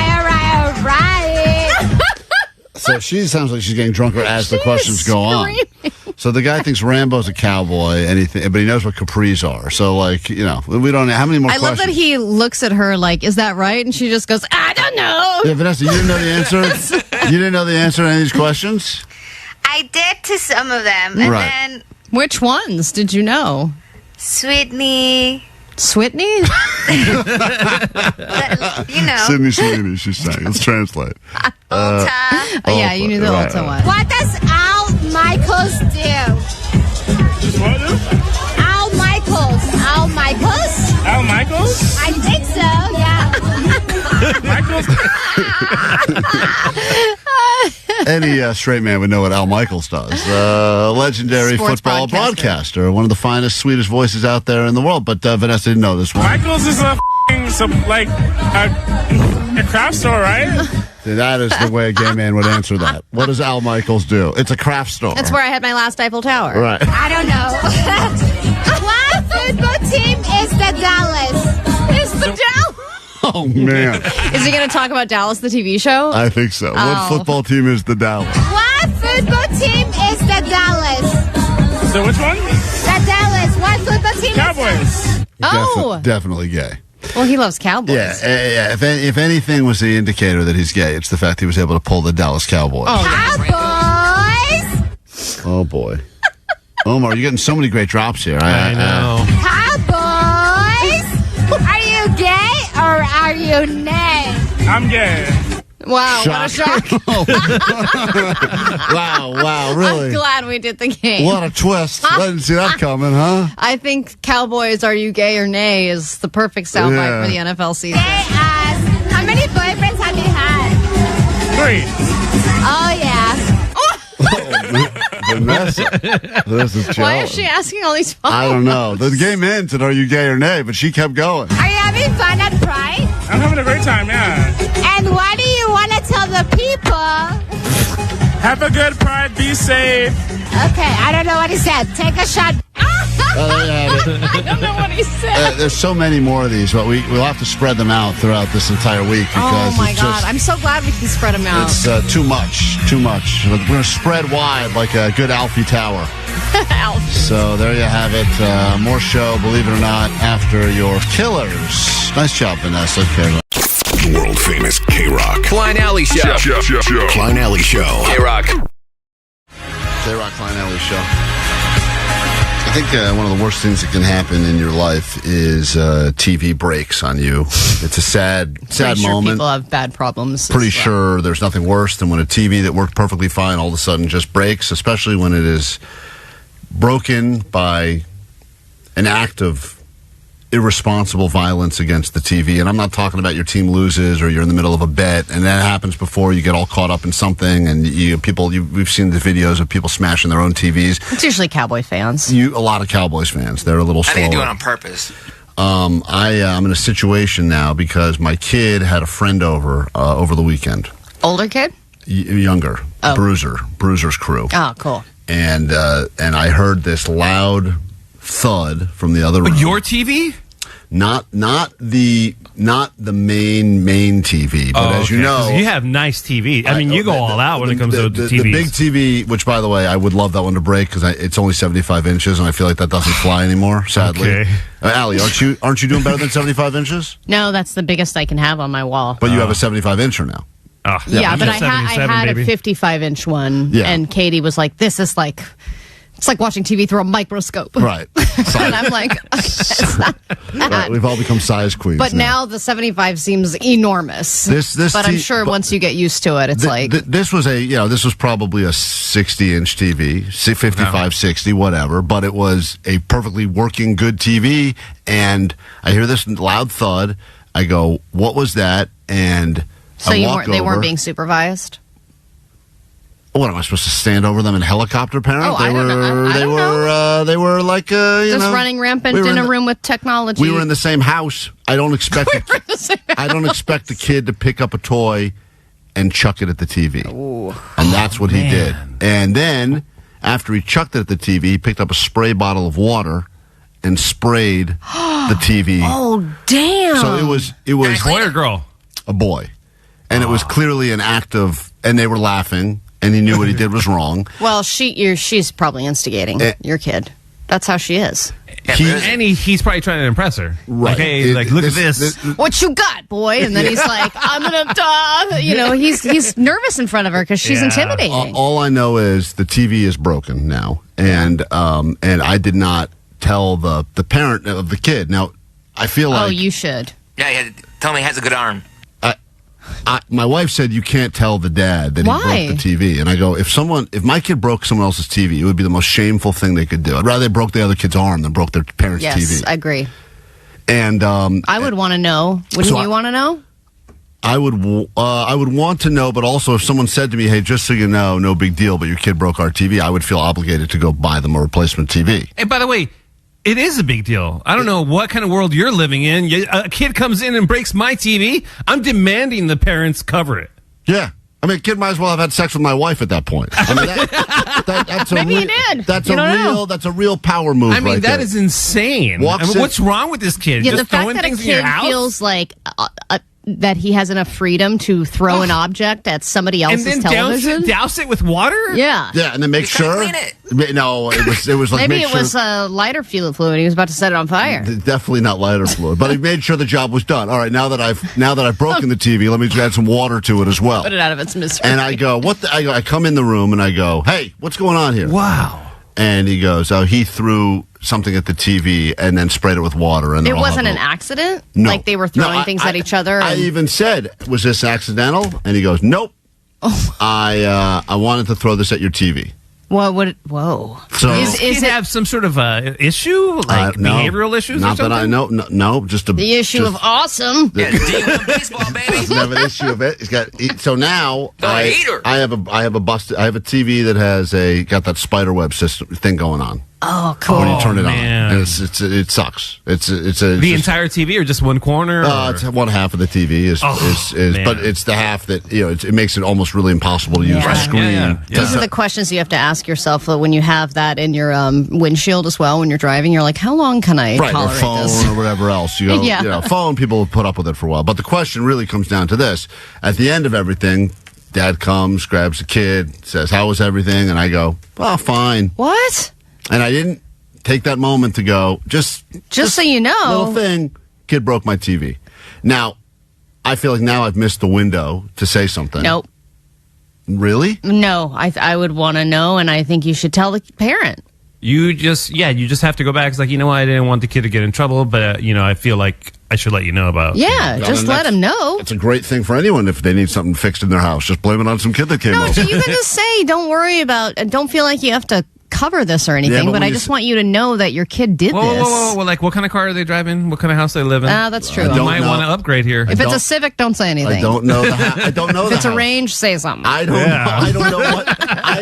So she sounds like she's getting drunker as the questions go on. So the guy thinks Rambo's a cowboy, but he knows what capris are. So, we don't know. How many more I questions? love that he looks at her like, is that right? And she just goes, I don't know. Yeah, Vanessa, you didn't know the answer? You didn't know the answer to any of these questions? I did to some of them. And Right. then Which ones did you know? Sweetney. Sweetney? Sydney Sweeney, she's saying. Let's translate. Yeah, you knew the Ulta one. What does Al Michaels do? What? Al Michaels. Al Michaels? Al Michaels? I think so, yeah. Any straight man would know what Al Michaels does. Legendary Sports football broadcaster. one of the finest, sweetest voices out there in the world. But Vanessa didn't know this one. Michaels is a craft store, right? That is the way a gay man would answer that. What does Al Michaels do? It's a craft store. That's where I had my last Eiffel Tower. Right. I don't know. What football team is the Dallas? It's the Dallas. Oh, man. Is he going to talk about Dallas, the TV show? I think so. What football team is the Dallas? What football team is the Dallas? So which one? The Dallas. What football team Cowboys. Oh. Definitely gay. Well, he loves Cowboys. Yeah. If anything was the indicator that he's gay, it's the fact he was able to pull the Dallas Cowboys. Cowboys? Oh, boy. Omar, you're getting so many great drops here. I know. Cowboys? Are you gay or are you nay? I'm gay. Wow, what a shock. Wow, really? I'm glad we did the game. What a twist. I didn't see that coming, huh? I think Cowboys, Are You Gay or Nay is the perfect soundbite for the NFL season. They asked, how many boyfriends have you had? 3. Oh, yeah. Vanessa. This is Why jealous. is she asking all these follow-up? I don't know. The game ends at Are You Gay or Nay? But she kept going. Are you having fun at Pride? I'm having a great time, yeah. And what do you want to tell the people? Have a good Pride. Be safe. Okay, I don't know what he said. Take a shot. There you have it. I don't know what he said. There's so many more of these, but we'll have to spread them out throughout this entire week because Oh my it's God! just, I'm so glad we can spread them out. it's too much. We're going to spread wide like a good Alfie Tower. Alfie. So there you have it. More show, believe it or not, after your killers. Nice job, Vanessa. Okay. World famous KROQ. Klein Alley Show. Klein Alley Show. KROQ. KROQ Klein Alley Show. I think one of the worst things that can happen in your life is TV breaks on you. It's a sad Pretty sure moment. people have bad problems. Pretty sure there's nothing worse than when a TV that worked perfectly fine all of a sudden just breaks, especially when it is broken by an act of irresponsible violence against the TV. And I'm not talking about your team loses or you're in the middle of a bet and that happens before you get all caught up in something and we've seen the videos of people smashing their own TVs. It's usually Cowboy fans. A lot of Cowboys fans. They're a little I slower. think they do it on purpose. I'm in a situation now because my kid had a friend over the weekend. Older kid? Younger. Oh. Bruiser's crew. Oh, cool. And I heard this loud thud from the other room. Your TV? Not the main TV, but as you know, you have nice TV. I mean, you go all out when it comes to TVs. The big TV, which by the way, I would love that one to break because it's only 75 inches, and I feel like that doesn't fly anymore. Sadly, Okay. Allie, aren't you doing better than 75 inches? No, that's the biggest I can have on my wall. But you have a 75 incher now. Yeah, but I had a 55-inch one, Yeah. and Katie was like, "This is like." It's like watching TV through a microscope. Right. And I'm like, it's not that. Right, we've all become size queens. But now the 75 seems enormous. But I'm sure once you get used to it, it's like. This was probably a 60-inch TV, 55, 60, whatever. But it was a perfectly working, good TV. And I hear this loud thud. I go, "What was that?" And So I walk they weren't over. being supervised? What am I supposed to stand over them in helicopter parent? Oh, I don't know. They were like Just running rampant in a room with technology. We were in the same house. I don't expect the kid to pick up a toy and chuck it at the TV. Ooh. And that's what he did. And then after he chucked it at the TV, he picked up a spray bottle of water and sprayed the TV. Oh, damn. So it was boy or girl? A boy. And it was clearly an act of, and they were laughing. And he knew what he did was wrong. Well, she's probably instigating your kid. That's how she is. He's probably trying to impress her. Right. Like, hey, look at this. What you got, boy? And then he's like, I'm gonna die. He's nervous in front of her because she's intimidating. All I know is the TV is broken now, and I did not tell the parent of the kid. Now, I feel like you should. Yeah, tell me he has a good arm. my wife said you can't tell the dad that Why? he broke the TV, and I go, if my kid broke someone else's TV, it would be the most shameful thing they could do. I'd rather they broke the other kid's arm than broke their parents' Yes, TV. I agree. And I would want to know. Wouldn't you want to know? I would want to know, but also if someone said to me, "Hey, just so you know, no big deal, but your kid broke our TV," I would feel obligated to go buy them a replacement TV. And by the way, it is a big deal. I don't know what kind of world you're living in. A kid comes in and breaks my TV. I'm demanding the parents cover it. Yeah. I mean, a kid might as well have had sex with my wife at that point. I mean, that's Maybe he did. That's You don't know. that's a real power move. I mean, right that there. is insane. What's wrong with this kid? Yeah, Just the fact throwing that a things in your kid house? feels like that he has enough freedom to throw an object at somebody else's and then television. douse it with water? Yeah. Yeah, and then make sure. No, it was like Maybe make it was lighter fluid. He was about to set it on fire. Definitely not lighter fluid, but he made sure the job was done. All right, now that I've broken the TV, let me just add some water to it as well. Put it out of its misery. And I go, I come in the room and I go, "Hey, what's going on here?" Wow. And he goes, "Oh, he threw something at the TV and then sprayed it with water." And It wasn't an accident? No. Like they were throwing things at each other? I even said, "Was this accidental?" And he goes, "Nope. I wanted to throw this at your TV." What would it? Whoa. So Does it have some sort of issue? Like no. behavioral issues Not or something? that I know. No, just The issue of awesome. Doesn't have an issue of it. He's got so now I have a TV that has got that spider web system thing going on. Oh, cool. When you turn it on, man. and it sucks. It's entire TV or just one corner? It's one half of the TV is, man. but it's the half that it makes it almost really impossible to use the screen. These are the questions you have to ask yourself when you have that in your windshield as well. When you're driving, you're like, how long can I or tolerate phone this? or whatever else. You go, phone. People put up with it for a while, but the question really comes down to this: at the end of everything, Dad comes, grabs the kid, says, "How was everything?" And I go, "Oh, fine." What? And I didn't take that moment to go, just so you know. Little thing, kid broke my TV. Now, I feel like now I've missed the window to say something. Nope. Really? No, I would want to know, and I think you should tell the parent. You just have to go back. It's like, I didn't want the kid to get in trouble, but, I feel like I should let you know about. Yeah, just let him know. It's a great thing for anyone if they need something fixed in their house. Just blame it on some kid that came over. No, you can just say, don't worry about, don't feel like you have to cover this or anything, but I just want you to know that your kid did this. Whoa. Like, what kind of car are they driving? What kind of house they live in? That's true. You might want to upgrade here. If it's a Civic, don't say anything. I don't know. I don't know. If it's a Range, say something. I don't know. I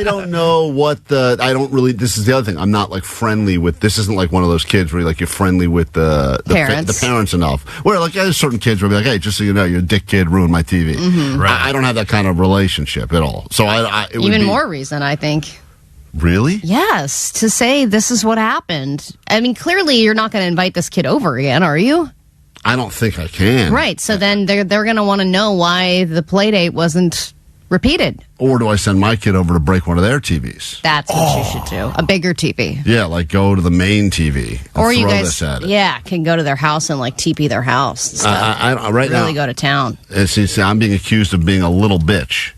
don't know what the. I don't really. This is the other thing. I'm not like friendly with. This isn't like one of those kids where you're friendly with the parents enough. Where there's certain kids where I'll be like, hey, just so you know, you're a dick kid, ruined my TV. Mm-hmm. Right. I don't have that kind of relationship at all. So it would even be, more reason, I think. Really? Yes, to say this is what happened. I mean, clearly you're not going to invite this kid over again, are you? I don't think I can. Right. So then they're going to want to know why the play date wasn't repeated. Or do I send my kid over to break one of their TVs? That's what you should do. A bigger TV. Yeah, like go to the main TV. And or you throw guys, this at it. can go to their house and TP their house. And stuff. I right really now, go to town. See, I'm being accused of being a little bitch.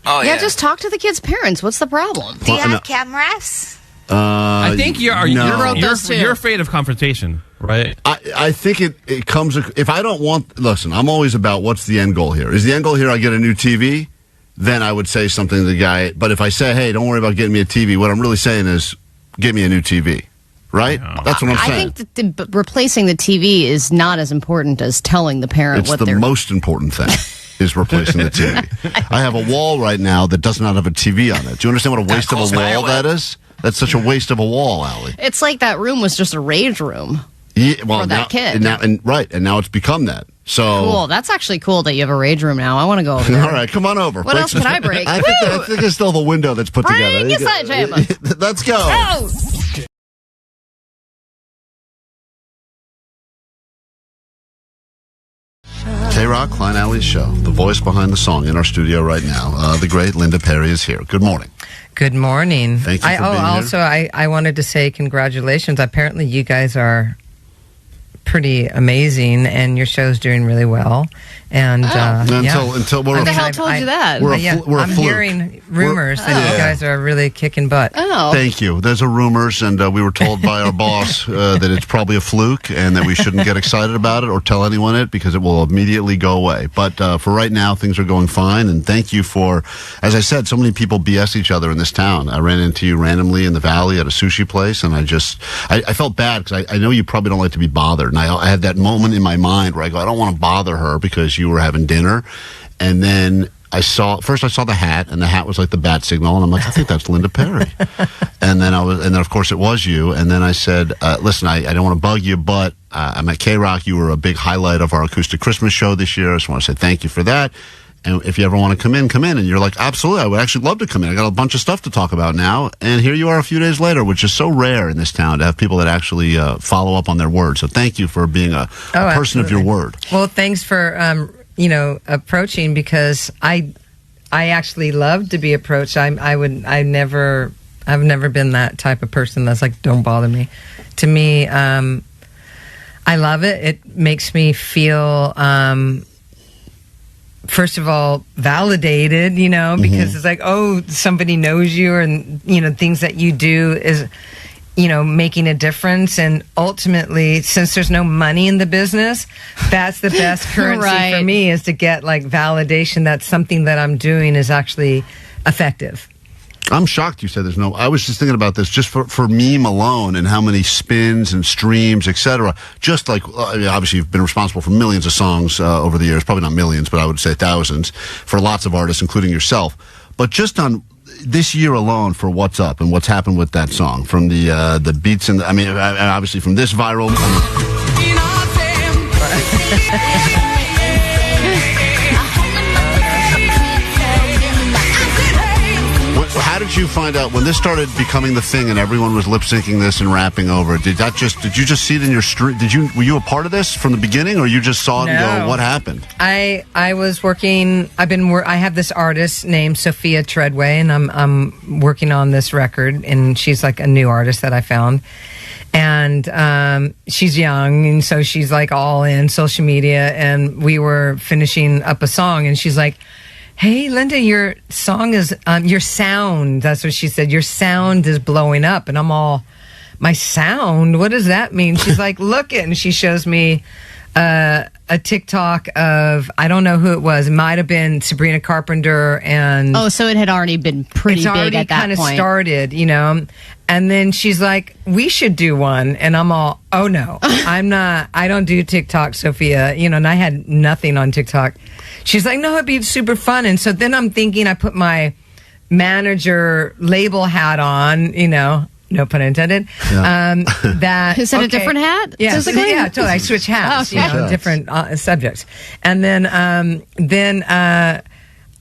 Oh yeah, just talk to the kid's parents. What's the problem? Do you have cameras? I think you're afraid of confrontation, right? I think it comes. If I don't want, listen, I'm always about what's the end goal here. Is the end goal here I get a new TV? Then I would say something to the guy. But if I say, hey, don't worry about getting me a TV, what I'm really saying is, get me a new TV. Right? That's what I'm saying. I think that replacing the TV is not as important as telling the parent it's the most important thing. Is replacing the TV. I have a wall right now that does not have a TV on it. Do you understand what a waste of a wall that is? That's such a waste of a wall, Allie. It's like that room was just a rage room for that kid. And now it's become that. So cool. That's actually cool that you have a rage room now. I want to go over there. All right, come on over. What else can I break? I think it's still the window that's put together. Let's go. Oh. KROQ, Klein Alley's show. The voice behind the song in our studio right now. The great Linda Perry is here. Good morning. Good morning. Thank you for being here. I wanted to say congratulations. Apparently you guys are pretty amazing, and your show's doing really well. And until who the hell told you that? I'm hearing rumors that you guys are really kicking butt. Oh, thank you. There's a rumors, and we were told by our boss that it's probably a fluke, and that we shouldn't get excited about it or tell anyone it because it will immediately go away. But for right now, things are going fine. And thank you for, as I said, so many people BS each other in this town. I ran into you randomly in the valley at a sushi place, and I felt bad because I know you probably don't like to be bothered. And I had that moment in my mind where I go, I don't want to bother her because you were having dinner. And then I saw the hat, and the hat was like the bat signal, and I'm like, I think that's Linda Perry. and then of course it was you. And then I said, listen, I don't want to bug you, but I'm at KROQ. You were a big highlight of our acoustic Christmas show this year. I just want to say thank you for that. And if you ever want to come in. And you're like, absolutely, I would actually love to come in. I got a bunch of stuff to talk about now. And here you are a few days later, which is so rare in this town to have people that actually follow up on their word. So thank you for being a person of your word. Well, thanks for, approaching, because I actually love to be approached. I've never been that type of person that's like, don't bother me. To me, I love it. It makes me feel, first of all, validated, because it's like, oh, somebody knows you, and, things that you do is, making a difference. And ultimately, since there's no money in the business, that's the best currency for me, is to get validation that something that I'm doing is actually effective. I'm shocked you said there's no. I was just thinking about this just for meme alone, and how many spins and streams, etc. Just obviously you've been responsible for millions of songs over the years, probably not millions, but I would say thousands for lots of artists, including yourself. But just on this year alone for What's Up and what's happened with that song, from the beats and obviously from this viral. How did you find out when this started becoming the thing and everyone was lip syncing this and rapping over it? Did you just see it in your stream? Were you a part of this from the beginning, or you just saw it and go, what happened? I was working. I have this artist named Sophia Treadway, and I'm working on this record, and she's like a new artist that I found. And she's young, and so she's like all in social media, and we were finishing up a song, and she's like, "Hey, Linda, your song is, your sound," that's what she said, "your sound is blowing up." And I'm all, "My sound? What does that mean?" She's like, "Look it." And she shows me a TikTok of, I don't know who it was. It might have been Sabrina Carpenter. And oh, so it had already been pretty big at that point. It's already kind of started, you know. And then she's like, "We should do one." And I'm all, "Oh, no, I don't do TikTok, Sophia." You know, and I had nothing on TikTok. She's like, "No, it'd be super fun." And so then I'm thinking, I put my manager label hat on, you know, no pun intended. Yeah. That is it a different hat? Yeah, yeah, totally. I switch hats, you know, different subjects. And then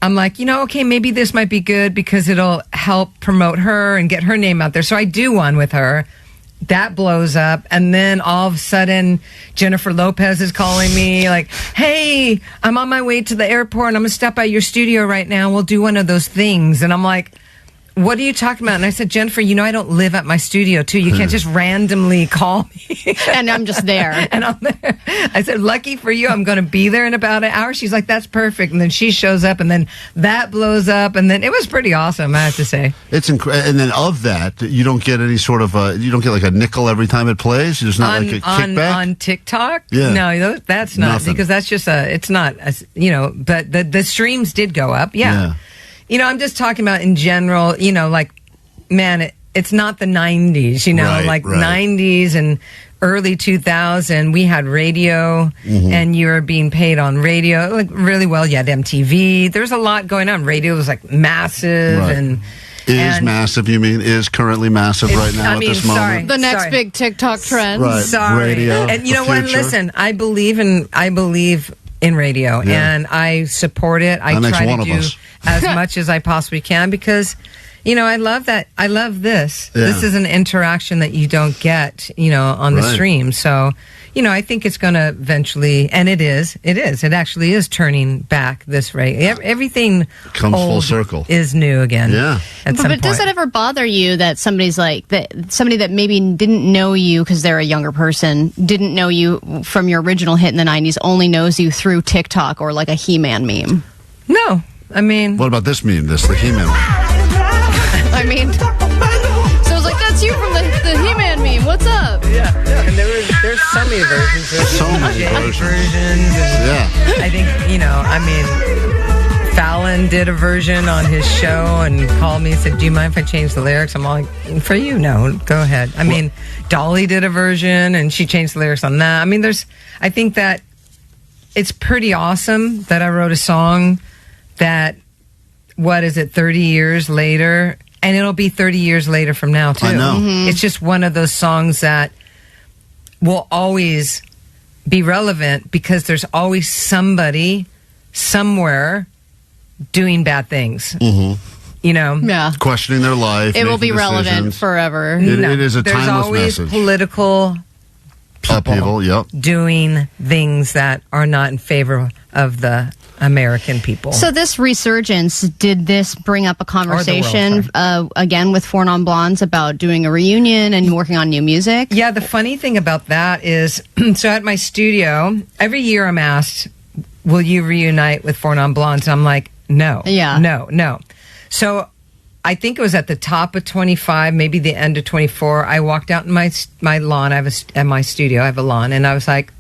I'm like, you know, okay, maybe this might be good because it'll help promote her and get her name out there. So I do one with her. That blows up, and then all of a sudden Jennifer Lopez is calling me like, "Hey, I'm on my way to the airport and I'm gonna stop by your studio right now. We'll do one of those things." And I'm like, "What are you talking about?" And I said, "Jennifer, you know I don't live at my studio too. You can't just randomly call me." And I'm just there. And I'm there. I said, "Lucky for you, I'm going to be there in about an hour." She's like, "That's perfect." And then she shows up, and then that blows up, and then it was pretty awesome, I have to say. It's and then of that, you don't get any sort of you don't get like a nickel every time it plays. There's not like a kickback on TikTok. Yeah. No, that's not. Nothing. Because that's just it's not you know. But the streams did go up. Yeah. You know, I'm just talking about in general, you know, like, man, it's not the 90s, you know, right. 90s and early 2000, we had radio and you were being paid on radio, like really well. You had MTV. There's a lot going on. Radio was like massive and... Is massive, you mean? Is currently massive right now at this moment? The next big TikTok trend. Right. Radio. And you know what? Listen, I believe in radio, and I support it. I try to do as much as I possibly can because, you know, I love that. I love this. Yeah. This is an interaction that you don't get, you know, on the stream. So, you know, I think it's going to eventually, and it is. It actually is turning back this way. Everything comes full circle. Is new again. Yeah. But does it ever bother you that somebody's like somebody that maybe didn't know you because they're a younger person, didn't know you from your original hit in the 90s, only knows you through TikTok or like a He-Man meme? No. I mean, what about this meme? The He-Man meme? I mean, so it's like, that's you from the He-Man meme. What's up? Yeah. And there's so many versions. There's so many versions. Yeah. I think, you know, I mean, Fallon did a version on his show and called me and said, "Do you mind if I change the lyrics?" I'm all like, "For you, no, go ahead." I mean, Dolly did a version and she changed the lyrics on that. I mean, I think that it's pretty awesome that I wrote a song that, 30 years later, and it'll be 30 years later from now too. I know. It's just one of those songs that will always be relevant because there's always somebody somewhere doing bad things. You know, questioning their life. It will be relevant forever. It is a timeless There's always message. Political upheaval. Yep. Doing things that are not in favor of the American people. So this resurgence, did this bring up a conversation again with Four Non Blondes about doing a reunion and working on new music? Yeah, the funny thing about that is, so at my studio, every year I'm asked, "Will you reunite with Four Non Blondes?" And I'm like, no. Yeah. No. So I think it was at the top of 25, maybe the end of 24. I walked out in my lawn. I have at my studio, I have a lawn, and I was like,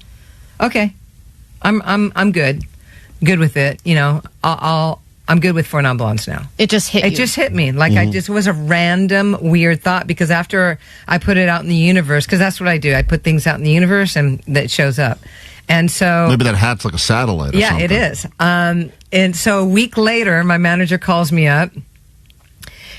okay, I'm good. Good with it, you know. I'm good with Four Non Blondes now. It just hit you. It just hit me. Like it was a random weird thought because after I put it out in the universe, because that's what I do. I put things out in the universe and that shows up. And so maybe that hat's like a satellite or something. Yeah, it is. And so a week later, my manager calls me up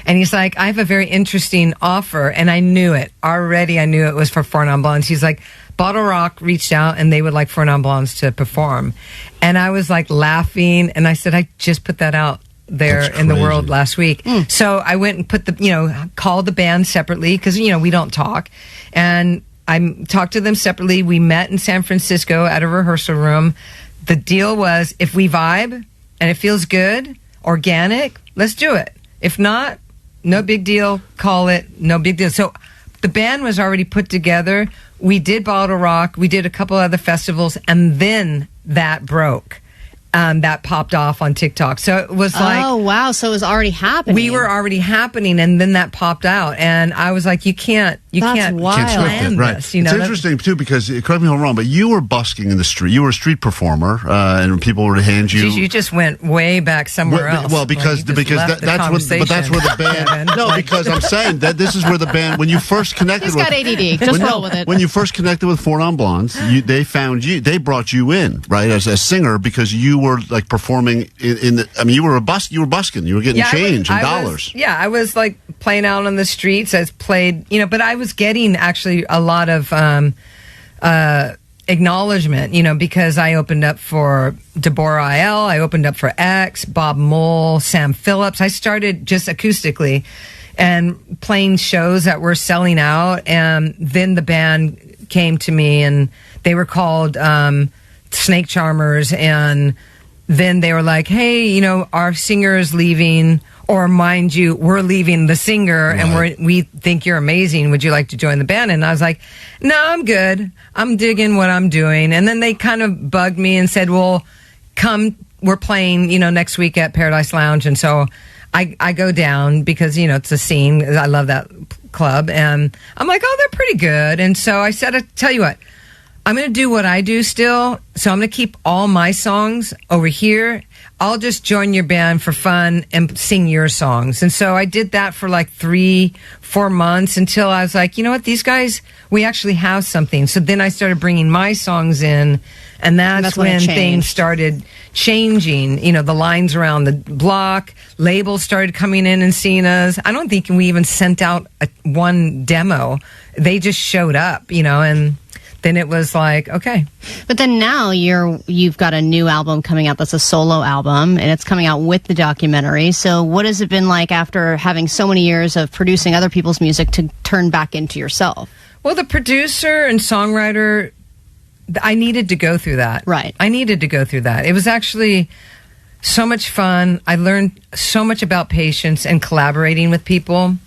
And he's like, I have a very interesting offer. And I knew it. Already I knew it was for Four Non Blondes. He's like, Bottle Rock reached out and they would like Four Non Blondes to perform. And I was like laughing. And I said, I just put that out there in the world last week. So I went and put called the band separately because, we don't talk. And I talked to them separately. We met in San Francisco at a rehearsal room. The deal was, if we vibe and it feels good, organic, let's do it. If not, no big deal. Call it no big deal. So the band was already put together. We did Bottle Rock. We did a couple other festivals. And then that broke. That popped off on TikTok. So it was like... Oh, wow. So it was already happening. We were already happening, and then that popped out. And I was like, you can't wild. plan Right. this. It's interesting, too, because, correct me if I'm wrong, but you were busking in the street. You were a street performer, and people were to hand you... Geez, you just went way back somewhere else. Well, because that's where the band... No, because I'm saying that this is where the band... When you first connected He's got ADD. Just roll with it. When you first connected with Four Non Blondes, they found you. They brought you in, right, as a singer, because you were like performing in the, I mean, you were busking. You were getting change and dollars. I was like playing out on the streets. I played, but I was getting actually a lot of acknowledgement, because I opened up for Deborah Il, I opened up for X, Bob Mole, Sam Phillips. I started just acoustically and playing shows that were selling out. And then the band came to me and they were called Snake Charmers, and then they were like, hey, our singer is leaving, or mind you, we're leaving the singer, and we think you're amazing. Would you like to join the band? And I was like, no, I'm good. I'm digging what I'm doing. And then they kind of bugged me and said, well, come, we're playing, next week at Paradise Lounge. And so I go down because, it's a scene. I love that club. And I'm like, oh, they're pretty good. And so I said, I tell you what, I'm going to do what I do still. So I'm going to keep all my songs over here. I'll just join your band for fun and sing your songs. And so I did that for like 3-4 months until I was like, you know what, these guys, we actually have something. So then I started bringing my songs in, and that's when things started changing. The lines around the block, labels started coming in and seeing us. I don't think we even sent out one demo. They just showed up, and then it was like, okay. But then now you've got a new album coming out that's a solo album, and it's coming out with the documentary. So what has it been like after having so many years of producing other people's music to turn back into yourself? Well, the producer and songwriter, I needed to go through that. Right. I needed to go through that. It was actually so much fun. I learned so much about patience and collaborating with people,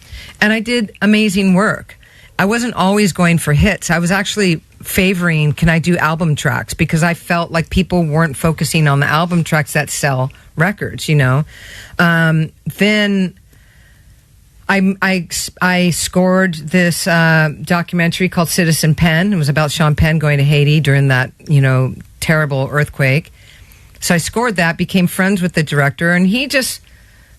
and I did amazing work. I wasn't always going for hits. I was actually favoring, can I do album tracks? Because I felt like people weren't focusing on the album tracks that sell records, Then I scored this documentary called Citizen Penn. It was about Sean Penn going to Haiti during that, terrible earthquake. So I scored that, became friends with the director, and he just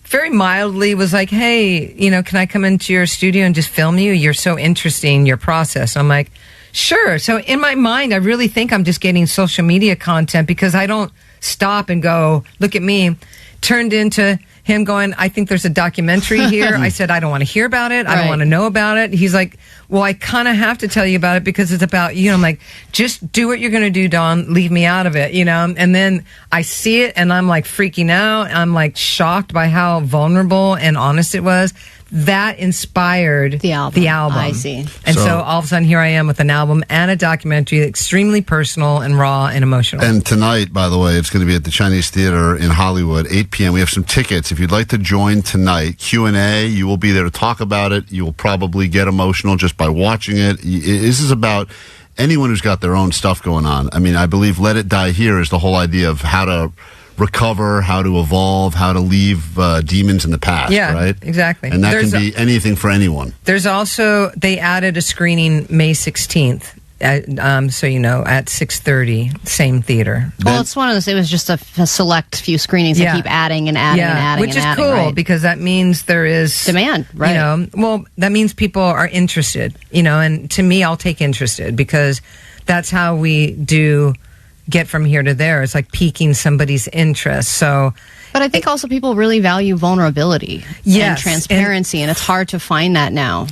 very mildly was like, hey, can I come into your studio and just film you? You're so interesting, your process. I'm like, sure. So in my mind, I really think I'm just getting social media content because I don't stop and go, look at me. Turned into him going, I think there's a documentary here. I said, I don't want to hear about it. I don't want to know about it. He's like, well, I kind of have to tell you about it because it's about you. I'm like, just do what you're going to do, Dawn. Leave me out of it, And then I see it and I'm like freaking out. I'm like shocked by how vulnerable and honest it was. That inspired the album. I see. And so all of a sudden, here I am with an album and a documentary, extremely personal and raw and emotional. And tonight, by the way, it's going to be at the Chinese Theater in Hollywood, 8 p.m. We have some tickets. If you'd like to join tonight, Q&A, you will be there to talk about it. You will probably get emotional just by watching it. This is about anyone who's got their own stuff going on. I mean, I believe Let It Die Here is the whole idea of how to recover, how to evolve, how to leave demons in the past, right? Exactly. And that can be anything for anyone. There's also, they added a screening May 16th, at 6:30, same theater. Well, it's one of those, it was just a select few screenings that keep adding and adding and adding. Which and is adding, cool, right? because that means there is demand, right? Well, that means people are interested, and to me, I'll take interested because that's how we do get from here to there. It's like piquing somebody's interest. So But I think also people really value vulnerability and transparency, and it's hard to find that now.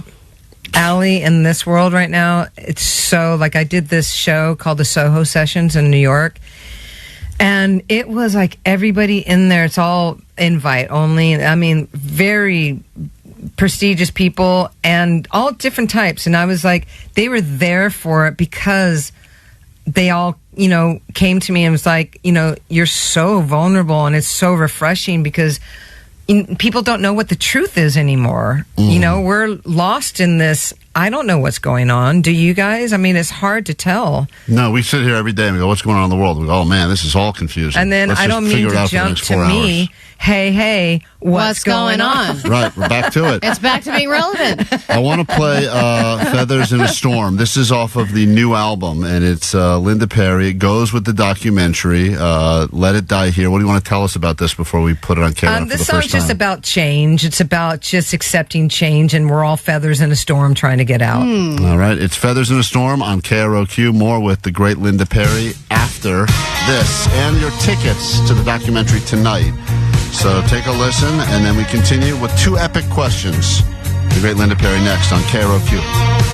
Allie, in this world right now, it's so, like, I did this show called the Soho Sessions in New York, and it was like everybody in there, it's all invite only. I mean, very prestigious people and all different types. And I was like, they were there for it because they all, you know, came to me and was like, you know, you're so vulnerable, and it's so refreshing because people don't know what the truth is anymore. You know, we're lost in this. I don't know what's going on. Do you guys? I mean, it's hard to tell. No, we sit here every day and we go, what's going on in the world? We go, oh, man, this is all confusing. And then Let's I just don't mean figure it to out for the jump next to 4 me. hours. Hey, what's going on? Right, we're back to it. It's back to being relevant. I want to play Feathers in a Storm. This is off of the new album, and it's Linda Perry. It goes with the documentary, Let It Die Here. What do you want to tell us about this before we put it on camera for the This first song's time? just about change. It's about just accepting change, and we're all feathers in a storm trying to get out. All right, it's Feathers in a Storm on KROQ. More with the great Linda Perry after this, and your tickets to the documentary tonight. So take a listen, and then we continue with 2 epic questions. The great Linda Perry next on KROQ.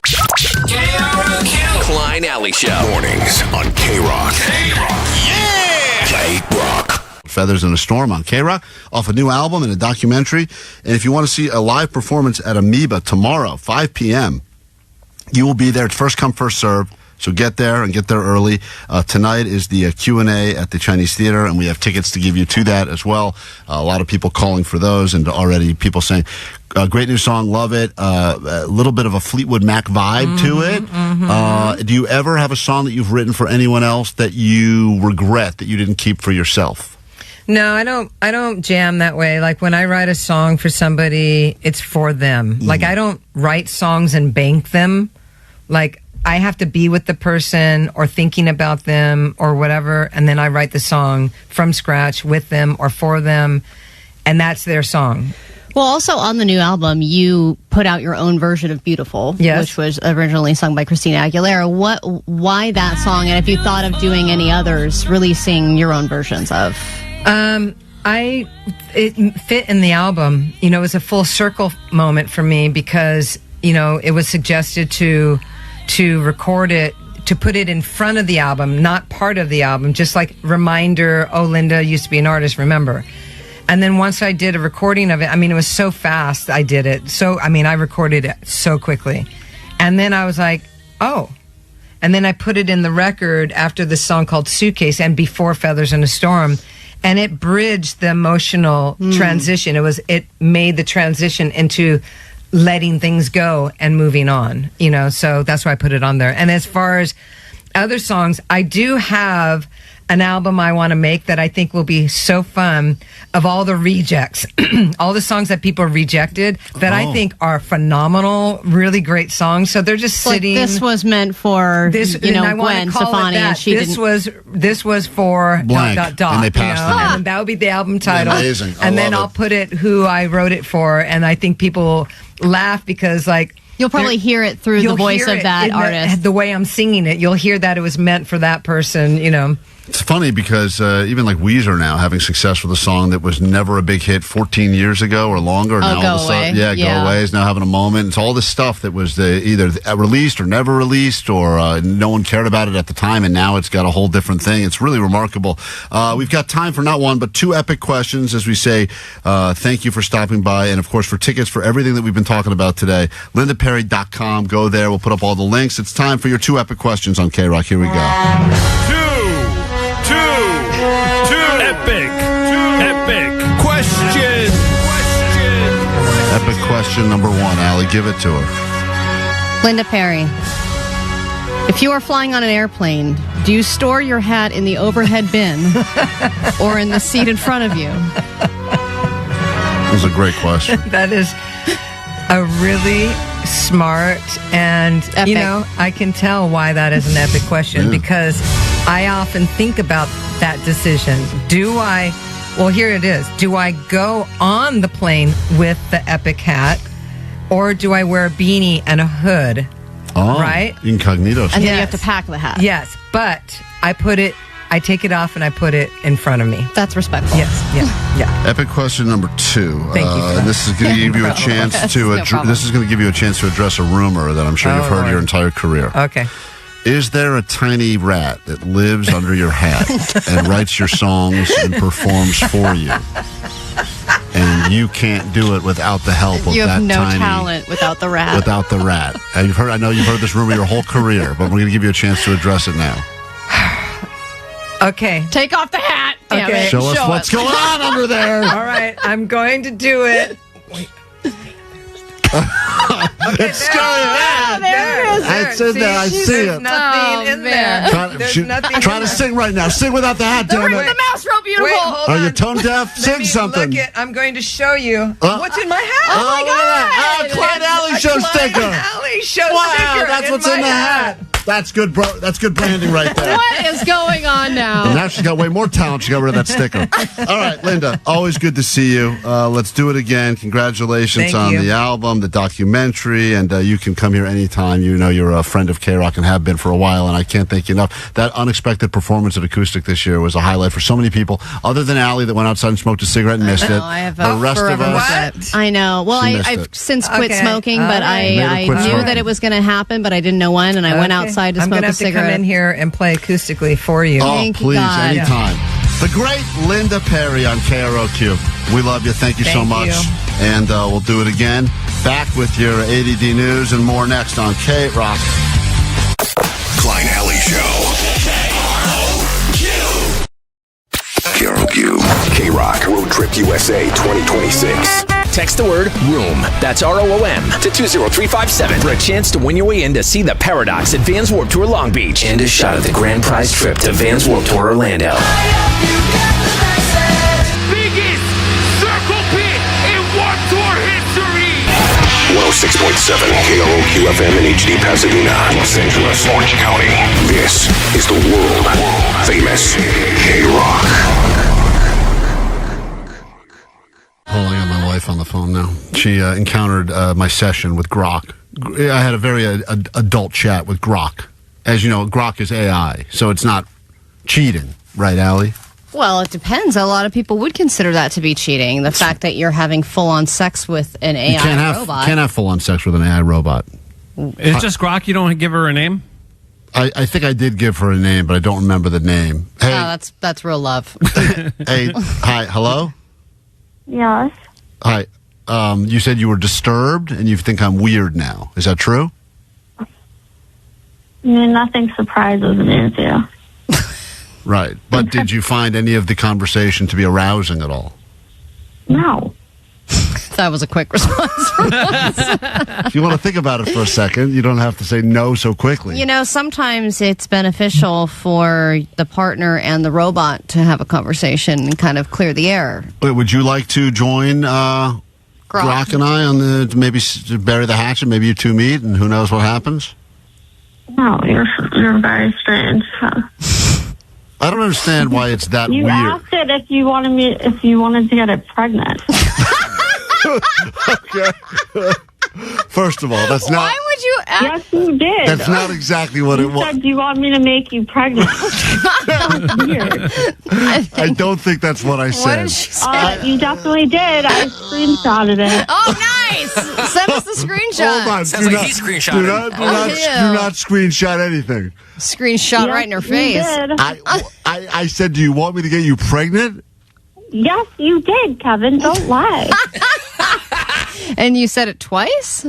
KROQ. Klein Alley Show. Mornings on KROQ. KROQ. Feathers in a Storm on KROQ, off a new album and a documentary. And if you want to see a live performance at Amoeba tomorrow, 5 p.m., you will be there. It's first come, first serve. So get there and get there early. Tonight is the Q&A at the Chinese Theater, and we have tickets to give you to that as well. A lot of people calling for those, and already people saying, great new song, love it. A little bit of a Fleetwood Mac vibe to it. Do you ever have a song that you've written for anyone else that you regret that you didn't keep for yourself? No, I don't jam that way. Like, when I write a song for somebody, it's for them. Like, I don't write songs and bank them. Like, I have to be with the person or thinking about them or whatever, and then I write the song from scratch with them or for them, and that's their song. Well, also on the new album, you put out your own version of Beautiful, which was originally sung by Christina Aguilera. Why that song, and if you thought of doing any others, releasing your own versions of? It fit in the album. You know, it was a full circle moment for me because, you know, it was suggested to record it, to put it in front of the album, not part of the album, just like reminder, oh, Linda used to be an artist, remember. And then once I did a recording of it, I mean, it was so fast I did it. So, I mean, I recorded it so quickly. And then I was like, oh. And then I put it in the record after the song called Suitcase and before Feathers in a Storm. And it bridged the emotional transition. It made the transition into letting things go and moving on, you know, so that's why I put it on there. And as far as other songs, I do have an album I want to make that I think will be so fun, of all the rejects, all the songs that people rejected that I think are phenomenal, really great songs. So they're just sitting. Like, this was meant for this, you know, and I Gwen call Stefani, it that. and she this was for Blank, and they passed you know, it. and that would be the album title. Amazing. And then love I'll it. put it who I wrote it for, and I think people laugh because, like, you'll probably hear it through the voice of that artist. The way I'm singing it, you'll hear that it was meant for that person, you know. It's funny because even like Weezer now having success with a song that was never a big hit 14 years ago or longer. Now all of a sudden, Go Away is now having a moment. It's all this stuff that was either released or never released, or no one cared about it at the time, and now it's got a whole different thing. It's really remarkable. We've got time for not one, but 2 epic questions, as we say. Thank you for stopping by, and of course for tickets for everything that we've been talking about today, lindaperry.com. Go there. We'll put up all the links. It's time for your 2 epic questions on KROQ. Here we go. Epic question. Epic question number 1. Allie, give it to her. Linda Perry, if you are flying on an airplane, do you store your hat in the overhead bin or in the seat in front of you? That's a great question. That is a really smart and epic. You know, I can tell why that is an epic question because I often think about that decision. Well, here it is. Do I go on the plane with the epic hat, or do I wear a beanie and a hood? Oh, right? Incognito. And then you have to pack the hat. Yes, but I put it I take it off and I put it in front of me. That's respectful. Yes, yeah. Epic question number 2. Thank you for that. This is going to give you a chance Yes, to address a rumor that I'm sure you've heard your entire career. Okay. Is there a tiny rat that lives under your hat and writes your songs and performs for you? And you can't do it without the help of You have that no tiny talent without the rat. Without the rat. And I know you've heard this rumor your whole career, but we're going to give you a chance to address it now. Okay. Take off the hat. Damn Okay. it. Show us what's going on under there. All right, I'm going to do it. It's scary. There it is. It's in there. I see There's it. nothing in there. There's nothing Try in to there. sing right now. Sing without the hat, damn The it. mouse real beautiful. Wait, hold Are on. you tone deaf? Let Sing me something. Look it. I'm going to show you. what's in my hat. Oh, my God. Klein Alley Show sticker. Alley Show Wow, sticker. that's what's in my the hat. That's good, bro. That's good branding right there. What is going on And now? now she's got way more talent. She got rid of that sticker. All right, Linda, always good to see you. Let's do it again. Congratulations Thank on you. the album, the documentary, and you can come here anytime. You know you're a friend of KROQ and have been for a while, and I can't thank you enough. That unexpected performance of Acoustic this year was a highlight for so many people, other than Allie that went outside and smoked a cigarette and missed it. I have The rest of forever us... regret. I know. Well, She missed I've it. since quit Okay. smoking, All but right. I Quit knew smoking. that it was going to happen, but I didn't know when, and I went outside to I'm smoke gonna a have to come cigarette. in here and play acoustically for you. Oh, Thank you, please, God. anytime. The great Linda Perry on KROQ. We love you. Thank you so Thank much. you. And we'll do it again. Back with your ADD news and more next on KROQ. Klein Alley Show. KROQ. KROQ Road Trip USA 2026. Text the word ROOM, that's ROOM, to 20357 for a chance to win your way in to see the Paradox at Vans Warped Tour Long Beach and a shot at the grand prize trip to Vans Warped Tour Orlando. Biggest circle pit in Warped Tour history. 106.7 KROQ FM in HD Pasadena, Los Angeles, Orange County. This is the world famous KROQ. Hold on, I got my wife on the phone now. She encountered my session with Grok. I had a very adult chat with Grok. As you know, Grok is AI, so it's not cheating, right, Allie? Well, it depends. A lot of people would consider that to be cheating. The fact that you're having full-on sex with an AI You can't robot. have full-on sex with an AI robot. It's just Grok. You don't give her a name? I think I did give her a name, but I don't remember the name. Hey, That's real love. hey, hi, hello? Yes. Hi. You said you were disturbed and you think I'm weird now. Is that true? I mean, nothing surprises me with you. Right. But did you find any of the conversation to be arousing at all? No. That was a quick response from us. If you want to think about it for a second, you don't have to say no so quickly. You know, sometimes it's beneficial for the partner and the robot to have a conversation and kind of clear the air. Wait, would you like to join Grok and I on the maybe bury the hatchet? Maybe you two meet, and who knows what happens? No, you're very strange. I don't understand why it's that You weird. asked it if you wanted to get it pregnant. Okay. First of all, that's not. Why would you ask? Yes, you did. That's not exactly what you it was. said, "Do you want me to make you pregnant?" That's weird. I don't think that's what I said. did she say? You definitely did. I screenshotted it. Oh, nice! Send us the screenshot. Hold on. Sounds like he screenshotted. Do not screenshot anything. Screenshot right in her You face. did. I said, do you want me to get you pregnant? Yes, you did, Kevin. Don't lie. And you said it twice?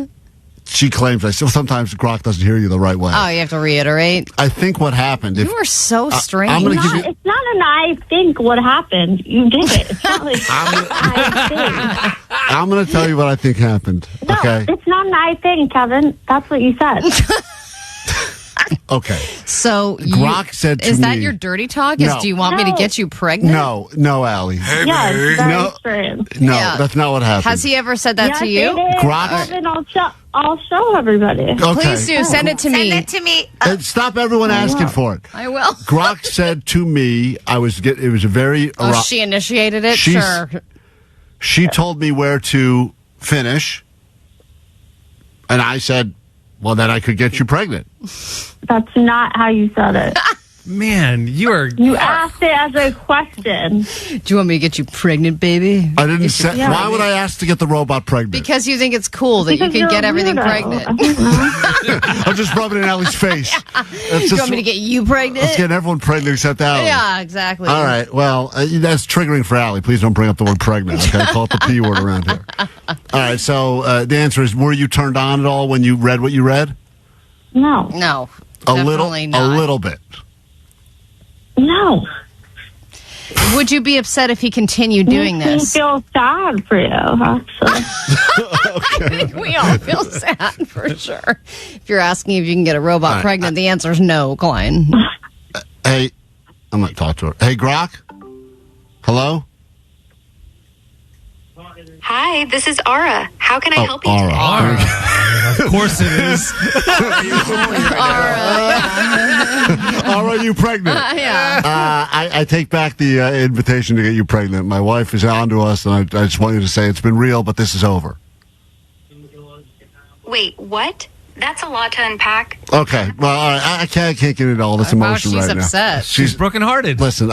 She claims I still sometimes Grok doesn't hear you the right way. Oh, you have to reiterate. I think what happened. You are so strange. I'm going to give you. It's not an I think what happened. You did it. It's not like I think. I'm going to tell you what I think happened. No, Okay. it's not an I think, Kevin. That's what you said. Okay. So Grok said to is that me- your dirty talk? No. Do you want me to get you pregnant? No, Allie. Yeah, it's very No. strange. No, Yeah. that's not what happened. Has he ever said that Yes, to you? it is. Grok- Kevin, I'll show everybody. Okay. Please do. Send it to me. Send it to me. Stop everyone asking for it. I will. Grok said to me, it was a very. Oh, she initiated it? She's- Sure. She told me where to finish, and I said, well, then I could get you pregnant. That's not how you said it. Man, you asked it as a question. Do you want me to get you pregnant, baby? I didn't say. Why would I ask to get the robot pregnant? Because you think it's cool that you can get everything pregnant. I'm just rubbing it in Allie's face. Do you want me to get you pregnant? Let's get everyone pregnant except Allie. Yeah, exactly. All right. Well, that's triggering for Allie. Please don't bring up the word pregnant. Okay, call it the P word around here. All right. So the answer is: were you turned on at all when you read what you read? No. No. A little bit. No. Would you be upset if he continued doing this? I feel sad for you, actually. I think we all feel sad for sure. If you're asking if you can get a robot pregnant, the answer is no, Klein. Hey, I'm going to talk to her. Hey, KROQ? Hello? Hi, this is Ara. How can I help you today? Ara. Of course it is. Are you pregnant? Yeah. I take back the invitation to get you pregnant. My wife is on to us, and I just want you to say it's been real, but this is over. Wait, what? That's a lot to unpack. Okay. Well, all right. I can't get into all this emotion right now. She's upset. She's brokenhearted. Listen,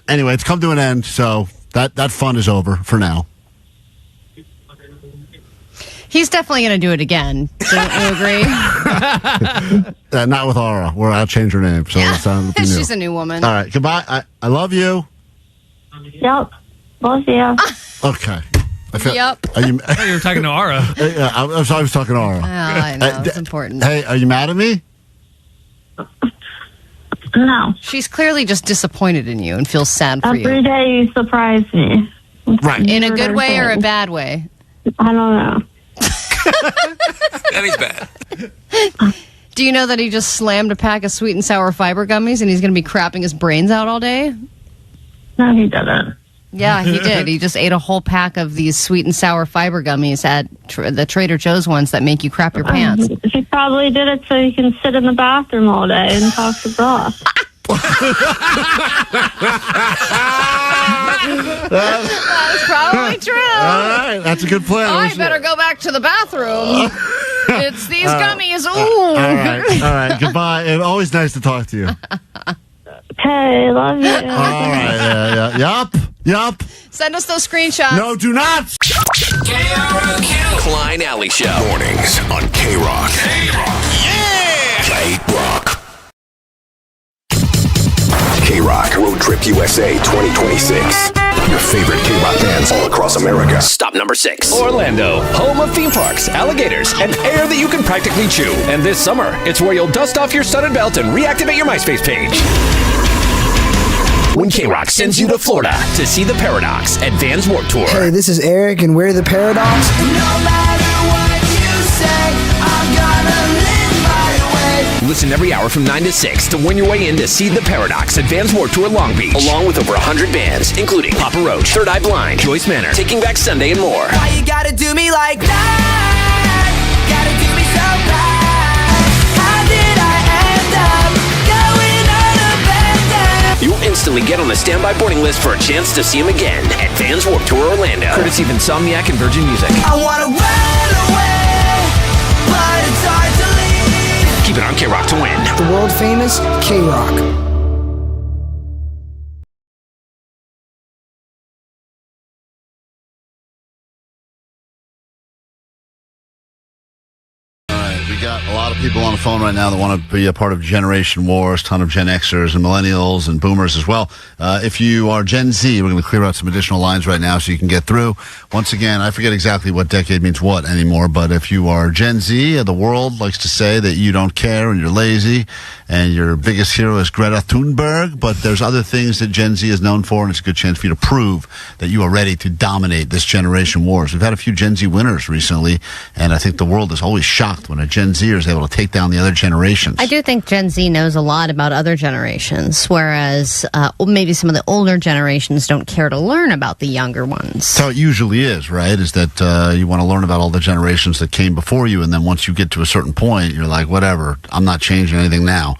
anyway, it's come to an end, so that fun is over for now. He's definitely going to do it again. Don't you agree? Not with Ara. I'll change her name. So She's a new woman. All right. Goodbye. I love you. Yep. Love you. Okay. Yep. You were talking to Ara. Yeah, I was talking to Ara. Oh, I know. It's important. Hey, are you mad at me? No. She's clearly just disappointed in you and feels sad for you. Every day you surprise me. Right. In a good way or a bad way? I don't know. That is bad. Do you know that he just slammed a pack of sweet and sour fiber gummies and he's going to be crapping his brains out all day? No, he didn't. Yeah, he did. He just ate a whole pack of these sweet and sour fiber gummies at the Trader Joe's ones that make you crap your pants. He probably did it so he can sit in the bathroom all day and talk to bra. That's probably true. All right, that's a good plan. I better go back to the bathroom. It's these gummies. Ooh. All right. Goodbye. It's always nice to talk to you. Okay, love you. All right. Yeah. Yup. Send us those screenshots. No, do not. KROQ. Klein Alley Show. Mornings on KROQ. Yeah! KROQ. KROQ Road Trip USA 2026. Your favorite KROQ bands all across America. Stop number 6. Orlando, home of theme parks, alligators, and air that you can practically chew. And this summer, it's where you'll dust off your studded belt and reactivate your MySpace page. When KROQ sends you to Florida to see the Paradox at Vans Warped Tour. Hey, this is Eric, and we're the Paradox. No matter what you say, I'm gonna live my way. Listen every hour from 9 to 6 to win your way in to see the Paradox at Vans Warped Tour Long Beach, along with over 100 bands, including Papa Roach, Third Eye Blind, Joyce Manor, Taking Back Sunday, and more. Why you gotta do me like that? Gotta do me so bad. How did I end up going on a bender? You'll instantly get on the standby boarding list for a chance to see him again at Vans Warped Tour Orlando, courtesy of Insomniac and Virgin Music. I wanna run away, but it's hard to leave. Keep it on KROQ to win. The world famous KROQ. We got a lot of people on the phone right now that want to be a part of Generation Wars, ton of Gen Xers and Millennials and Boomers as well. If you are Gen Z, we're going to clear out some additional lines right now so you can get through. Once again, I forget exactly what decade means what anymore, but if you are Gen Z, the world likes to say that you don't care and you're lazy and your biggest hero is Greta Thunberg, but there's other things that Gen Z is known for, and it's a good chance for you to prove that you are ready to dominate this Generation Wars. We've had a few Gen Z winners recently, and I think the world is always shocked when a Gen Z is able to take down the other generations. I do think Gen Z knows a lot about other generations, whereas maybe some of the older generations don't care to learn about the younger ones. That's how it usually is, right? Is that you want to learn about all the generations that came before you, and then once you get to a certain point, you're like, whatever, I'm not changing anything now.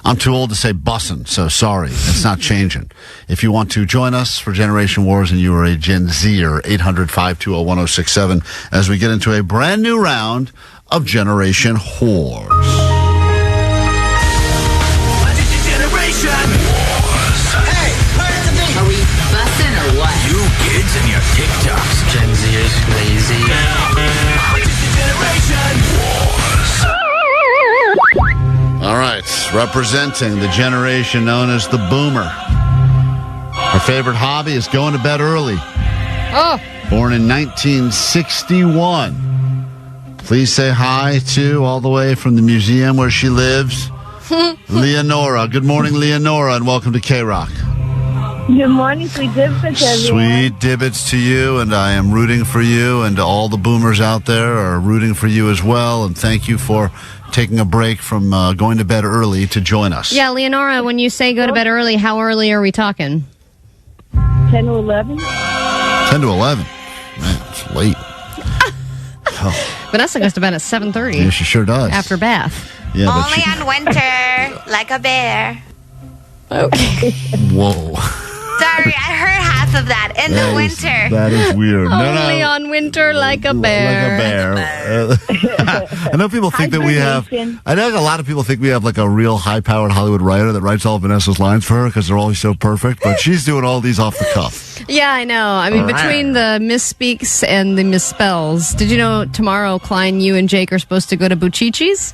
I'm too old to say bussin', so sorry, it's not changing. If you want to join us for Generation Wars and you are a Gen Zer, 800-520-1067, as we get into a brand new round of Generation Whores. Generation generation. Hey, where's the beat? Are we busting or what? You kids and your TikToks. Gen Z is lazy. All right, representing the generation known as the boomer. Her favorite hobby is going to bed early. Oh. Born in 1961. Please say hi to, all the way from the museum where she lives, Leonora. Good morning, Leonora, and welcome to KROQ. Good morning, sweet divots, everyone. Sweet divots to you, and I am rooting for you, and all the boomers out there are rooting for you as well, and thank you for taking a break from going to bed early to join us. Yeah, Leonora, when you say go to bed early, how early are we talking? 10 to 11. 10 to 11. Man, it's late. Vanessa goes to bed at 7:30. Yeah, she sure does. After bath. Yeah, but Only on winter, like a bear. Okay. Whoa. Sorry, I heard half of that in the winter. That is weird. Only on winter, like a bear. Like a bear. I know people think that we have. I know a lot of people think we have like a real high-powered Hollywood writer that writes all of Vanessa's lines for her because they're always so perfect. But she's doing all these off the cuff. Yeah, I know. I mean, between the misspeaks and the misspells, did you know tomorrow, Klein, you and Jake are supposed to go to Buchichi's?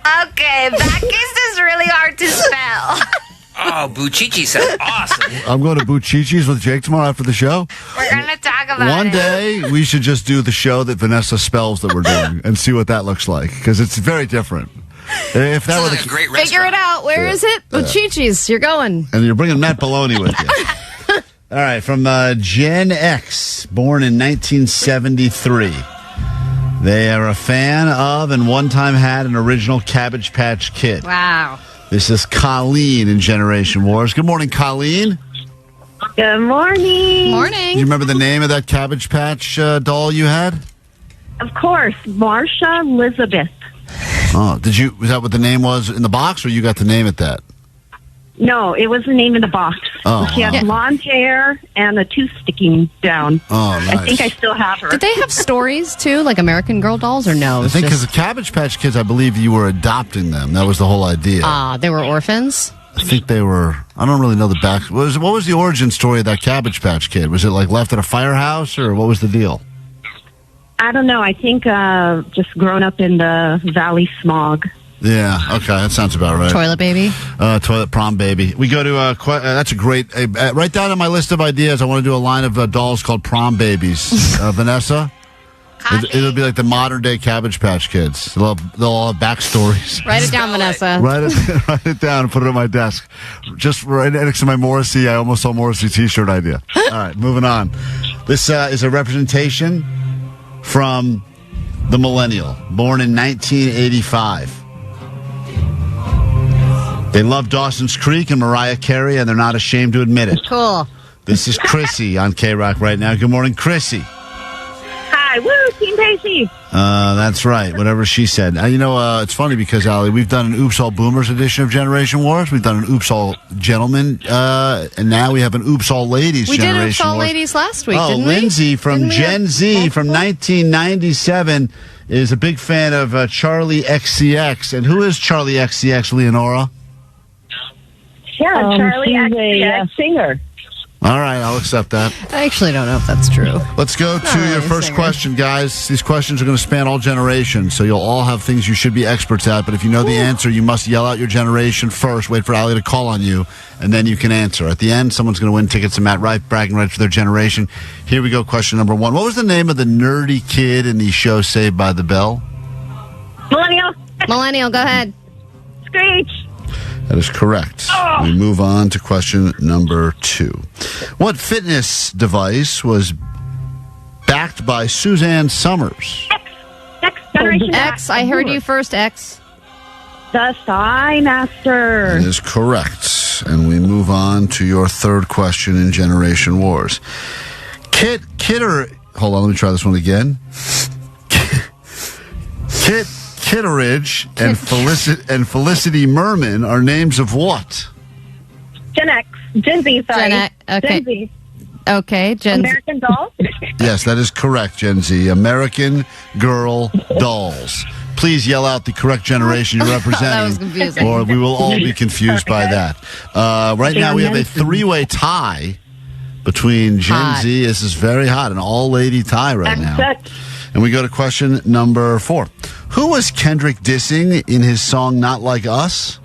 Okay, that case is really hard to spell. Oh, Buchichi sounds awesome. I'm going to Buchichi's with Jake tomorrow after the show. We're going to talk about One it. day, we should just do the show that Vanessa spells that we're doing and see what that looks like, because it's very different. If that were the great Figure it out. Where is it? Buchichi's. You're going. And you're bringing Matt Baloney with you. All right, from Gen X, born in 1973. They are a fan of and one time had an original Cabbage Patch Kid. Wow. This is Colleen in Generation Wars. Good morning, Colleen. Good morning. Morning. Do you remember the name of that Cabbage Patch doll you had? Of course, Marsha Elizabeth. Oh, was that what the name was in the box, or you got to name it that? No, it was the name in the box. Oh, she had blonde hair and a tooth sticking down. Oh, nice. I think I still have her. Did they have stories, too, like American Girl dolls, or no? I think because the Cabbage Patch Kids, I believe you were adopting them. That was the whole idea. They were orphans? I think they were. I don't really know the back. What was the origin story of that Cabbage Patch Kid? Was it like left at a firehouse, or what was the deal? I don't know. I think just growing up in the Valley smog. Yeah, okay, that sounds about right. Toilet baby? Toilet prom baby. We go to, that's a great, write down on my list of ideas, I want to do a line of dolls called prom babies. Vanessa? It'll be like the modern day Cabbage Patch Kids. They'll all have backstories. Write it down, Vanessa. Write it down and put it on my desk. Just right next to my Morrissey, I almost saw Morrissey t-shirt idea. All right, moving on. This is a representation from the millennial, born in 1985. They love Dawson's Creek and Mariah Carey, and they're not ashamed to admit it. Cool. This is Chrissy on KROQ right now. Good morning, Chrissy. Hi, woo, Team Pacey. That's right, whatever she said. It's funny because, Allie, we've done an Oops All Boomers edition of Generation Wars. We've done an Oops All Gentlemen, and now we have an Oops All Ladies Generation Wars. We did Oops All Ladies last week, didn't we? Lindsay from Gen Z from 1997 is a big fan of Charlie XCX. And who is Charlie XCX, Leonora? Yeah, Charlie she's XCX. a singer. All right, I'll accept that. I actually don't know if that's true. Let's go to your first question, guys. These questions are going to span all generations, so you'll all have things you should be experts at. But if you know the answer, you must yell out your generation first, wait for Allie to call on you, and then you can answer. At the end, someone's going to win tickets to Matt Wright, bragging rights for their generation. Here we go, question number one. What was the name of the nerdy kid in the show Saved by the Bell? Millennial. Millennial, go ahead. Screech. That is correct. We move on to question number two. What fitness device was backed by Suzanne Summers? X. Generation X. I heard you first, X. The Master. That is correct. And we move on to your third question in Generation Wars. Hold on, let me try this one again. Kitteridge and Felicity Merman are names of what? Gen X. Gen Z, sorry. Gen X. Okay. Gen Z. Okay, Gen Z. American Doll. Yes, that is correct, Gen Z. American Girl Dolls. please yell out the correct generation you're representing? That was confusing. Or we will all be confused by that. Right now, we have a three-way tie between Gen Z. This is very hot, an all-lady tie right now. And we go to question number 4. Who was Kendrick dissing in his song Not Like Us?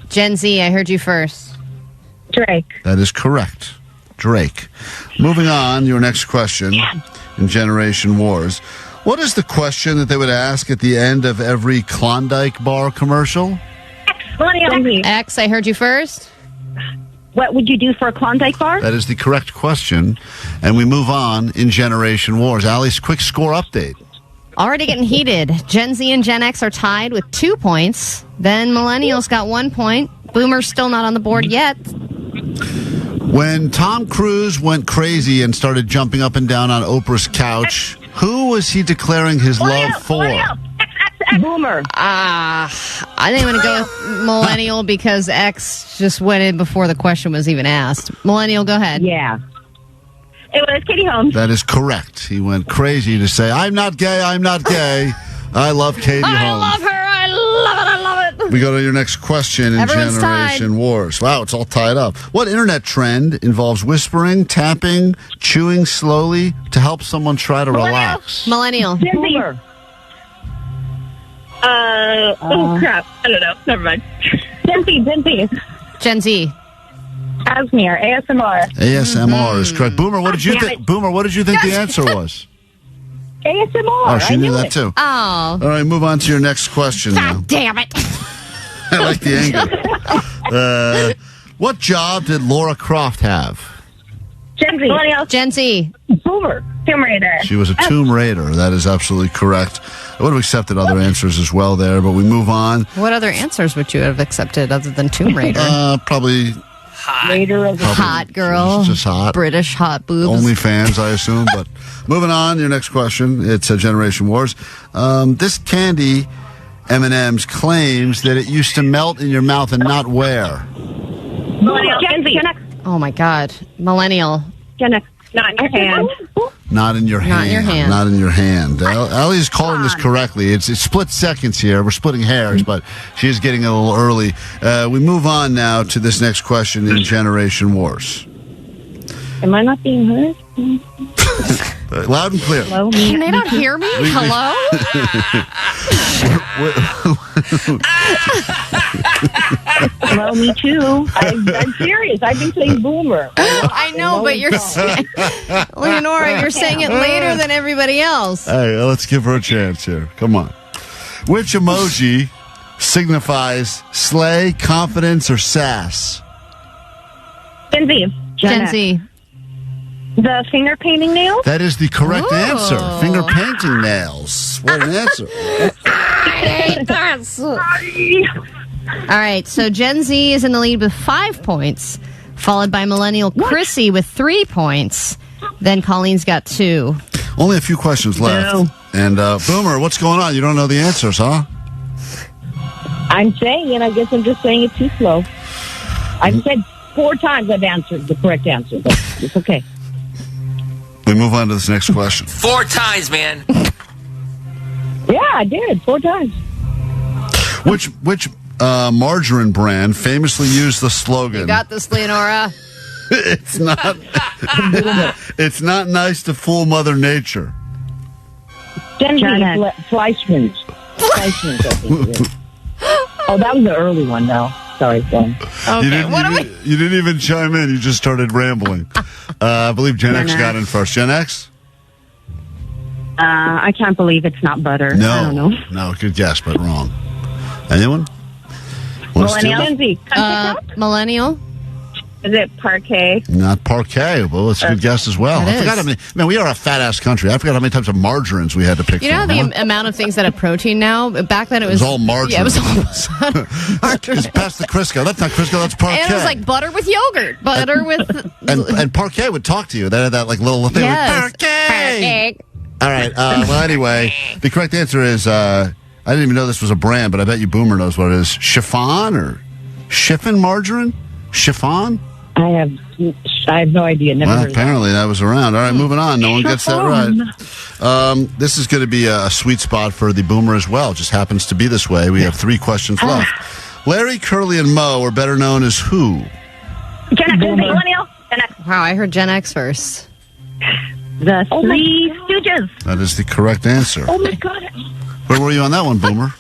Gen Z, I heard you first. Drake. That is correct. Drake. Moving on, your next question in Generation Wars. What is the question that they would ask at the end of every Klondike bar commercial? X, I heard you first. What would you do for a Klondike bar? That is the correct question. And we move on in Generation Wars. Allie's quick score update. Already getting heated. Gen Z and Gen X are tied with 2 points. Then Millennials got 1 point. Boomer's still not on the board yet. When Tom Cruise went crazy and started jumping up and down on Oprah's couch, who was he declaring his love for? Boomer. I think I'm going to go with Millennial because X just went in before the question was even asked. Millennial, go ahead. Yeah. It was Katie Holmes. That is correct. He went crazy to say, I'm not gay, I'm not gay. I love Katie Holmes. I love her. I love it. I love it. We go to your next question in Everyone's Generation tied. Wars. Wow, it's all tied up. What internet trend involves whispering, tapping, chewing slowly to help someone try to relax? Millennial. Boomer. Oh, crap. I don't know. Never mind. Gen Z. Gen Z. Asmir. ASMR. ASMR is correct. Boomer, what did you think? Boomer, what did you think the answer was? ASMR. Oh, she knew that too. Oh. All right, move on to your next question now. God damn it. I like the anger. What job did Laura Croft have? Gen Z. Gen Z. Boomer. Tomb Raider. She was a Tomb Raider. That is absolutely correct. I would have accepted other answers as well there, but we move on. What other answers would you have accepted other than Tomb Raider? Probably Raider of the hot girl. just hot. British hot boobs. Only fans, I assume. But moving on, your next question. It's Generation Wars. This candy, M&M's, claims that it used to melt in your mouth and not where? Gen Z. Oh, my God. Millennial. Gen X. Not in your hand. Not in your hand. Not in your hand. Not in your hand. Allie's calling this correctly. It's split seconds here. We're splitting hairs, but she is getting a little early. We move on now to this next question in Generation Wars. Am I not being heard? Loud and clear. Hello? Can they not hear me? Hello? Hello, me too. I'm serious. I've been saying Boomer. I know, but you're saying, Leonora, you're saying it later than everybody else. Hey, let's give her a chance here. Come on. Which emoji signifies slay, confidence, or sass? Gen Z. Gen Z. The finger painting nails? That is the correct answer. Finger painting nails. What an answer. All right, so Gen Z is in the lead with 5 points, followed by Millennial Chrissy with 3 points. Then Colleen's got 2. Only a few questions left. No. And Boomer, what's going on? You don't know the answers, huh? I'm saying it. I guess I'm just saying it too slow. I've said 4 times I've answered the correct answer, but it's okay. We move on to this next question. 4 times, man. Yeah, I did 4 times. Which margarine brand famously used the slogan? You got this, Leonora. It's not nice to fool Mother Nature. Gen Z. Fleischmann's. Fleischmann's, I think it is. Oh, that was the early one, though. Sorry, Glenn. Okay, you didn't even chime in. You just started rambling. I believe Gen X got in first. Gen X? I can't believe it's not butter. No. I don't know. No, good guess, but wrong. Anyone? Millennial? Gen Z. Millennial? Is it parquet? Not parquet. Well, it's a good guess as well. It I forgot is. how many. Man, we are a fat ass country. I forgot how many types of margarines we had to pick You know from. the amount of things that have protein now? Back then it was all margarine. Yeah, it was all margarine. It's past the Crisco. That's not Crisco. That's parquet. And it was like butter with yogurt. Butter with... and parquet would talk to you. They had that like little thing. Yes. Parquet. All right. Well, anyway, the correct answer is I didn't even know this was a brand, but I bet you Boomer knows what it is. Chiffon or Chiffon margarine? Chiffon? I have no idea. Never Well, heard of that. apparently that was around. All right, moving on. No one gets that right. This is going to be a sweet spot for the Boomer as well. Just happens to be this way. We have 3 questions left. Larry, Curly, and Moe are better known as who? Gen X, millennial. Gen X. Wow, I heard Gen X first. The Three Stooges. That is the correct answer. Oh, my God. Where were you on that one, Boomer?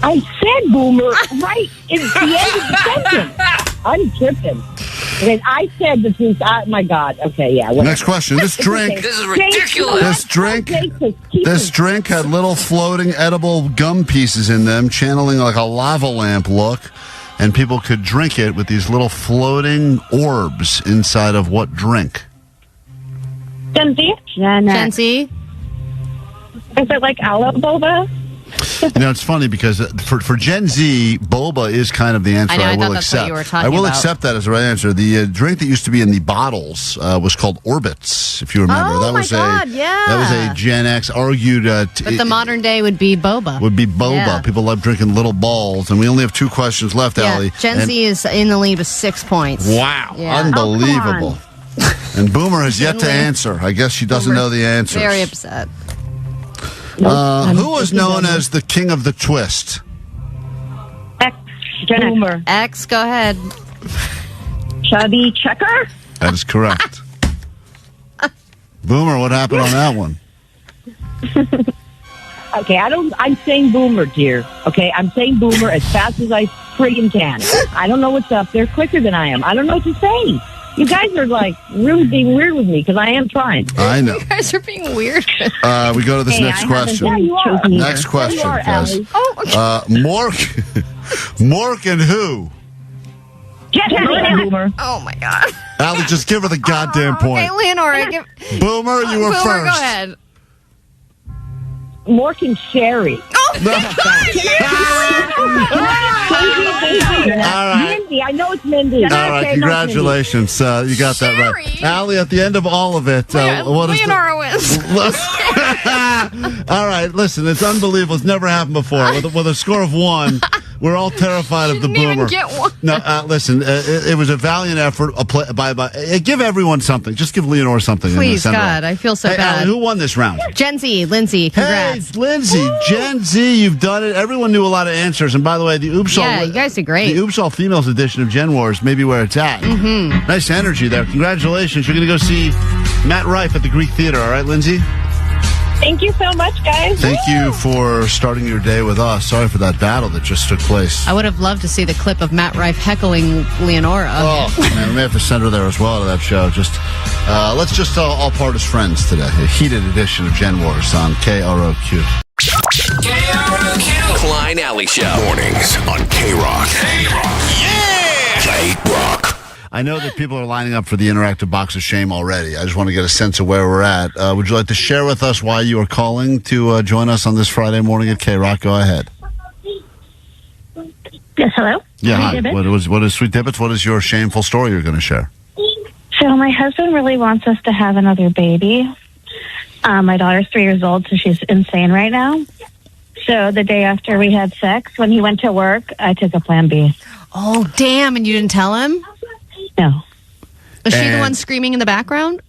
I said Boomer right at the end of the sentence. I'm tripping. Because I said the truth. Oh, my God. Okay, yeah. Whatever. Next question. This drink. This is ridiculous. This drink had little floating edible gum pieces in them, channeling like a lava lamp look, and people could drink it with these little floating orbs inside of what drink? Gen Z. Gen Z. Is it like aloe boba? You know, it's funny because for Gen Z, boba is kind of the answer. I know, I will thought that's accept. what you were talking I will about. accept that as the right answer. The drink that used to be in the bottles was called Orbits, if you remember. Oh, that my was God, yeah. That was a Gen X argued. But the modern day would be boba. Would be boba. Yeah. People love drinking little balls, and we only have 2 questions left, Allie. Gen Z is in the lead with 6 points. Wow, Yeah. unbelievable. And Boomer has yet to answer. I guess she doesn't know the answers. Very upset. Who was known as the King of the Twist? X. Gen Boomer. X, go ahead. Chubby Checker. That is correct. Boomer, what happened on that one? Okay, I'm saying Boomer, dear. Okay, I'm saying Boomer as fast as I friggin' can. I don't know what's up. They're quicker than I am. I don't know what to say. You guys are like really being weird with me because I am trying. I know. You guys are being weird. We go to this next question. Yeah, you are. Next question, You are, guys. Allie. Oh, okay. Mork and who? Boomer. Oh, my God. Allie, just give her the goddamn point. Okay, Leonora, give... Boomer, you were Boomer, first. go ahead. Mork and Sherry. Oh, my All right. Mindy, I know it's Mindy. All right, congratulations. You got that right. Allie, at the end of all of it, what is Leonora wins. All right, listen, it's unbelievable. It's never happened before. With a score of 1, we're all terrified of the Didn't even Boomer. get one. No, listen, it was a valiant effort. Give everyone something. Just give Leonora something. Please, in the God, I feel so Hey, bad. Allie, who won this round? Gen Z, Lindsay, congrats. Hey, Lindsay, Gen Z, you've done it. Everyone knew a lot of answers. And by the way, the Oops All... Yeah, you guys did great. The Oops All Females edition of Gen Wars may be where it's at. Mm-hmm. Nice energy there. Congratulations. You're going to go see Matt Rife at the Greek Theater. All right, Lindsay? Thank you so much, guys. Thank you for starting your day with us. Sorry for that battle that just took place. I would have loved to see the clip of Matt Rife heckling Leonora. Oh, man, we may have to send her there as well to that show. Let's just all part as friends today. A heated edition of Gen Wars on KROQ. KROQ. Klein Alley Show. Mornings on KROQ. KROQ. I know that people are lining up for the interactive box of shame already. I just want to get a sense of where we're at. Would you like to share with us why you are calling to join us on this Friday morning at KROQ? Go ahead. Yes, hello. Yeah, hi. Sweet Dibbit. What is Sweet Dibbits? What is your shameful story you're going to share? So my husband really wants us to have another baby. My daughter's 3 years old, so she's insane right now. So the day after we had sex, when he went to work, I took a Plan B. Oh, damn, and you didn't tell him? No. Was she the one screaming in the background?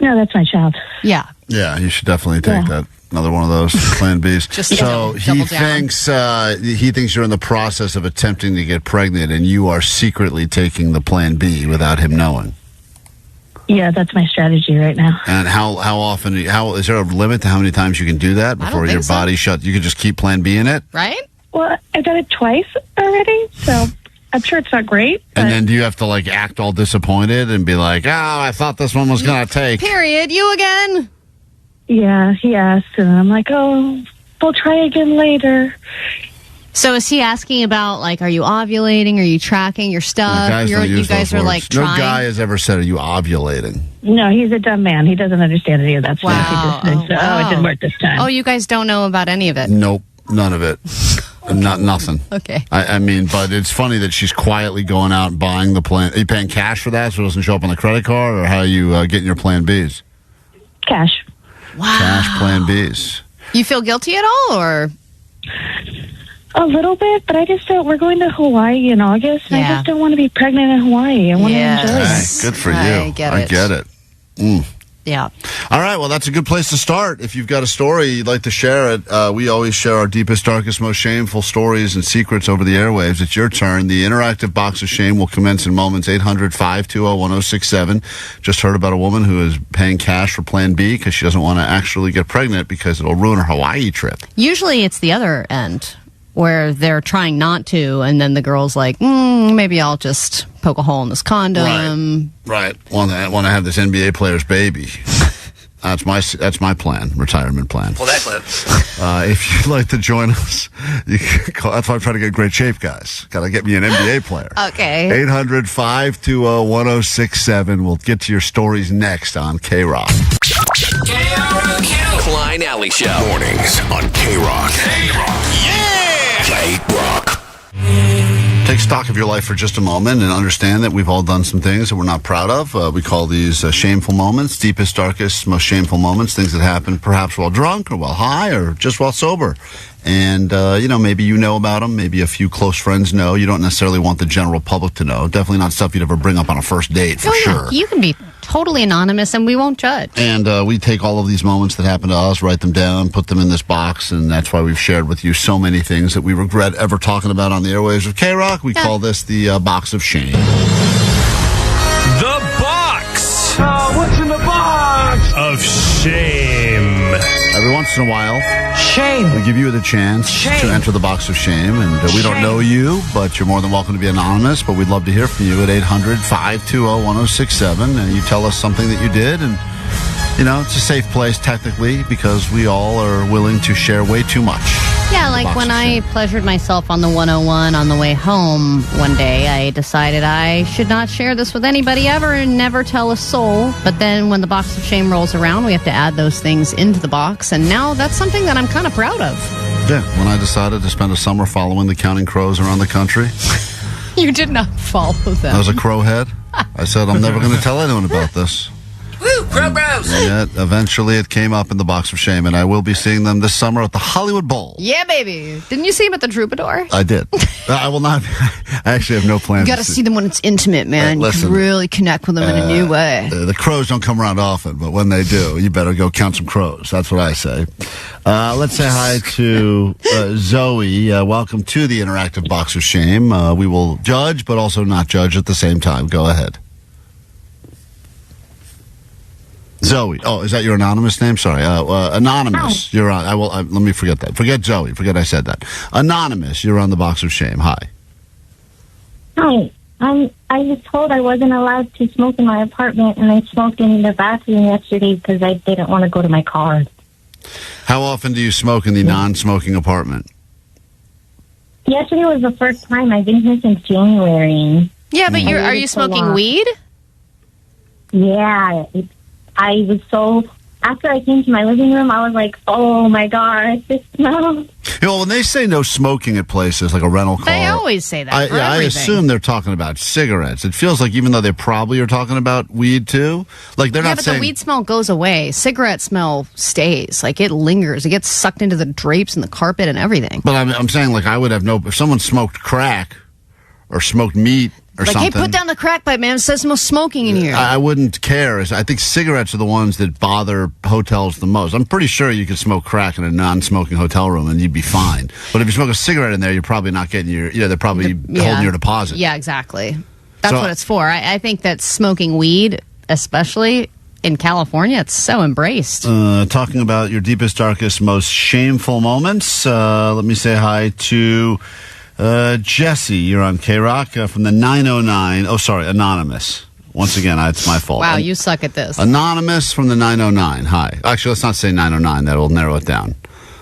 No, that's my child. Yeah. Yeah, you should definitely take that. Another one of those Plan Bs. So he thinks you're in the process of attempting to get pregnant, and you are secretly taking the Plan B without him knowing. Yeah, that's my strategy right now. And how often? Is there a limit to how many times you can do that before your body shut? You can just keep Plan B in it, right? Well, I've done it twice already, so I'm sure it's not great. And then do you have to act all disappointed and be like, "Oh, I thought this one was gonna take." Period. You again? Yeah, he asked, and I'm like, "Oh, we'll try again later." So is he asking about are you ovulating? Are you tracking your stuff? You guys are No trying. guy has ever said, "Are you ovulating?" No, he's a dumb man. He doesn't understand any of that stuff. He just thinks, it didn't work this time. Oh, you guys don't know about any of it? Nope, none of it. Nothing. Okay. I mean, but it's funny that she's quietly going out and buying the plan. Are you paying cash for that so it doesn't show up on the credit card, or how are you getting your Plan Bs? Cash. Wow. Cash Plan Bs. You feel guilty at all, or? A little bit, but I just don't. We're going to Hawaii in August, and I just don't want to be pregnant in Hawaii. I want to enjoy it. Hey, good for you. I get it. Mm. Yeah. All right. Well, that's a good place to start. If you've got a story you'd like to share it, we always share our deepest, darkest, most shameful stories and secrets over the airwaves. It's your turn. The interactive box of shame will commence in moments. 800-520-1067. Just heard about a woman who is paying cash for Plan B because she doesn't want to actually get pregnant because it'll ruin her Hawaii trip. Usually it's the other end where they're trying not to, and then the girl's like, maybe I'll just poke a hole in this condom. Right. Want to have this NBA player's baby. That's my plan, retirement plan. Pull that clip. If you'd like to join us, you can call. That's why I'm trying to get in great shape, guys. Got to get me an NBA player. Okay. 800-520-1067. We'll get to your stories next on KROQ. KROQ. Klein Alley Show. Mornings on KROQ. Yeah! KROQ. Take stock of your life for just a moment and understand that we've all done some things that we're not proud of. We call these shameful moments, deepest, darkest, most shameful moments, things that happen perhaps while drunk or while high or just while sober. And, maybe you know about them. Maybe a few close friends know. You don't necessarily want the general public to know. Definitely not stuff you'd ever bring up on a first date, for sure. You can be totally anonymous, and we won't judge. And we take all of these moments that happen to us, write them down, put them in this box, and that's why we've shared with you so many things that we regret ever talking about on the airwaves of KROQ. We call this the box of shame. The box. What's in the box of shame? Every once in a while, shame. We give you the chance to enter the box of shame, and we don't know you, but you're more than welcome to be anonymous. But we'd love to hear from you at 800-520-1067, and you tell us something that you did, and it's a safe place technically because we all are willing to share way too much. Yeah, like when I pleasured myself on the 101 on the way home one day, I decided I should not share this with anybody ever and never tell a soul. But then when the box of shame rolls around, we have to add those things into the box. And now that's something that I'm kind of proud of. Yeah, when I decided to spend a summer following the counting crows around the country. You did not follow them. I was a crow head. I said, I'm never going to tell anyone about this. Woo, crow bros. Yet, eventually it came up in the box of shame, and I will be seeing them this summer at the Hollywood Bowl. Yeah, baby. Didn't you see him at the Troubadour? I did. I will not. I actually have no plans. You got to see them when it's intimate, man. You can really connect with them in a new way. The crows don't come around often, but when they do, you better go count some crows. That's what I say. Let's say hi to Zoe. Welcome to the interactive box of shame. We will judge, but also not judge at the same time. Go ahead. Zoe. Oh, is that your anonymous name? Sorry. Anonymous. You're on. Let me forget that. Forget Zoe. Forget I said that. Anonymous. You're on the box of shame. Hi. Hi. I was told I wasn't allowed to smoke in my apartment, and I smoked in the bathroom yesterday because I didn't want to go to my car. How often do you smoke in the non-smoking apartment? Yesterday was the first time. I've been here since January. Yeah, but are you smoking weed? Yeah. I was so... After I came to my living room, I was like, oh, my gosh, this smells. When they say no smoking at places like a rental car... They always say that for I everything. assume they're talking about cigarettes. It feels like even though they probably are talking about weed, too, like they're not saying... Yeah, but the weed smell goes away. Cigarette smell stays. Like, it lingers. It gets sucked into the drapes and the carpet and everything. But I'm saying, like, I would have no... If someone smoked crack or smoked meat... or like, something. hey, put down the crack pipe, man. It says no smoking in here. I wouldn't care. I think cigarettes are the ones that bother hotels the most. I'm pretty sure you could smoke crack in a non-smoking hotel room and you'd be fine. But if you smoke a cigarette in there, you're probably not getting your... they're probably holding your deposit. Yeah, exactly. That's what it's for. I think that smoking weed, especially in California, it's so embraced. Talking about your deepest, darkest, most shameful moments, let me say hi to... Jesse, you're on KROQ from the 909. Oh, sorry, Anonymous. Once again, it's my fault. Wow, you suck at this. Anonymous from the 909. Hi. Actually, let's not say 909. That will narrow it down.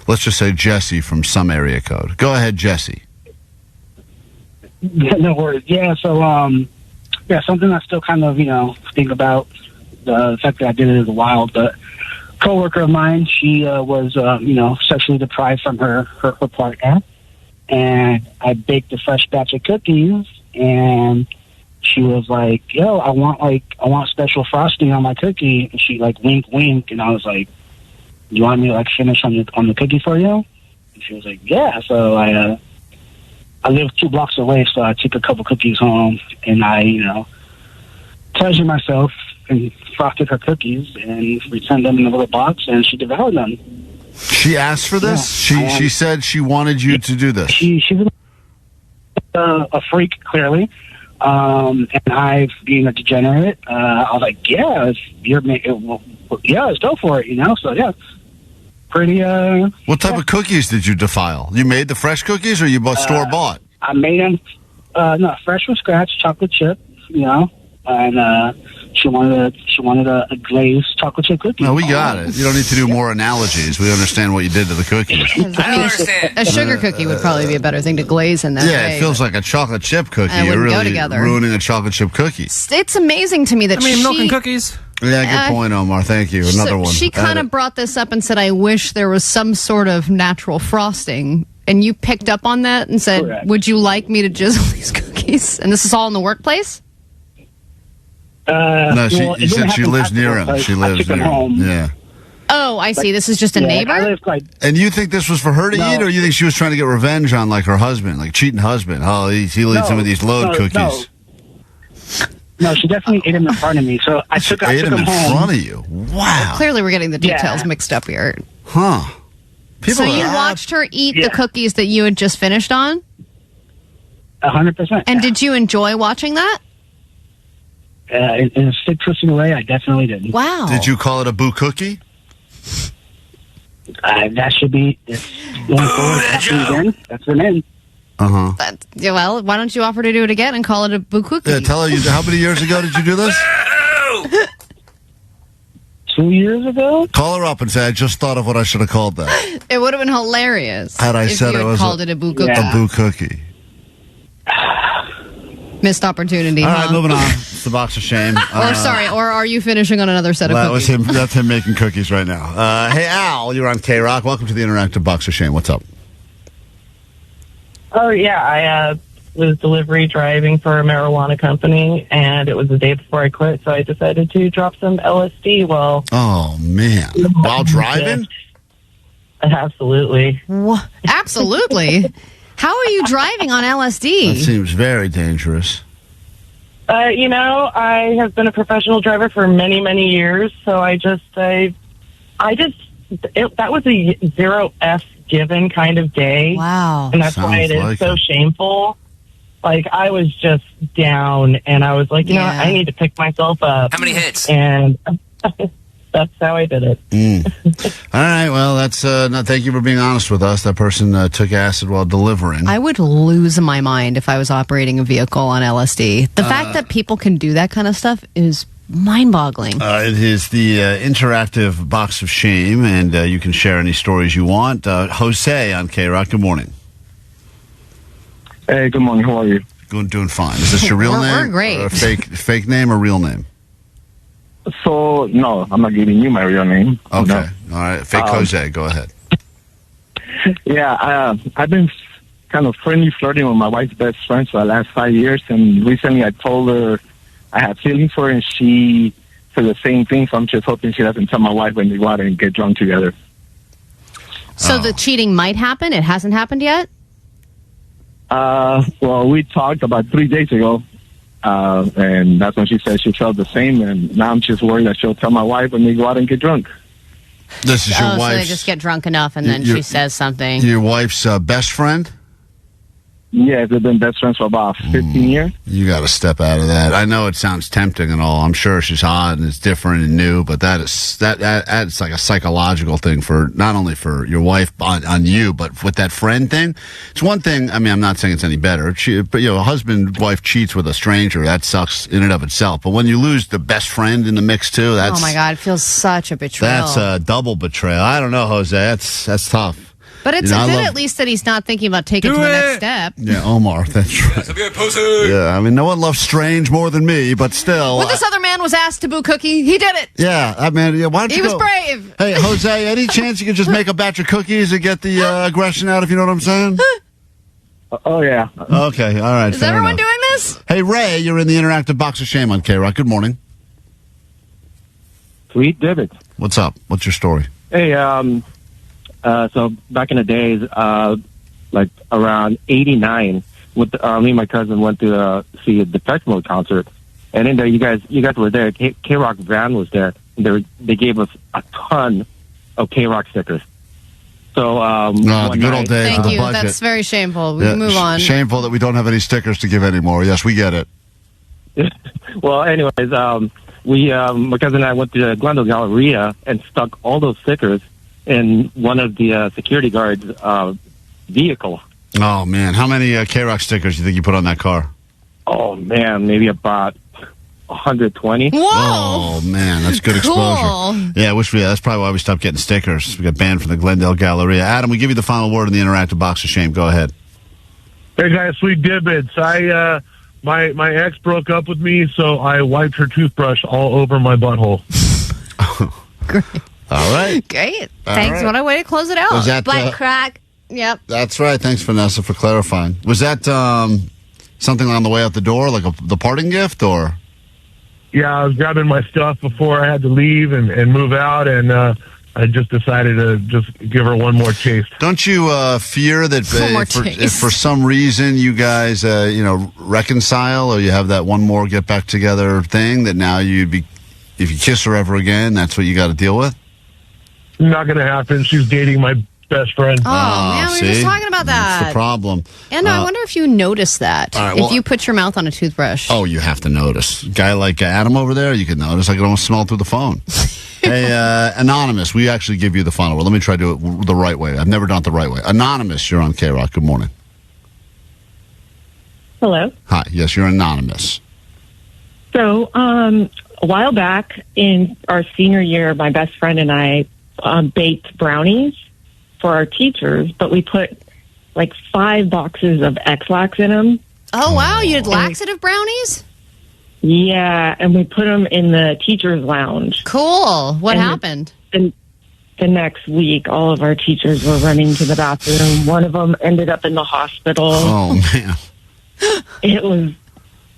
Let's just say Jesse from some area code. Go ahead, Jesse. Yeah, no worries. Yeah, so, something I still kind of, think about. The fact that I did it is wild, but a coworker of mine, she was, sexually deprived from her partner. And I baked a fresh batch of cookies, and she was like, yo, I want special frosting on my cookie. And she wink, and I was like, you want me to finish on the cookie for you? And she was like, yeah. So I I live 2 blocks away, so I took a couple cookies home, and I, treasured myself and frosted her cookies and returned them in a little box, and she devoured them. She asked for this? Yeah, she said she wanted you to do this? She's a freak, clearly. And I, being a degenerate, I was like, yeah, let's go for it, So, yeah. Pretty, What type of cookies did you defile? You made the fresh cookies or you bought store-bought? I made them, no, fresh from scratch, chocolate chip, and she wanted a glazed chocolate chip cookie. No, we got it. You don't need to do more analogies. We understand what you did to the cookies. I don't understand. A sugar cookie would probably be a better thing to glaze in that way. Yeah, it feels like a chocolate chip cookie. And it You're wouldn't go really together. ruining a chocolate chip cookie. It's amazing to me that milk and cookies. Yeah, good point, Omar. Thank you. Another one. She kind of brought this up and said, I wish there was some sort of natural frosting. And you picked up on that and said, Correct. would you like me to jizzle these cookies? And this is all in the workplace? No, he said she lives near him. She lives took him near him. home. Yeah. Oh, I see. This is just a neighbor? And you think this was for her to eat, or you think she was trying to get revenge on, her husband, cheating husband? Oh, he leaves some of these load cookies. No, she definitely ate him in front of me. So I took ate him him in home. front of you. Wow. Clearly, we're getting the details mixed up here. Huh. So you watched her eat the cookies that you had just finished on? 100%. And did you enjoy watching that? In a citrusy way, I definitely did. Wow. Did you call it a boo cookie? That should be going forward. Again. That's the name. Uh-huh. Well, why don't you offer to do it again and call it a boo cookie? Yeah, tell her, how many years ago did you do this? 2 years ago? Call her up and say, I just thought of what I should have called that. It would have been hilarious Had I if said you it had was called it a boo cookie. A boo cookie. Missed opportunity. All right, huh? moving on. It's the box of shame. Or are you finishing on another set of that cookies? was him. That's him making cookies right now. Hey, Al, you're on KROQ. Welcome to the Interactive Box of Shame. What's up? Oh, yeah. I was delivery driving for a marijuana company, and it was the day before I quit, so I decided to drop some LSD while... Oh, man. While driving? Absolutely. What? Absolutely. How are you driving on LSD? That seems very dangerous. I have been a professional driver for many, many years, so that was a 0 given kind of day. Wow. And that's why it is so shameful. I was just down, and I was like, you know what, I need to pick myself up. How many hits? And that's how I did it. All right, well, that's thank you for being honest with us. That person took acid while delivering. I would lose my mind if I was operating a vehicle on LSD. The fact that people can do that kind of stuff is mind-boggling. It is the interactive box of shame, and you can share any stories you want. Jose on KROQ, good morning. Hey, good morning. How are you? Doing fine. Is this your real name? We're great. Or a fake name or real name? So, no, I'm not giving you my real name. Okay. No. All right. Fake Jose, go ahead. Yeah, I've been kind of friendly flirting with my wife's best friend for the last 5 years, and recently I told her I had feelings for her, and she said the same thing, so I'm just hoping she doesn't tell my wife when they go out and get drunk together. So the cheating might happen? It hasn't happened yet? Well, we talked about 3 days ago, and that's when she said she felt the same, and now I'm just worried that she'll tell my wife when they go out and get drunk. This is your So wife's... they just get drunk enough and then she says something. Your wife's best friend? Yeah, they've been best friends for about 15 years. You got to step out of that. I know it sounds tempting and all. I'm sure she's hot and it's different and new, but that's like a psychological thing for not only for your wife on you, but with that friend thing. It's one thing. I mean, I'm not saying it's any better, but a husband wife cheats with a stranger. That sucks in and of itself. But when you lose the best friend in the mix too, that's oh my God, it feels such a betrayal. That's a double betrayal. I don't know, Jose. That's tough. But it's good at least that he's not thinking about taking it to the next step. Yeah, Omar, that's right. Yeah, I mean, no one loves strange more than me, but still. When this other man was asked to boo cookie, he did it. Yeah, I mean, why don't you He was brave. Hey, Jose, any chance you could just make a batch of cookies and get the aggression out, if you know what I'm saying? Oh, yeah. Okay, all right. Is everyone doing this? Hey, Ray, you're in the interactive box of shame on KROQ. Good morning. Sweet David. What's up? What's your story? Hey, so back in the days, like around 89, with me and my cousin went to see a Depeche Mode concert, and in there, you guys were there. KROQ van was there. And they gave us a ton of KROQ stickers. So, the good old days of the Thank you. budget. That's very shameful. We move on. Shameful that we don't have any stickers to give anymore. Yes, we get it. Well, anyways, my cousin and I went to the Glendale Galleria and stuck all those stickers in one of the security guards' vehicle. Oh, man. How many KROQ stickers do you think you put on that car? Oh, man, maybe about 120. Whoa! Oh, man, that's good exposure. Yeah, that's probably why we stopped getting stickers. We got banned from the Glendale Galleria. Adam, we give you the final word in the interactive box of shame. Go ahead. Hey, guys, sweet dibbits. My ex broke up with me, so I wiped her toothbrush all over my butthole. Great. All right. Great. All Thanks. right. What a way to close it out. Was that, Butt crack. Yep. That's right. Thanks, Vanessa, for clarifying. Was that something on the way out the door, like the parting gift, or? Yeah, I was grabbing my stuff before I had to leave and move out, and I just decided to just give her one more taste. Don't you fear that if for some reason you guys, reconcile, or you have that one more get back together thing, that now if you kiss her ever again, that's what you got to deal with? Not going to happen. She's dating my best friend. Oh, man, we were just talking about that. That's the problem. And I wonder if you notice that. All right, well, if you put your mouth on a toothbrush. Oh, you have to notice. Guy like Adam over there, you can notice. I can almost smell it through the phone. Hey, Anonymous, we actually give you the final word. Let me try to do it the right way. I've never done it the right way. Anonymous, you're on KROQ. Good morning. Hello. Hi. Yes, you're Anonymous. So, a while back in our senior year, my best friend and I baked brownies for our teachers, but we put like 5 boxes of X-Lax in them. Oh, wow. You had laxative brownies? Yeah, and we put them in the teacher's lounge. Cool. What happened? The next week, all of our teachers were running to the bathroom. One of them ended up in the hospital. Oh, man. It was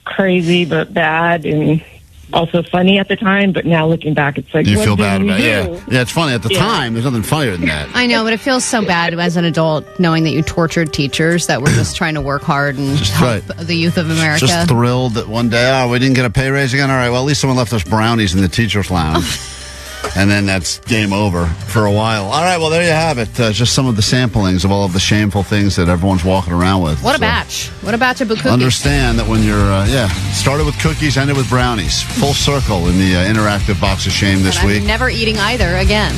crazy, but bad, and also funny at the time. But now looking back, it's like, You what feel did bad we about it. do? Yeah, it's funny. At the time, there's nothing funnier than that. I know, but it feels so bad as an adult knowing that you tortured teachers that were just trying to work hard and help the youth of America. Just thrilled that one day, we didn't get a pay raise again. All right, well, at least someone left us brownies in the teacher's lounge. And then that's game over for a while. All right, well, there you have it. Just some of the samplings of all of the shameful things that everyone's walking around with. What a batch. What a batch of cookies. Understand that when you're, started with cookies, ended with brownies. Full circle in the interactive box of shame this and week. I'm never eating either again.